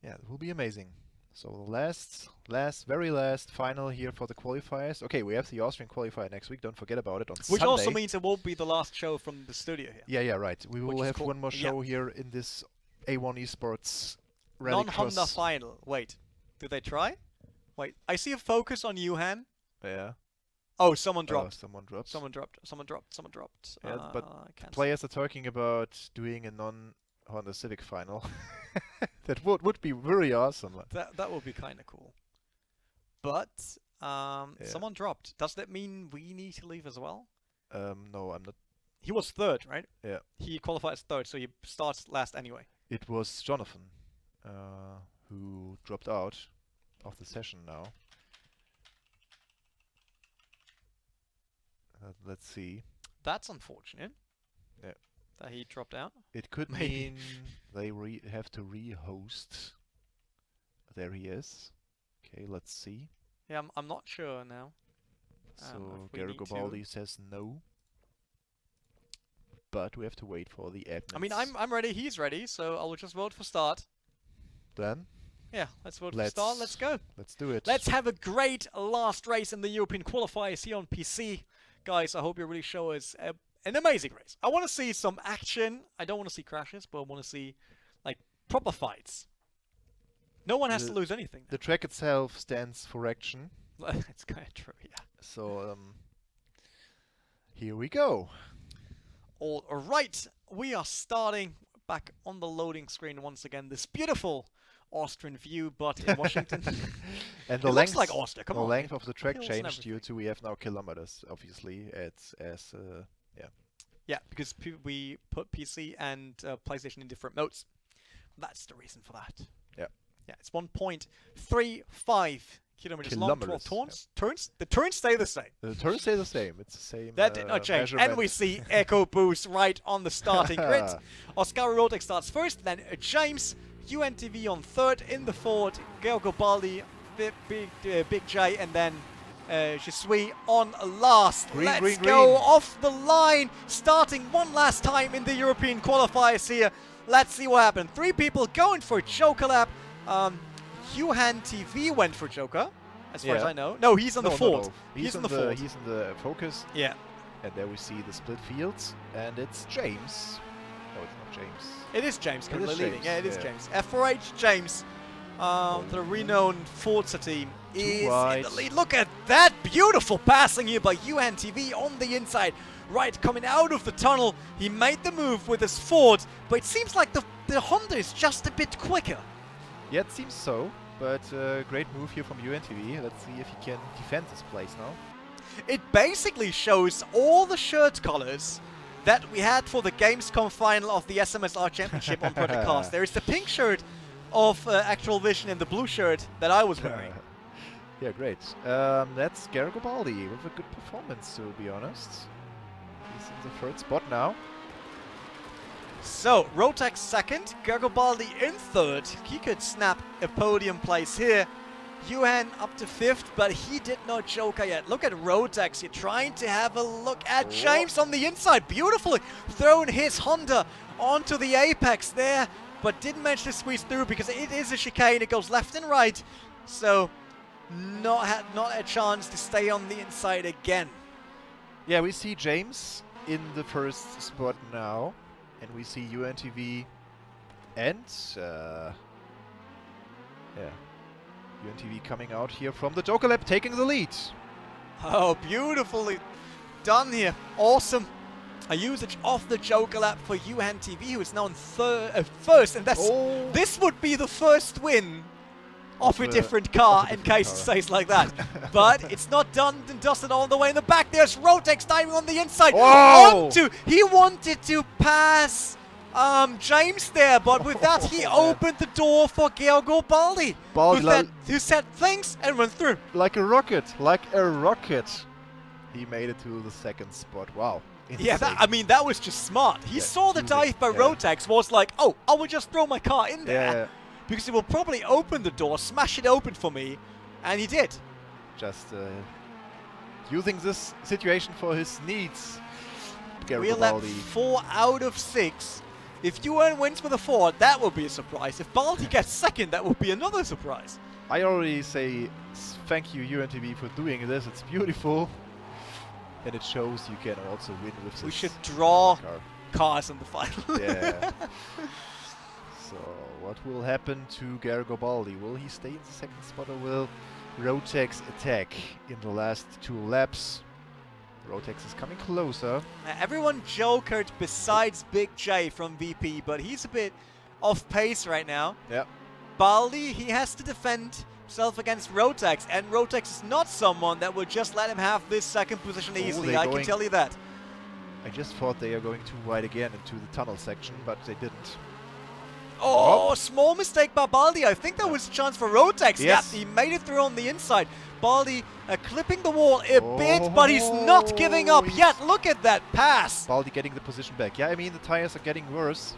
Yeah, it will be amazing. So the very last final here for the qualifiers. Okay, we have the Austrian qualifier next week. Don't forget about it on Which Sunday. also means it won't be the last show from the studio here. Yeah, right. We will have cool. one more show here in this A1 eSports Rallycross. Non-Honda final. Wait, did they try? Wait, I see a focus on Yuhan. Yeah. Oh, someone dropped. Someone dropped. Someone dropped. Yeah, but players are talking about doing a non-Honda Civic final. That would be very awesome. That would be kind of cool. But someone dropped. Does that mean we need to leave as well? No, I'm not. He was third, right? Yeah. He qualified as third, so he starts last anyway. It was Jonathan who dropped out of the session now. Let's see. That's unfortunate. Yeah. That he dropped out. It could mean they have to re-host. There he is. Okay, let's see. Yeah, I'm not sure now. So Garibaldi says no. But we have to wait for the admins. I mean, I'm ready. He's ready. So I'll just vote for start. Then? Yeah, let's vote for start. Let's go. Let's do it. Let's have a great last race in the European qualifiers here on PC. Guys, I hope you really show us an amazing race. I want to see some action. I don't want to see crashes, but I want to see like proper fights. No one has to lose anything. The track itself stands for action. It's kind of true, yeah. So here we go. All right, we are starting back on the loading screen once again. This beautiful Austrian view, but in Washington. And the it length, looks like Austria. Come on. The length of the track Hills changed due to we have now kilometers. Obviously, yeah. Yeah, because we put PC and PlayStation in different modes. That's the reason for that. Yeah. Yeah, it's 1.35 kilometers long. 12 turns. Yeah. Turns. The turns stay the same. The turns stay the same. It's the same. That did not change. And we see Echo Boost right on the starting grid. Oscar Rotek starts first, then James. UNTV on third, in the fourth, Garibaldi, Big J, and then Jisui on last. Let's go off the line, starting one last time in the European qualifiers here. Let's see what happened. 3 people going for Joker lap. UNTV went for Joker, as far as I know. No, he's on the fourth. No. He's in the focus. Yeah. And there we see the split fields, and it's James. No, it's not James. It is James currently leading. James. Yeah, it is James. F4H James, the renowned Forza team, is in the lead. Look at that beautiful passing here by UNTV on the inside. Right, coming out of the tunnel, he made the move with his Ford, but it seems like the Honda is just a bit quicker. Yeah, it seems so, but great move here from UNTV. Let's see if he can defend this place now. It basically shows all the shirt colors that we had for the Gamescom final of the SMSR Championship on Project Cars. There is the pink shirt of Actual Vision and the blue shirt that I was wearing. Yeah, great. That's Garibaldi with a good performance, to be honest. He's in the third spot now. So, Rotek second, Garibaldi in third. He could snap a podium place here. Yuhan up to fifth, but he did not Joker yet. Look at Rotex here, trying to have a look at James on the inside. Beautifully throwing his Honda onto the apex there, but didn't manage to squeeze through because it is a chicane. It goes left and right, so not a chance to stay on the inside again. Yeah, we see James in the first spot now, and we see UNTV and yeah. UNTV coming out here from the Joker Lab, taking the lead. Oh, beautifully done here. Awesome. A usage of the Joker Lab for UNTV, who is now in first, and this would be the first win of a different car, in case it stays like that. But it's not done and dusted all the way in the back. There's Rotex diving on the inside. Whoa! He wanted to pass James there, but with that he opened the door for Georgo Baldi, who said thanks and went through. Like a rocket, like a rocket. He made it to the second spot. Wow. Insane. Yeah, that was just smart. He saw the dive by Rotex, was like, oh, I will just throw my car in there. Because it will probably open the door, smash it open for me, and he did. Just using this situation for his needs. We're left 4 out of 6. If UN wins with a 4, that will be a surprise. If Baldi gets second, that would be another surprise. I already say thank you UNTV for doing this. It's beautiful. And it shows you can also win with this. We should draw cars in the final. Yeah. So, what will happen to Georgo Baldi? Will he stay in the second spot or will Rotex attack in the last 2 laps? Rotex is coming closer. Everyone jokered besides Big J from VP, but he's a bit off pace right now. Yeah. Baldi, he has to defend himself against Rotex, and Rotex is not someone that would just let him have this second position easily, I can tell you that. I just thought they are going too wide again into the tunnel section, but they didn't. Oh, small mistake by Baldi. I think there was a chance for Rotex. Yes. Yeah, he made it through on the inside. Baldi clipping the wall a bit, but he's not giving up yet. Look at that pass. Baldi getting the position back. Yeah, I mean, the tires are getting worse,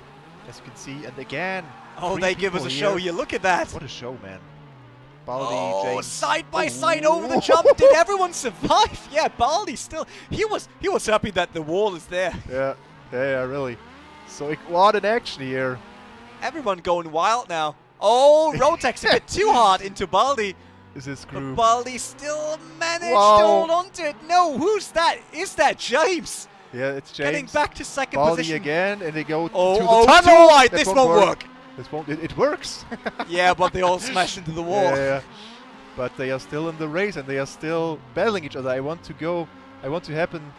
as you can see. And again, oh, they give us a show here. Look at that. What a show, man. Baldi, James. Side by side over the jump. Did everyone survive? Yeah, Baldi still. He was happy that the wall is there. Yeah, really. So what an action here. Everyone going wild now. Oh, Rotex a bit too hard into Baldi. This is screwed. But Baldi still managed to hold on to it. No, who's that? Is that James? Yeah, it's James. Getting back to second Baldi position. again, and they go to the tunnel. tunnel. Too wide. This won't work. This won't. It works. Yeah, but they all smash into the wall. Yeah. But they are still in the race, and they are still battling each other. I want to happen.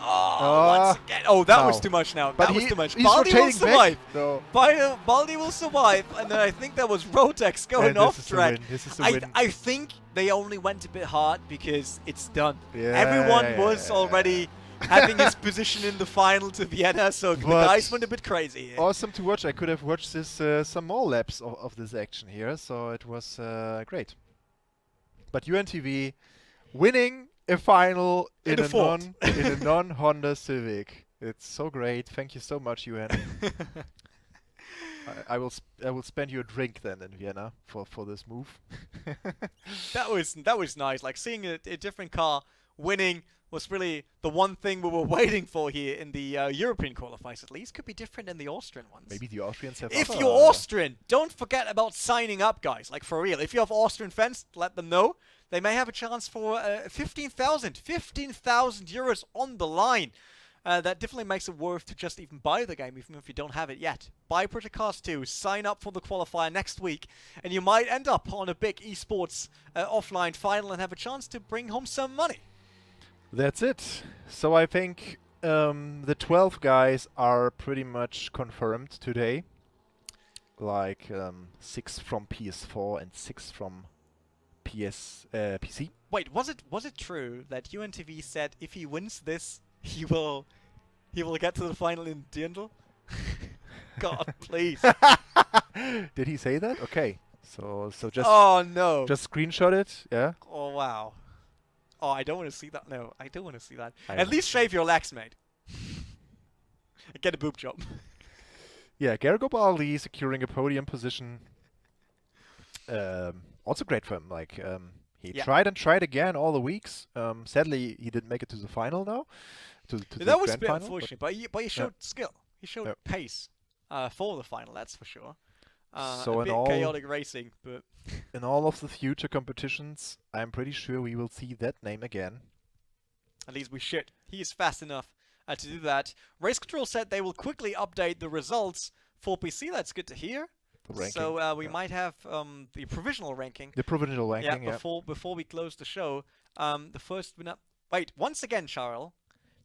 Once again. Oh, that was too much now. But that was too much. He's Baldi will survive. So. Baldi will survive, and then I think that was Rotex going off track. This is a win. I think they only went a bit hard because it's done. Yeah, Everyone was already having his position in the final to Vienna, so the guys went a bit crazy here. Awesome to watch. I could have watched this some more laps of this action here, so it was great. But UNTV winning a final in a non-Honda Civic. It's so great. Thank you so much, UN. I will spend you a drink then in Vienna for this move. That was nice. Like seeing a different car winning was really the one thing we were waiting for here in the European qualifiers. At least could be different in the Austrian ones. Maybe the Austrians have. If you're Austrian, don't forget about signing up, guys. Like for real. If you have Austrian fans, let them know. They may have a chance for 15,000 euros on the line. That definitely makes it worth to just even buy the game, even if you don't have it yet. Buy Project Cars 2, sign up for the qualifier next week, and you might end up on a big eSports offline final and have a chance to bring home some money. That's it. So I think the 12 guys are pretty much confirmed today. Like 6 from PS4 and 6 from PC. Wait, was it true that UNTV said if he wins this, he will get to the final in Dirndl? God, please. Did he say that? Okay. So just just screenshot it. Yeah. Oh wow. Oh, I don't want to see that. No, I don't want to see that. At least shave your legs, mate. Get a boob job. Yeah, Georgo Baldi securing a podium position. Also great for him. Like he tried and tried again all the weeks. Sadly, he didn't make it to the final now. That was a bit unfortunate, but he showed skill. He showed pace for the final. That's for sure. So a bit chaotic racing, but in all of the future competitions, I'm pretty sure we will see that name again. At least we should. He is fast enough to do that. Race Control said they will quickly update the results for PC. That's good to hear. the ranking. So we might have the provisional ranking. The provisional ranking, Yeah, before we close the show. The first winner... Wait, once again, Charles,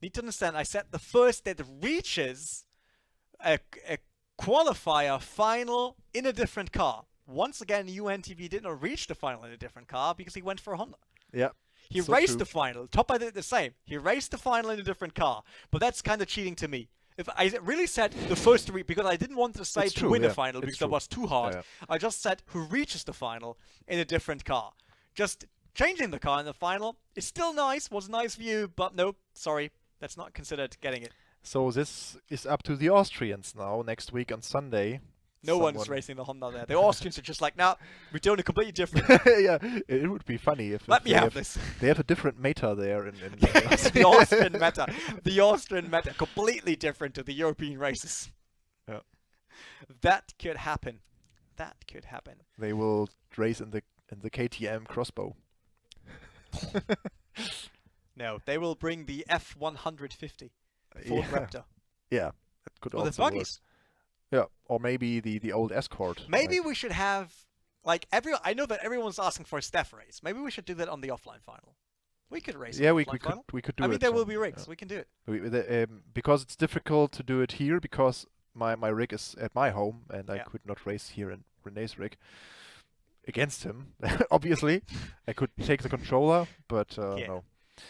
need to understand, I said the first that reaches a qualifier final in a different car. Once again, UNTV did not reach the final in a different car because he went for a Honda. Yeah. He raced the final. Top I did the same. He raced the final in a different car. But that's kind of cheating to me. If I really said the first three, because I didn't want to say to win the final because that was too hard. Yeah. I just said who reaches the final in a different car. Just changing the car in the final is still nice, was a nice view, but nope, sorry, that's not considered getting it. So this is up to the Austrians now, next week on Sunday. No one's racing the Honda there. The Austrians are just like, nah, we're doing it completely different. Yeah, it would be funny if Let me have this. They have a different meta there. The Austrian meta. The Austrian meta, completely different to the European races. Yeah. That could happen. That could happen. They will race in the KTM crossbow. No, they will bring the F150 Ford Raptor. Yeah, that could Or also the buggies. work. Yeah, or maybe the old Escort. Maybe we should have, like, I know that everyone's asking for a staff race. Maybe we should do that on the offline final. We could race. Yeah, on we the offline final. could do it. I mean, there will be rigs. We can do it. Because it's difficult to do it here because my rig is at my home and I could not race here in René's rig against him. Obviously, I could take the controller, but no.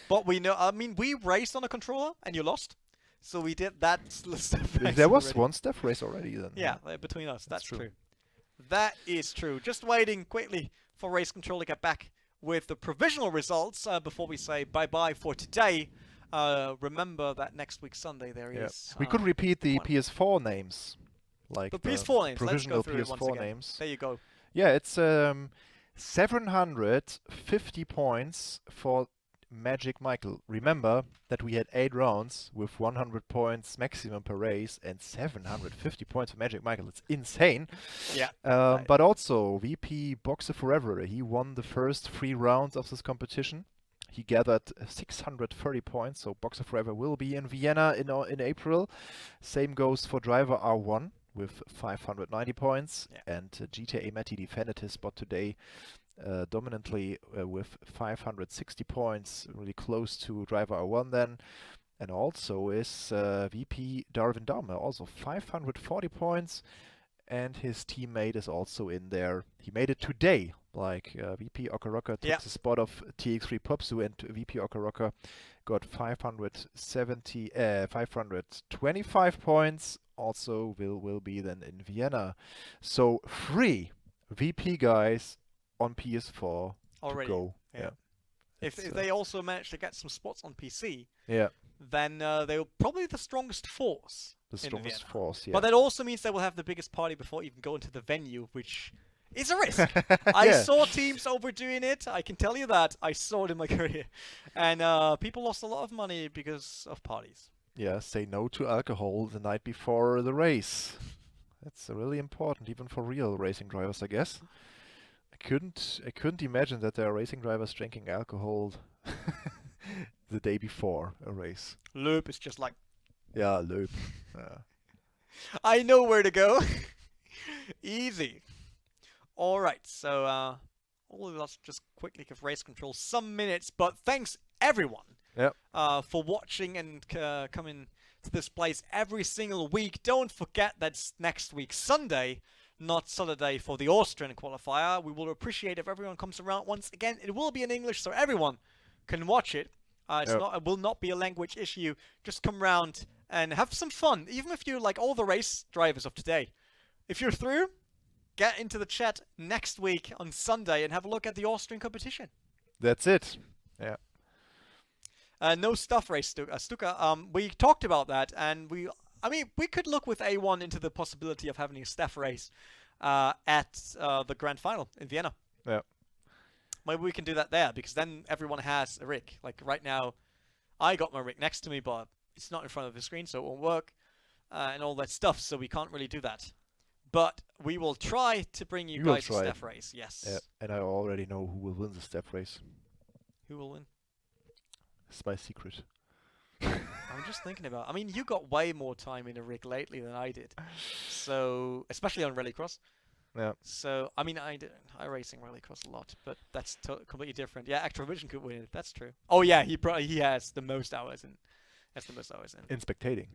But we know. I mean, we raced on a controller and you lost. So we did that staff race. There was already. one staff race already then. Yeah, between us. That's true. true. That is true. Just waiting quickly for Race Control to get back with the provisional results before we say bye-bye for today. Remember that next week Sunday there is... We could repeat the PS4 names. Like the PS4 names. Provisional Let's go through it once PS4 again. names. There you go. Yeah, it's 750 points for Magic Michael. Remember that we had 8 rounds with 100 points maximum per race and 750 points for Magic Michael. It's insane. Yeah. But also VP Boxer Forever. He won the first 3 rounds of this competition. He gathered 630 points. So Boxer Forever will be in Vienna in April. Same goes for Driver R1 with 590 points. Yeah. And GTA Matty defended his spot today. Dominantly with 560 points, really close to Driver R1 then. And also is VP Darwin Dahmer, also 540 points. And his teammate is also in there. He made it today, like VP Okaroka took the spot of TX3 Popsu, and VP Okaroka got 525 points. Also will be then in Vienna. So 3 VP guys on PS4 already to go. Yeah. If they also manage to get some spots on PC, then they're probably the strongest force. The strongest force, yeah. But that also means they will have the biggest party before even going to the venue, which is a risk. I saw teams overdoing it. I can tell you that. I saw it in my career. And people lost a lot of money because of parties. Yeah, say no to alcohol the night before the race. That's really important, even for real racing drivers, I guess. I couldn't imagine that there are racing drivers drinking alcohol the day before a race. Loop is just like... Yeah, loop. I know where to go. Easy. Alright, so all of us just quickly give Race Control some minutes, but thanks everyone for watching and coming to this place every single week. Don't forget that's next week Sunday, not Saturday, for the Austrian qualifier. We will appreciate if everyone comes around once again. It will be in English so everyone can watch it. It will not be a language issue. Just come around and have some fun, even if you're like all the race drivers of today. If you're through, get into the chat next week on Sunday and have a look at the Austrian competition. That's it. Yeah. No stuff race, Stuka. We talked about that, and we could look with A1 into the possibility of having a staff race at the grand final in Vienna. Yeah. Maybe we can do that there, because then everyone has a rig. Like right now, I got my rig next to me, but it's not in front of the screen, so it won't work, and all that stuff, so we can't really do that. But we will try to bring you guys a staff race, yes. Yeah, and I already know who will win the staff race. Who will win? It's my secret. I'm just thinking about... I mean, you got way more time in a rig lately than I did. So, especially on Rallycross. Yeah. So, I mean, I racing Rallycross a lot, but that's completely different. Yeah, Activision could win it. That's true. Oh yeah, he has the most hours in. That's the most hours in. In spectating.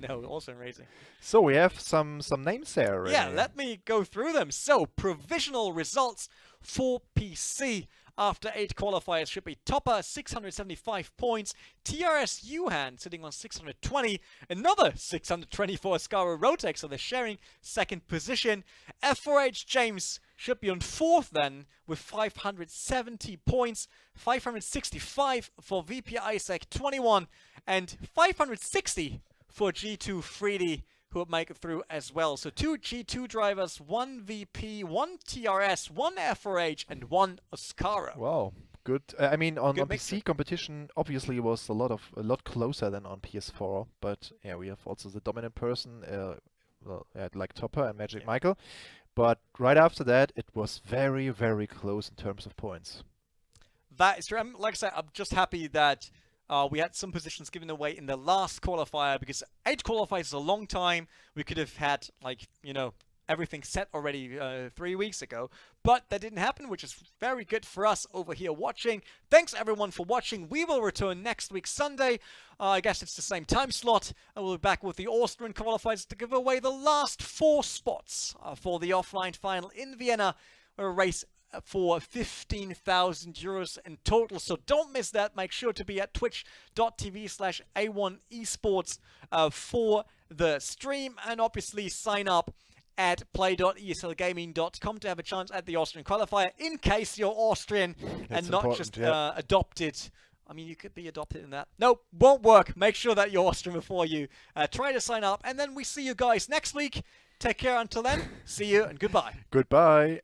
No, also in racing. So we have some names there already. Yeah, let me go through them. So, provisional results for PC after 8 qualifiers should be Topper, 675 points. TRS Yuhan sitting on 620. Another 624 Scaro Rotex, so they're sharing second position. F4H James should be on 4th then with 570 points. 565 for VP Isaac, 21. And 560 for G2 Freedy, who would make it through as well. So 2 G2 drivers, 1 VP, 1 TRS, 1 F4H, and 1 Oscara. Wow, good. I mean, on Good PC mixture. competition, obviously was a lot closer than on PS4. But yeah, we have also the dominant person, like Topper and Magic Michael. But right after that, it was very, very close in terms of points. That is true. Like I said, I'm just happy that we had some positions given away in the last qualifier, because 8 qualifiers is a long time. We could have had, like, you know, everything set already 3 weeks ago, but that didn't happen, which is very good for us over here watching. Thanks everyone for watching. We will return next week Sunday. I guess it's the same time slot, and we'll be back with the Austrian qualifiers to give away the last 4 spots for the offline final in Vienna, a race for 15,000 euros in total. So don't miss that. Make sure to be at twitch.tv/A1esports for the stream, and obviously sign up at play.eslgaming.com to have a chance at the Austrian qualifier in case you're Austrian and not just adopted. I mean, you could be adopted in that. Nope, won't work. Make sure that you're Austrian before you try to sign up, and then we see you guys next week. Take care until then. See you and goodbye. Goodbye.